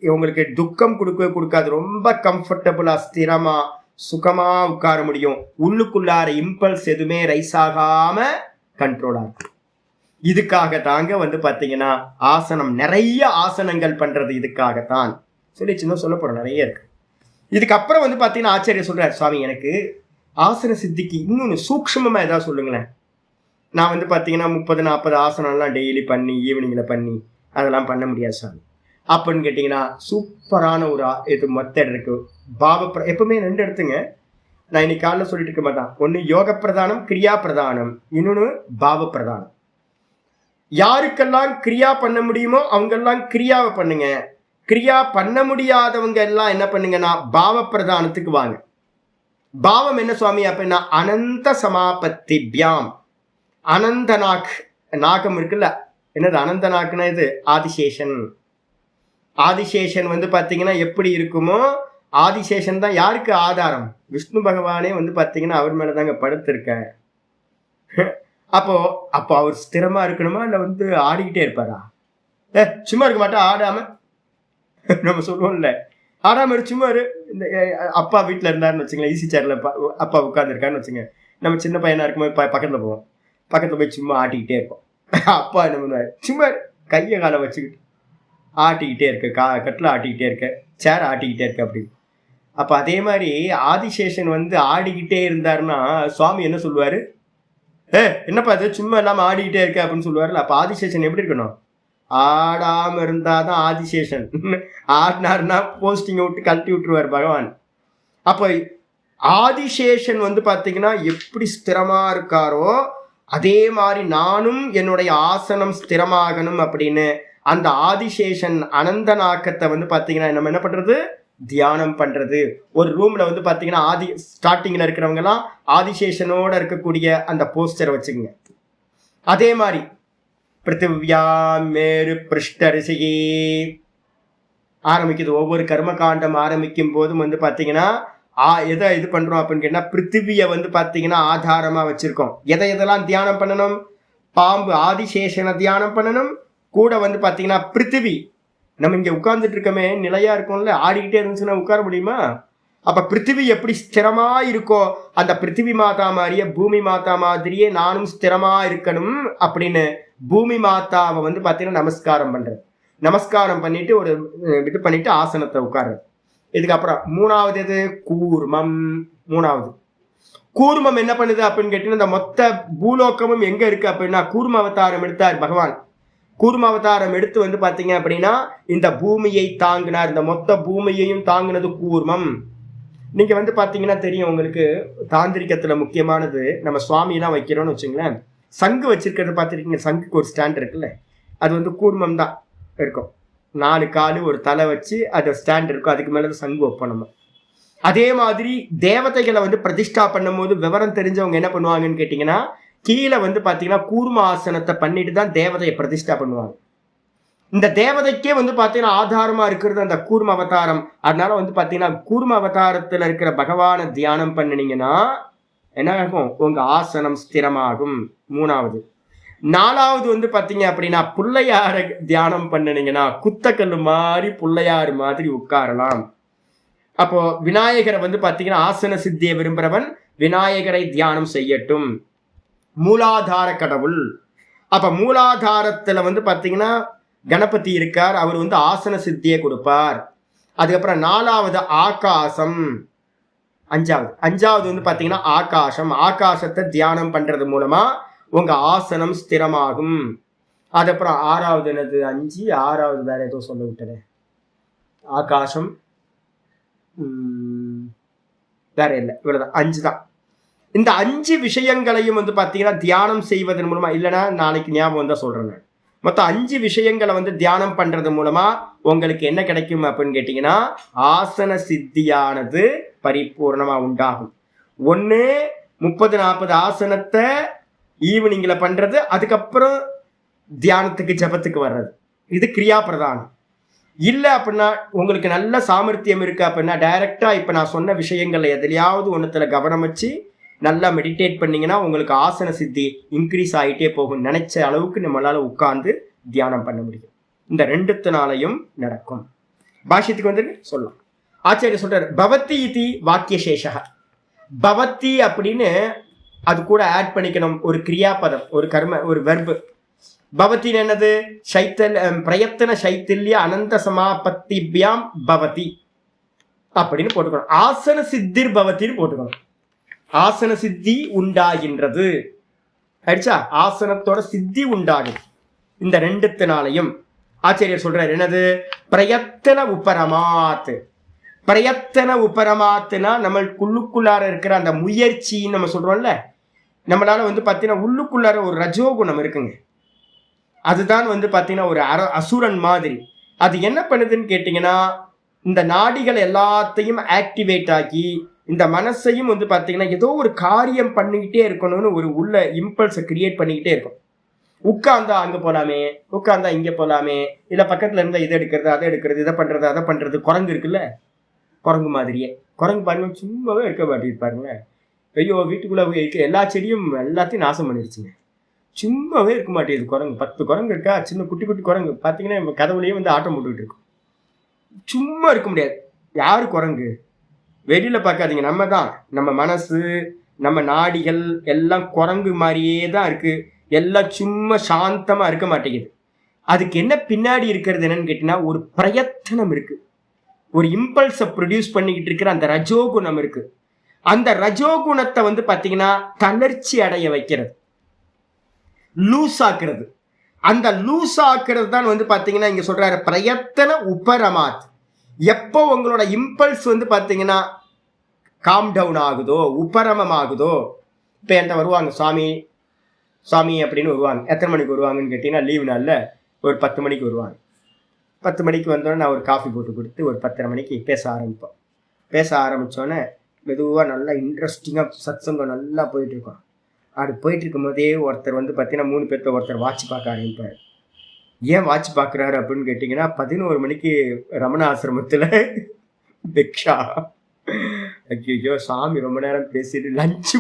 உங்களுக்கு துக்கம் கொடுக்காது. ரொம்ப கம்ஃபர்டபுளா ஸ்திரமா சுகமா உட்கார முடியும். உள்ளுக்குள்ளார இம்பல்ஸ் எதுவுமே ரைஸ் ஆகாம கண்ட்ரோல் ஆகும். இதுக்காக தாங்க வந்து பாத்தீங்கன்னா ஆசனம், நிறைய ஆசனங்கள் பண்றது இதுக்காகத்தான் சொல்லி சின்ன சொல்ல போறோம், நிறைய இருக்கு. இதுக்கப்புறம் வந்து பாத்தீங்கன்னா ஆச்சாரியர் சொல்றாரு, சுவாமி எனக்கு ஆசன சித்திக்கு இன்னொன்னு சூக்ஷ்மமா ஏதாவது சொல்லுங்களேன். நான் வந்து பாத்தீங்கன்னா 30-40 ஆசனம்லாம் டெய்லி பண்ணி ஈவினிங்ல பண்ணி அதெல்லாம் பண்ண முடியாது சாமி அப்படின்னு கேட்டீங்கன்னா, சூப்பரான ஒரு இது மெத்தட் இருக்கு. எப்பவுமே 2 எடுத்துங்க. நான் இன்னைக்கு காலைல சொல்லிட்டு இருக்க மாட்டேன். ஒன்னு யோக பிரதானம், கிரியா பிரதானம், இன்னொன்னு பாவ பிரதானம். யாருக்கெல்லாம் கிரியா பண்ண முடியுமோ அவங்க எல்லாம் கிரியாவை பண்ணுங்க. கிரியா பண்ண முடியாதவங்க எல்லாம் என்ன பண்ணுங்கன்னா பாவ பிரதானத்துக்கு வாங்க. பாவம் என்ன சுவாமி அப்படின்னா அனந்த சமாபத்திபியாம். அனந்த நாகம் இருக்குல்ல, என்னது அனந்த நாக்குன்னா இது ஆதிசேஷன். ஆதிசேஷன் வந்து பாத்தீங்கன்னா எப்படி இருக்குமோ, ஆதிசேஷன் தான் யாருக்கு ஆதாரம்? விஷ்ணு பகவானே வந்து பாத்தீங்கன்னா அவர் மேலதாங்க படுத்திருக்க. அப்போ அவர் ஸ்திரமா இருக்கணுமா இல்ல வந்து ஆடிக்கிட்டே இருப்பாரா? சும்மா இருக்க மாட்டா ஆடாம. நம்ம சொல்லுவோம்ல, ஆடாம சும்மா இந்த அப்பா வீட்டுல இருந்தாருன்னு வச்சுங்களேன், ஈஸி சேர்ல அப்பா உட்கார்ந்து இருக்காருன்னு வச்சுங்க, நம்ம சின்ன பையனா இருக்கும்போது பக்கத்துல போவோம், பக்கத்துல போய் சும்மா ஆட்டிக்கிட்டே இருப்போம். அப்பா என்ன பண்ணுவாரு, சும்மா கையை காலை வச்சுக்கிட்டு ஆட்டிக்கிட்டே இருக்க, கட்டில் ஆட்டிக்கிட்டே இருக்க, சேர் ஆட்டிக்கிட்டே இருக்க அப்படின்னு. அப்ப அதே மாதிரி ஆதிசேஷன் வந்து ஆடிக்கிட்டே இருந்தாருன்னா சுவாமி என்ன சொல்லுவாரு, என்னப்பா அது சும்மா இல்லாம ஆடிக்கிட்டே இருக்க அப்படின்னு சொல்லுவாருல்ல. அப்ப ஆதிசேஷன் எப்படி இருக்கணும்? ஆடாம இருந்தாதான் ஆதிசேஷன். ஆடினாருன்னா போஸ்டிங்க விட்டு கழட்டி விட்டுருவார் பகவான். அப்ப ஆதிசேஷன் வந்து பாத்தீங்கன்னா எப்படி ஸ்திரமா இருக்காரோ அதே மாதிரி நானும் என்னுடைய ஆசனம் ஸ்திரமாகணும் அப்படின்னு அந்த ஆதிசேஷன் அனந்த நாக்கத்தை வந்து பாத்தீங்கன்னா நம்ம என்ன பண்றது, தியானம் பண்றது. ஒரு ரூம்ல வந்து பாத்தீங்கன்னா ஸ்டார்டிங்ல இருக்கிறவங்க எல்லாம் ஆதிசேஷனோட இருக்கக்கூடிய அந்த போஸ்டரை வச்சுக்கோங்க. அதே மாதிரி பிருத்திவியாம் மேரு பிருஷ்டரிசிகி ஆரம்பிக்குது. ஒவ்வொரு கர்மகாண்டம் ஆரம்பிக்கும் போதும் வந்து பாத்தீங்கன்னா எதை இது பண்றோம் அப்படின்னு கேட்டா பிருத்திவியை வந்து பாத்தீங்கன்னா ஆதாரமா வச்சிருக்கோம். எதெல்லாம் தியானம் பண்ணணும்? பாம்பு ஆதிசேஷனை தியானம் பண்ணணும். கூட வந்து பாத்தீங்கன்னா பிருத்திவி, நம்ம இங்க உட்கார்ந்துட்டு இருக்கமே நிலையா இருக்கும்ல, ஆடிக்கிட்டே இருந்துச்சுன்னா உட்கார முடியுமா? அப்ப பிருத்திவி எப்படி ஸ்திரமா இருக்கோ அந்த பிருத்திவி மாதா மாதிரியே பூமி மாதா மாதிரியே நானும் ஸ்திரமா இருக்கணும் அப்படின்னு பூமி மாதாவை வந்து பாத்தீங்கன்னா நமஸ்காரம் பண்றது. நமஸ்காரம் பண்ணிட்டு ஒரு இது பண்ணிட்டு ஆசனத்தை உட்கார்றது. இதுக்கப்புறம் 3வது எது? கூர்மம். 3வது கூர்மம் என்ன பண்ணுது அப்படின்னு கேட்டீங்கன்னா, இந்த மொத்த பூலோக்கமும் எங்க இருக்கு அப்படின்னா கூர்ம அவதாரம் எடுத்தார் பகவான். கூர்ம அவதாரம் எடுத்து வந்து பாத்தீங்க அப்படின்னா இந்த பூமியை தாங்கினார். இந்த மொத்த பூமியையும் தாங்கினது கூர்மம். நீங்க வந்து பாத்தீங்கன்னா தெரியும் உங்களுக்கு, தாந்திரிகத்துல முக்கியமானது நம்ம சுவாமி எல்லாம் வைக்கிறோம்னு வச்சுங்களேன், சங்கு வச்சிருக்கிறது பார்த்துருக்கீங்க. சங்குக்கு ஒரு ஸ்டாண்ட் இருக்குல்ல, அது வந்து கூர்மம் தான் இருக்கும். 4 காலு ஒரு தலை வச்சு அது ஸ்டாண்ட் இருக்கும், அதுக்கு மேல சங்கு வைப்போம் நம்ம. அதே மாதிரி தேவதைகளை வந்து பிரதிஷ்டா பண்ணும் போது விவரம் தெரிஞ்சவங்க என்ன பண்ணுவாங்கன்னு கேட்டீங்கன்னா, கீழே வந்து பாத்தீங்கன்னா கூர்ம ஆசனத்தை பண்ணிட்டு தான் தேவதையை பிரதிஷ்டா பண்ணுவாங்க. இந்த தேவதைக்கே வந்து பார்த்தீங்கன்னா ஆதாரமா இருக்கிறது அந்த கூர்ம அவதாரம். அதனால வந்து பார்த்தீங்கன்னா கூர்ம அவதாரத்துல இருக்கிற பகவானை தியானம் பண்ணினீங்கன்னா என்ன ஆகும்? உங்க ஆசனம் ஸ்திரமாகும். 3வது. 4வது வந்து பார்த்தீங்க அப்படின்னா புள்ளையார தியானம் பண்ணினீங்கன்னா குத்தக்கல்லு மாதிரி புள்ளையாறு மாதிரி உட்காரலாம். அப்போ விநாயகரை வந்து பார்த்தீங்கன்னா ஆசன சித்தியை விரும்புறவன் விநாயகரை தியானம் செய்யட்டும். மூலாதார கடவுள். அப்ப மூலாதாரத்துல வந்து பார்த்தீங்கன்னா கணபதி இருக்கார். அவர் வந்து ஆசன சித்தியை கொடுப்பார். அதுக்கப்புறம் 4வது ஆகாசம். 5வது வந்து பார்த்தீங்கன்னா ஆகாசம். ஆகாசத்தை தியானம் பண்றது மூலமா உங்க ஆசனம் ஸ்திரமாகும். அதுக்கப்புறம் 6வது என்னது? 5. 6வது வேற ஏதோ சொல்ல விட்டது. ஆகாசம் வேற இல்லை, இவ்வளவுதான். 5 தான். இந்த 5 விஷயங்களையும் வந்து பார்த்தீங்கன்னா தியானம் செய்வதன் மூலமா, இல்லைன்னா நாளைக்கு ஞாபகம் வந்தா சொல்றேன். மொத்தம் 5 விஷயங்களை வந்து தியானம் பண்றது மூலமா உங்களுக்கு என்ன கிடைக்கும் அப்படின்னு கேட்டீங்கன்னா ஆசன சித்தியானது பரிபூர்ணமா உண்டாகும். 1 30-40 ஆசனத்தை ஈவினிங்ல பண்றது, அதுக்கப்புறம் தியானத்துக்கு ஜபத்துக்கு வர்றது. இது கிரியா பிரதானம். இல்லை அப்படின்னா உங்களுக்கு நல்ல சாமர்த்தியம் இருக்கு அப்படின்னா டைரக்டா இப்ப நான் சொன்ன விஷயங்கள்ல எதுலையாவது ஒண்ணுத்துல கவனம் வச்சு நல்லா மெடிடேட் பண்ணீங்கன்னா உங்களுக்கு ஆசன சித்தி இன்க்ரீஸ் ஆகிட்டே போகும். நினைச்ச அளவுக்கு நம்மளால உட்கார்ந்து தியானம் பண்ண முடியும். இந்த 2த்தினாலையும் நடக்கும். பாஷ்யத்துக்கு வந்து சொல்லலாம். ஆச்சாரியர் சொல்றாரு பவதி இதி வாக்கியசேஷ. பவதி அப்படின்னு அது கூட ஆட் பண்ணிக்கணும் ஒரு கிரியாபதம், ஒரு கர்ம, ஒரு வெர்பு. பவத்தின் என்னது? பிரயத்தன சைத்தில்ய அனந்த சமாபத்திபியாம் பவதி அப்படின்னு போட்டுக்கணும். ஆசன சித்திர் பவத்தின்னு போட்டுக்கணும். ஆசன சித்தி உண்டாகின்றது. ஆயிடுச்சா? ஆசனத்தோட சித்தி உண்டாகும். இந்த 2த்தினாலையும் ஆச்சாரியர் சொல்றாரு என்னது? பிரயத்தன உபரமாத். பிரயத்தன உபரமாத்துனா நம்மளுக்குள்ளார இருக்கிற அந்த முயற்சின்னு நம்ம சொல்றோம்ல, நம்மளால வந்து பார்த்தீங்கன்னா உள்ளுக்குள்ளார ஒரு ரஜோகுணம் இருக்குங்க. அதுதான் வந்து பார்த்தீங்கன்னா ஒரு அசுரன் மாதிரி. அது என்ன பண்ணுதுன்னு கேட்டீங்கன்னா இந்த நாடிகள் எல்லாத்தையும் ஆக்டிவேட் ஆக்கி இந்த மனசையும் வந்து பார்த்தீங்கன்னா ஏதோ ஒரு காரியம் பண்ணிக்கிட்டே இருக்கணும்னு ஒரு உள்ள இம்பல்ஸை கிரியேட் பண்ணிக்கிட்டே இருக்கும். உட்கார்ந்தா அங்கே போகலாமே, உட்கார்ந்தா இங்கே போகலாமே, இல்லை பக்கத்தில் இருந்தால் இதை எடுக்கிறது அதை எடுக்கிறது, இதை பண்ணுறது அதை பண்ணுறது. குரங்கு இருக்குல்ல, குரங்கு மாதிரியே. குரங்கு பாருங்க சும்மாவே இருக்க மாட்டேங்குது பாருங்களேன். ஐயோ வீட்டுக்குள்ளே இருக்க எல்லா செடியும் எல்லாத்தையும் நாசம் பண்ணிடுச்சுங்க. சும்மாவே இருக்க மாட்டேங்குது குரங்கு. 10 குரங்கு இருக்கா, சின்ன குட்டி குட்டி குரங்கு. பார்த்தீங்கன்னா கதவுலேயே வந்து ஆட்டம் போட்டுக்கிட்டு இருக்கும். சும்மா இருக்க முடியாது. யாரு குரங்கு? வெளியில பார்க்காதீங்க, நம்ம தான். நம்ம மனசு, நம்ம நாடிகள் எல்லாம் குரங்கு மாதிரியே தான் இருக்கு. எல்லாம் சும்மா சாந்தமா இருக்க மாட்டேங்குது. அதுக்கு என்ன பின்னாடி இருக்கிறது என்னன்னு கேட்டீங்கன்னா ஒரு பிரயத்தனம் இருக்கு. ஒரு இம்பல்ஸை ப்ரொடியூஸ் பண்ணிக்கிட்டு இருக்கிற அந்த ரஜோகுணம் இருக்கு. அந்த ரஜோகுணத்தை வந்து பார்த்தீங்கன்னா தளர்ச்சி அடைய வைக்கிறது, லூஸ் ஆக்குறது. அந்த லூஸ் ஆக்குறது தான் வந்து பார்த்தீங்கன்னா இங்க சொல்றாரு பிரயத்தன உபரமாத். எப்போ உங்களோட இம்பல்ஸ் வந்து பார்த்தீங்கன்னா காம் டவுன் ஆகுதோ, உபரமம் ஆகுதோ. இப்போ என்கிட்ட வருவாங்க சுவாமி சுவாமி அப்படின்னு வருவாங்க. எத்தனை மணிக்கு வருவாங்கன்னு கேட்டீங்கன்னா லீவு நாளில் ஒரு 10 மணிக்கு வருவாங்க. 10 மணிக்கு வந்தோடனே நான் ஒரு காஃபி போட்டு கொடுத்து ஒரு 10:30 மணிக்கு பேச ஆரம்பிப்போம். பேச ஆரம்பித்தோன்னே மெதுவாக நல்லா இன்ட்ரெஸ்டிங்காக சத்சங்கம் நல்லா போயிட்டுருக்கோம். அப்படி போயிட்டு இருக்கும் போதே ஒருத்தர் வந்து பார்த்தீங்கன்னா 3 பேர்த்த ஒருத்தர் வாட்ச் பார்க்க ஆரம்பிப்பார். ஏன் வாட்ச் பார்க்குறாரு அப்படின்னு கேட்டிங்கன்னா 11 மணிக்கு ரமண ஆசிரமத்தில் பிக்ஷா. ஐயோ சாமி ரொம்ப நேரம் பேசிட்டு லஞ்சு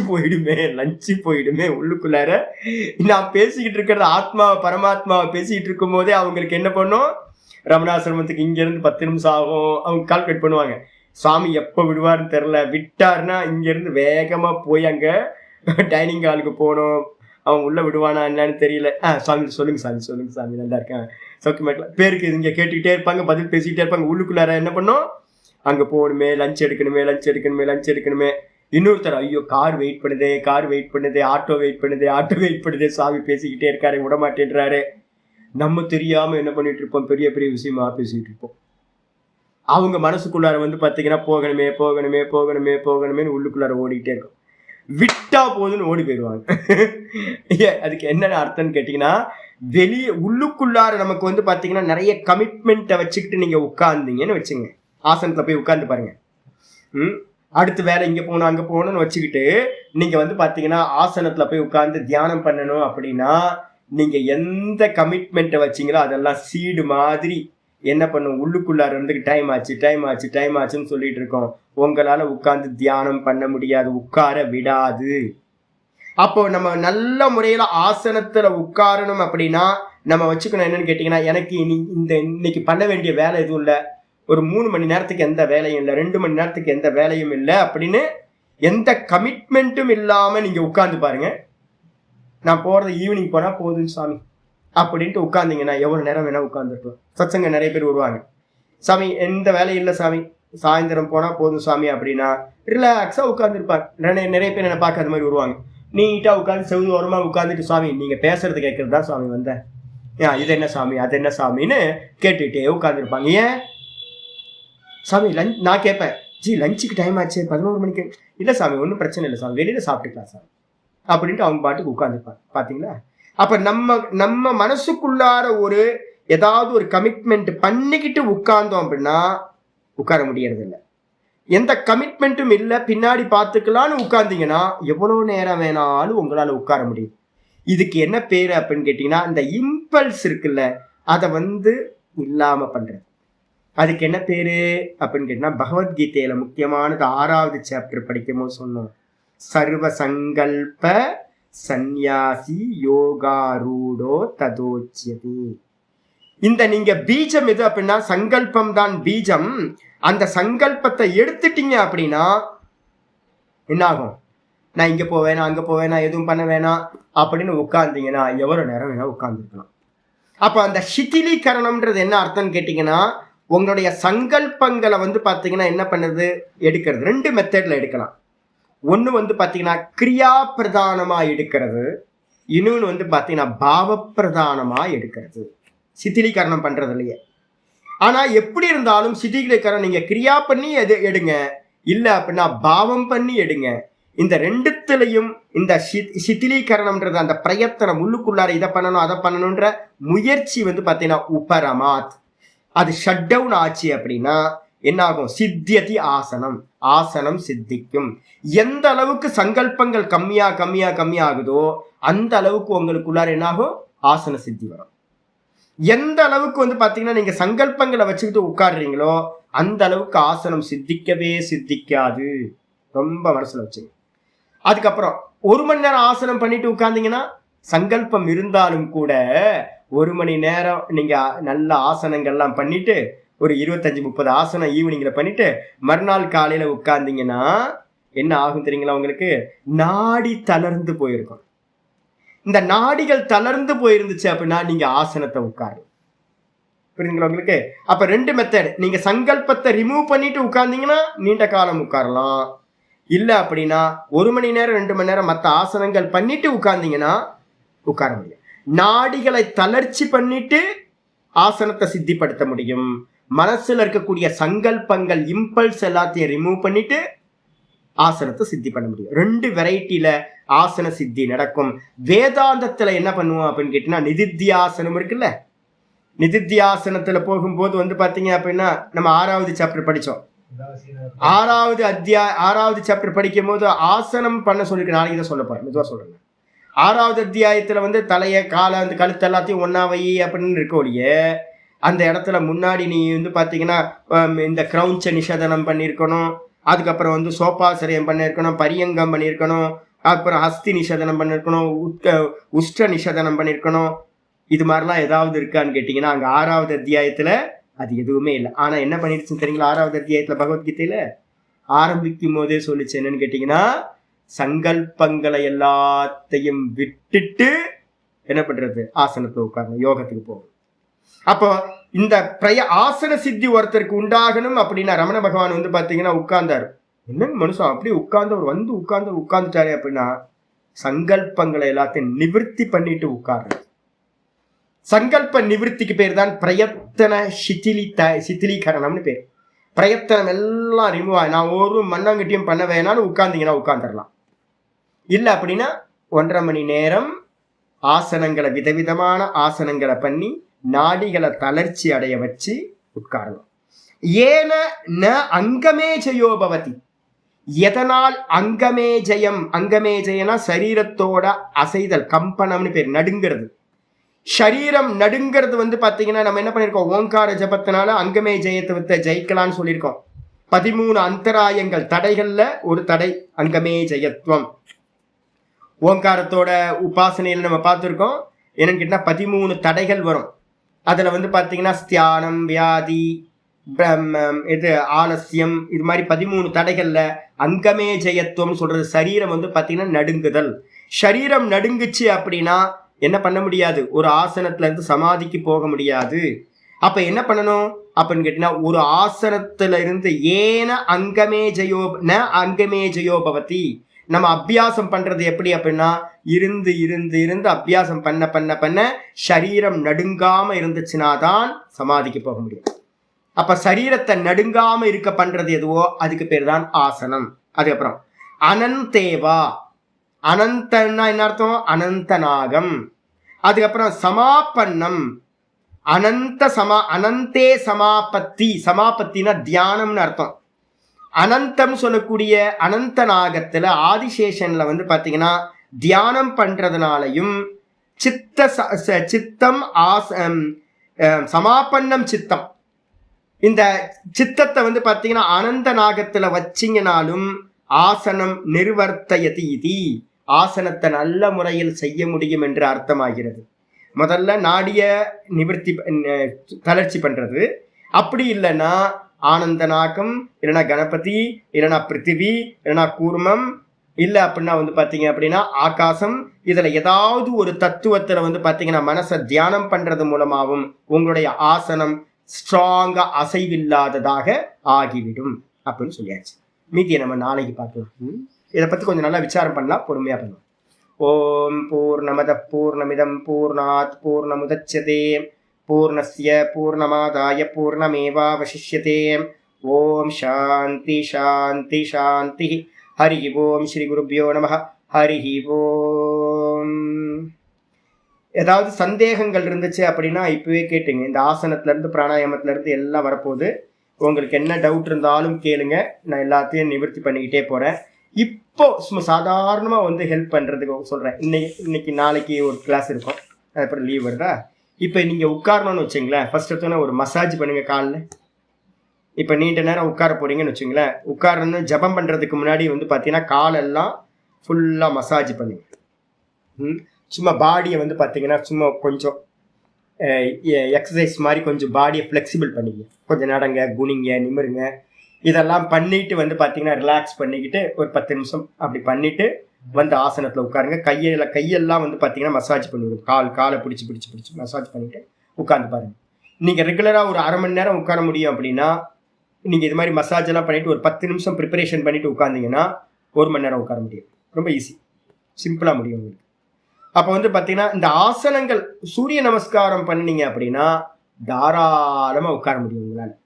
போயிடுமே உள்ளுக்குள்ளார. நான் பேசிக்கிட்டு இருக்கிறது ஆத்மாவை பரமாத்மாவை பேசிக்கிட்டு இருக்கும் போதே அவங்களுக்கு என்ன பண்ணும், ரமணாசிரமத்துக்கு இங்கேருந்து 10 நிமிஷம் ஆகும். அவங்க கால்குலேட் பண்ணுவாங்க, சாமி எப்போ விடுவார்னு தெரில. விட்டாருன்னா இங்கேருந்து வேகமாக போய் அங்கே டைனிங் ஹாலுக்கு போகணும். அவன் உள்ள விடுவானா என்னன்னு தெரியல. சாமி சொல்லுங்க சாமி நல்லா இருக்கேன் சௌக்கியமாக்கலாம் பேருக்கு இங்கே கேட்டுக்கிட்டே இருப்பாங்க, பதில் பேசிக்கிட்டே இருப்பாங்க. உள்ளுக்குள்ளார என்ன பண்ணும், அங்கே போகணுமே, லஞ்ச் எடுக்கணுமே. இன்னொருத்தர் ஐயோ கார் வெயிட் பண்ணுதே, ஆட்டோ வெயிட் பண்ணுதே, சாமி பேசிக்கிட்டே இருக்காரு, விட மாட்டேன்றாரு. நம்ம தெரியாம என்ன பண்ணிட்டு இருப்போம், பெரிய பெரிய விஷயமா பேசிட்டு இருப்போம். அவங்க மனசுக்குள்ளார வந்து பார்த்தீங்கன்னா போகணுமே உள்ளுக்குள்ளார ஓடிக்கிட்டே இருக்கும். விட்டா போதுன்னு ஓடி போயிடுவாங்க. அதுக்கு என்னென்ன அர்த்தம்னு கேட்டீங்கன்னா உள்ளுக்குள்ளார நமக்கு வந்து பார்த்தீங்கன்னா நிறைய கமிட்மெண்ட்டை வச்சுக்கிட்டு நீங்க உட்கார்ந்தீங்கன்னு வச்சுங்க, ஆசனத்துல போய் உட்கார்ந்து பாருங்க. அடுத்து வேலை இங்கே போகணும் அங்கே போகணும்னு வச்சுக்கிட்டு நீங்கள் வந்து பார்த்தீங்கன்னா ஆசனத்தில் போய் உட்கார்ந்து தியானம் பண்ணணும் அப்படின்னா நீங்க எந்த கமிட்மெண்ட்டை வச்சீங்களோ அதெல்லாம் சீடு மாதிரி என்ன பண்ணும், உள்ளுக்குள்ளார இருந்து டைம் ஆச்சுன்னு சொல்லிட்டு இருக்கோம். உங்களால உட்கார்ந்து தியானம் பண்ண முடியாது, உட்கார விடாது. அப்போ நம்ம நல்ல முறையில ஆசனத்துல உட்காரணும் அப்படின்னா நம்ம வச்சுக்கணும் என்னன்னு கேட்டீங்கன்னா, எனக்கு இன்னைக்கு பண்ண வேண்டிய வேலை எதுவும் இல்லை, ஒரு 3 மணி நேரத்துக்கு எந்த வேலையும் இல்லை, 2 மணி நேரத்துக்கு எந்த வேலையும் இல்லை அப்படின்னு எந்த கமிட்மெண்ட்டும் இல்லாம நீங்க உட்கார்ந்து பாருங்க. நான் போறது ஈவினிங் போனா போதும் சாமி அப்படின்ட்டு உட்கார்ந்தீங்கன்னா எவ்வளவு நேரம் வேணா உட்கார்ந்துருக்கோம். சத்சங்க நிறைய பேர் வருவாங்க, சாமி எந்த வேலையும் இல்லை சாமி, சாயந்தரம் போனா போதும் சாமி அப்படின்னா ரிலாக்ஸா உட்கார்ந்துருப்பாங்க. நிறைய பேர் என்ன பார்க்க அது மாதிரி வருவாங்க, நீட்டா உட்காந்து செவ்வளவு ஓரமா உட்காந்துட்டு, சாமி நீங்க பேசுறது கேட்கறது தான் சாமி வந்தேன், இது என்ன சாமி அது என்ன சாமின்னு கேட்டுட்டே உட்காந்துருப்பாங்க. ஏன் சாமி லஞ்ச், நான் கேட்பேன், ஜி லஞ்சுக்கு டைம் ஆச்சு 11 மணிக்கு, இல்லை சாமி ஒன்றும் பிரச்சனை இல்லை சாமி, வெளியில சாப்பிட்டுக்கலாம் சாமி அப்படின்ட்டு அவங்க பாட்டுக்கு உட்காந்துருப்பாங்க. பாத்தீங்களா? அப்ப நம்ம மனசுக்குள்ளார ஏதாவது ஒரு கமிட்மெண்ட் பண்ணிக்கிட்டு உட்கார்ந்தோம் அப்படின்னா உட்கார முடியறது இல்லை. எந்த கமிட்மெண்ட்டும் இல்லை, பின்னாடி பார்த்துக்கலான்னு உட்கார்ந்தீங்கன்னா எவ்வளவு நேரம் வேணாலும் உங்களால உட்கார முடியும். இதுக்கு என்ன பேரு அப்படின்னு கேட்டீங்கன்னா, இந்த இம்பல்ஸ் இருக்குல்ல அதை இல்லாம பண்றது. அதுக்கு என்ன பேரு அப்படின்னு கேட்டீங்கன்னா, பகவத்கீதையில முக்கியமானது 6வது சாப்டர் படிக்கும் போது சொன்னோம், சர்வ சங்கல்ப சந்நியாசி யோகாரூடோ ததோச்சியதி. இந்த நீங்க பீஜம் எது அப்படின்னா சங்கல்பம் தான் பீஜம். அந்த சங்கல்பத்தை எடுத்துட்டீங்க அப்படின்னா என்ன ஆகும், நான் இங்க போவேனா அங்க போவேனா எதுவும் பண்ண வேணாம் அப்படின்னு உட்கார்ந்தீங்கன்னா எவ்வளவு நேரம் வேணா உட்கார்ந்துருக்கலாம். அப்ப அந்த சிதிலீகரணம்ன்றது என்ன அர்த்தம்னு கேட்டீங்கன்னா, உங்களுடைய சங்கல்பங்களை பாத்தீங்கன்னா என்ன பண்ணுறது, எடுக்கிறது 2 மெத்தட்ல எடுக்கலாம். ஒன்று பாத்தீங்கன்னா கிரியா பிரதானமா எடுக்கிறது, இன்னொன்று பாத்தீங்கன்னா பாவ பிரதானமா எடுக்கிறது, சிதிலீகரணம் பண்றது இல்லையே. ஆனா எப்படி இருந்தாலும் சிதிலீகரணம் நீங்க கிரியா பண்ணி எடுங்க, இல்ல அப்படின்னா பாவம் பண்ணி எடுங்க. இந்த 2த்துலயும் இந்த சிதிலீகரணம்ன்றது அந்த பிரயத்தனம், உள்ளுக்குள்ளார இதை பண்ணணும் அதை பண்ணணும்ன்ற முயற்சி பாத்தீங்கன்னா உபரமாத், அது ஷட் டவுன் ஆச்சு அப்படின்னா என்ன ஆகும், சித்தியதி ஆசனம், ஆசனம் சித்திக்கும். எந்த அளவுக்கு சங்கல்பங்கள் கம்மியா ஆகுதோ அந்த அளவுக்கு உங்களுக்குள்ளார என்ன ஆகும், ஆசன சித்தி வரும். எந்த அளவுக்கு பாத்தீங்கன்னா நீங்க சங்கல்பங்களை வச்சுக்கிட்டு உட்காடுறீங்களோ அந்த அளவுக்கு ஆசனம் சித்திக்காது. ரொம்ப மனசுல வச்சுங்க. அதுக்கப்புறம் 1 மணி நேரம் ஆசனம் பண்ணிட்டு உட்கார்ந்தீங்கன்னா, சங்கல்பம் இருந்தாலும் கூட 1 மணி நேரம் நீங்க நல்ல ஆசனங்கள்லாம் பண்ணிட்டு ஒரு 25-30 ஆசனம் ஈவினிங்ல பண்ணிட்டு மறுநாள் காலையில உட்கார்ந்தீங்கன்னா என்ன ஆகும் தெரியுங்களா, உங்களுக்கு நாடி தளர்ந்து போயிருக்கும். இந்த நாடிகள் தளர்ந்து போயிருந்துச்சு அப்படின்னா நீங்க ஆசனத்தை உட்காரு. புரியுதுங்களா உங்களுக்கு? அப்ப 2 மெத்தட், நீங்க சங்கல்பத்தை ரிமூவ் பண்ணிட்டு உட்கார்ந்தீங்கன்னா நீண்ட காலம் உட்காரலாம், இல்ல அப்படின்னா 1 மணி நேரம் 2 மணி நேரம் மற்ற ஆசனங்கள் பண்ணிட்டு உட்கார்ந்தீங்கன்னா உட்கார முடியும். நாடிகளை தளர்ச்சி பண்ணிட்டு ஆசனத்தை சித்திப்படுத்த முடியும். மனசுல இருக்கக்கூடிய சங்கல்பங்கள் இம்பல்ஸ் எல்லாத்தையும் ரிமூவ் பண்ணிட்டு ஆசனத்தை சித்தி பண்ண முடியும். 2 வெரைட்டியில ஆசன சித்தி நடக்கும். வேதாந்தத்துல என்ன பண்ணுவோம் அப்படின்னு கேட்டீங்கன்னா, நிதித்தியாசனம் இருக்குல்ல, நிதித்தியாசனத்துல போகும்போது பாத்தீங்க அப்படின்னா நம்ம 6வது சாப்டர் படிச்சோம். 6வது சாப்டர் படிக்கும் போது ஆசனம் பண்ண சொல்லிருக்கு. நாளைக்கு தான் சொல்ல போறேன், மெதுவா சொல்றேன். 6வது அத்தியாயத்துல தலைய காலை அந்த கழுத்து எல்லாத்தையும் ஒன்னா வை அப்படின்னு இருக்க ஒழிய, அந்த இடத்துல முன்னாடி நீ பாத்தீங்கன்னா இந்த கிரௌஞ்ச நிஷேதனம் பண்ணியிருக்கணும், அதுக்கப்புறம் சோபாசிரியம் பண்ணியிருக்கணும், பரியங்கம் பண்ணியிருக்கணும், அப்புறம் ஹஸ்தி நிஷேதனம் பண்ணியிருக்கணும், உஷ்ட நிஷேதனம் பண்ணியிருக்கணும். இது மாதிரிலாம் ஏதாவது இருக்கான்னு கேட்டீங்கன்னா அங்க 6வது அத்தியாயத்துல அது எதுவுமே இல்லை. ஆனா என்ன பண்ணிடுச்சுன்னு தெரியுங்களா, 6வது அத்தியாயத்துல பகவத்கீதையில ஆரம்பிக்கும் போதே சொல்லிச்சு என்னன்னு கேட்டீங்கன்னா, சங்கல்பங்களை எல்லாத்தையும் விட்டுட்டு என்ன பண்றது, ஆசனத்தை உட்காரணும், யோகத்துக்கு போகணும். அப்போ இந்த ஆசன சித்தி ஒருத்தருக்கு உண்டாகணும் அப்படின்னா ரமண பகவான் பாத்தீங்கன்னா உட்கார்ந்தாரு. என்னங்க மனுஷன் அப்படி உட்கார்ந்து உட்கார்ந்துட்டாரு அப்படின்னா சங்கல்பங்களை எல்லாத்தையும் நிவர்த்தி பண்ணிட்டு உட்கார்றது. சங்கல்ப நிவர்த்திக்கு பேர் தான் பிரயத்தன சிதிலீகரணம்னு பேர். பிரயத்தனம் எல்லாம் ரிமூவ் ஆகி நான் ஒரு மண்ணாங்கட்டியும் பண்ண வேணாலும் உட்கார்ந்தீங்கன்னா உட்கார்ந்துடலாம். இல்லை அப்படின்னா 1.5 மணி நேரம் ஆசனங்களை விதவிதமான ஆசனங்களை பண்ணி நாடிகளை தளர்ச்சி அடைய வச்சு உட்காரணும். ஏன ந அங்கமே ஜெயோபவதி, எதனால் அங்கமே ஜெயம், அங்கமே ஜெயனா சரீரத்தோட அசைதல், கம்பனம்னு பேர், நடுங்கிறது. சரீரம் நடுங்கிறது வந்து பாத்தீங்கன்னா நம்ம என்ன பண்ணிருக்கோம், ஓங்கார ஜபத்தினால அங்கமே ஜெயத்தை வித்த ஜெயிக்கலாம்னு சொல்லியிருக்கோம். 13 அந்தராயங்கள், தடைகள்ல ஒரு தடை அங்கமே ஜெயத்துவம். ஓங்காரத்தோட உபாசனையில நம்ம பார்த்துருக்கோம். என்னன்னு கேட்டா 13 தடைகள் வரும். அதுல வந்து பாத்தீங்கன்னா ஸ்தியானம், வியாதி, இது ஆலசியம், இது மாதிரி 13 தடைகள்ல அங்கமே ஜெயத்துவம் சொல்றது சரீரம் வந்து பாத்தீங்கன்னா நடுங்குதல். சரீரம் நடுங்குச்சு அப்படின்னா என்ன பண்ண முடியாது, ஒரு ஆசனத்துல இருந்து சமாதிக்கு போக முடியாது. அப்ப என்ன பண்ணணும் அப்படின்னு கேட்டீங்கன்னா, ஒரு ஆசனத்துல இருந்து ஏன அங்கமே ஜெயோ ந அங்கமே ஜெயோபவதி. நம்ம அபியாசம் பண்றது எப்படி அப்படின்னா, இருந்து இருந்து இருந்து அபியாசம் பண்ண பண்ண பண்ண சரீரம் நடுங்காம இருந்துச்சுனாதான் சமாதிக்கு போக முடியும். அப்ப சரீரத்தை நடுங்காம இருக்க பண்றது எதுவோ அதுக்கு பேர் தான் ஆசனம். அதுக்கப்புறம் அனந்தேவா, அனந்தன்னா என்ன அர்த்தம், அனந்தநாகம். அதுக்கப்புறம் சமாபன்னம், அனந்தே சமாபத்தி. சமாபத்தினா தியானம்னு அர்த்தம். அனந்தம் சொல்லக்கூடிய அனந்தநாகத்துல ஆதிசேஷன்ல வந்து பாத்தீங்கன்னா தியானம் பண்றதுனாலையும் சித்தம் சமாபன்னம் சித்தம், இந்த சித்தத்தை வந்து பாத்தீங்கன்னா அனந்த நாகத்துல வச்சிங்கனாலும் ஆசனம் நிர்வர்த்தயதி இதி, ஆசனத்தை நல்ல முறையில் செய்ய முடியும் என்று அர்த்தமாகிறது. முதல்ல நாடிய நிவர்த்தி தளர்ச்சி பண்றது, அப்படி இல்லைன்னா ஆனந்த நாகம், இல்லைன்னா கணபதி, இல்லைன்னா பிருத்திவி, இல்லைன்னா கூர்மம், இல்லை அப்படின்னா வந்து பார்த்தீங்க அப்படின்னா ஆகாசம். இதுல ஏதாவது ஒரு தத்துவத்துல வந்து பார்த்தீங்கன்னா மனசை தியானம் பண்றது மூலமாகவும் உங்களுடைய ஆசனம் ஸ்ட்ராங்கா அசைவில்லாததாக ஆகிவிடும் அப்படின்னு சொல்லியாச்சு. மீதியை நம்ம நாளைக்கு பார்க்கலாம். இதை பத்தி கொஞ்சம் நல்லா விசாரம் பண்ணலாம், பொறுமையா பண்ணலாம். ஓம் பூர்ணமத பூர்ணமிதம் பூர்ணாத் பூர்ணமுதச்யதே பூர்ணஸ்ய பூர்ணமாதாய பூர்ணமேவாவசிஷ்யதே. ஓம் சாந்தி சாந்தி சாந்தி. ஹரி ஓம். ஸ்ரீ குருப்யோ நமஹ. ஹரி ஓம். ஏதாவது சந்தேகங்கள் இருந்துச்சு அப்படின்னா இப்பவே கேட்டுங்க. இந்த ஆசனத்துல இருந்து பிராணாயாமத்துல இருந்து எல்லாம் வரப்போகுது. உங்களுக்கு என்ன டவுட் இருந்தாலும் கேளுங்க, நான் எல்லாத்தையும் நிவர்த்தி பண்ணிக்கிட்டே போறேன். இப்போ சும்மா சாதாரணமா வந்து ஹெல்ப் பண்றதுக்கு சொல்றேன். இன்னைக்கு நாளைக்கு ஒரு கிளாஸ் இருக்கும், அதுக்கப்புறம் லீவ் வருதா. இப்போ நீங்க உட்காரணும்னு வச்சுங்களேன், ஃபர்ஸ்ட் எடுத்தோன்னா ஒரு மசாஜ் பண்ணுங்க காலில். இப்போ நீண்ட நேரம் உட்கார போறீங்கன்னு வச்சுங்களேன், உட்காரணும் ஜபம் பண்றதுக்கு முன்னாடி வந்து பார்த்தீங்கன்னா காலெல்லாம் ஃபுல்லா மசாஜ் பண்ணுங்க. சும்மா பாடியை வந்து பார்த்தீங்கன்னா சும்மா கொஞ்சம் எக்ஸசைஸ் மாதிரி கொஞ்சம் பாடியை ஃப்ளெக்சிபிள் பண்ணிங்க. கொஞ்சம் நடங்க, குனிங்க, நிமிருங்க. இதெல்லாம் பண்ணிட்டு வந்து பார்த்தீங்கன்னா ரிலாக்ஸ் பண்ணிக்கிட்டு ஒரு 10 நிமிஷம் அப்படி பண்ணிட்டு வந்து ஆசனத்தில் உட்காருங்க. கையெல்லாம் வந்து பார்த்தீங்கன்னா மசாஜ் பண்ணுவோம். காலை பிடிச்சி மசாஜ் பண்ணிட்டு உட்காந்து பாருங்க. நீங்கள் ரெகுலராக ஒரு 1/2 மணி நேரம் உட்கார முடியும் அப்படின்னா நீங்கள் இது மாதிரி மசாஜ் எல்லாம் பண்ணிட்டு ஒரு 10 நிமிஷம் ப்ரிப்பரேஷன் பண்ணிட்டு உட்காந்திங்கன்னா 1 மணி நேரம் உட்கார முடியும். ரொம்ப ஈஸி, சிம்பிளாக முடியும் உங்களுக்கு. அப்போ வந்து பார்த்தீங்கன்னா இந்த ஆசனங்கள் சூரிய நமஸ்காரம் பண்ணினீங்க அப்படின்னா தாராளமாக உட்கார முடியும் உங்களால்.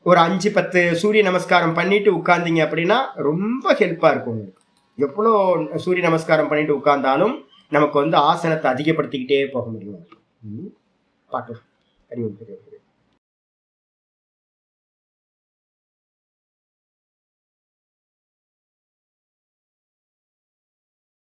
ஒரு 5-10 சூரிய நமஸ்காரம் பண்ணிட்டு உட்கார்ந்தீங்க அப்படின்னா ரொம்ப ஹெல்ப்பாக இருக்கும் உங்களுக்கு. எவ்வளோ சூரிய நமஸ்காரம் பண்ணிட்டு உட்கார்ந்தாலும் நமக்கு வந்து ஆசனத்தை அதிகப்படுத்திக்கிட்டே போக முடியும். பார்க்கலாம்.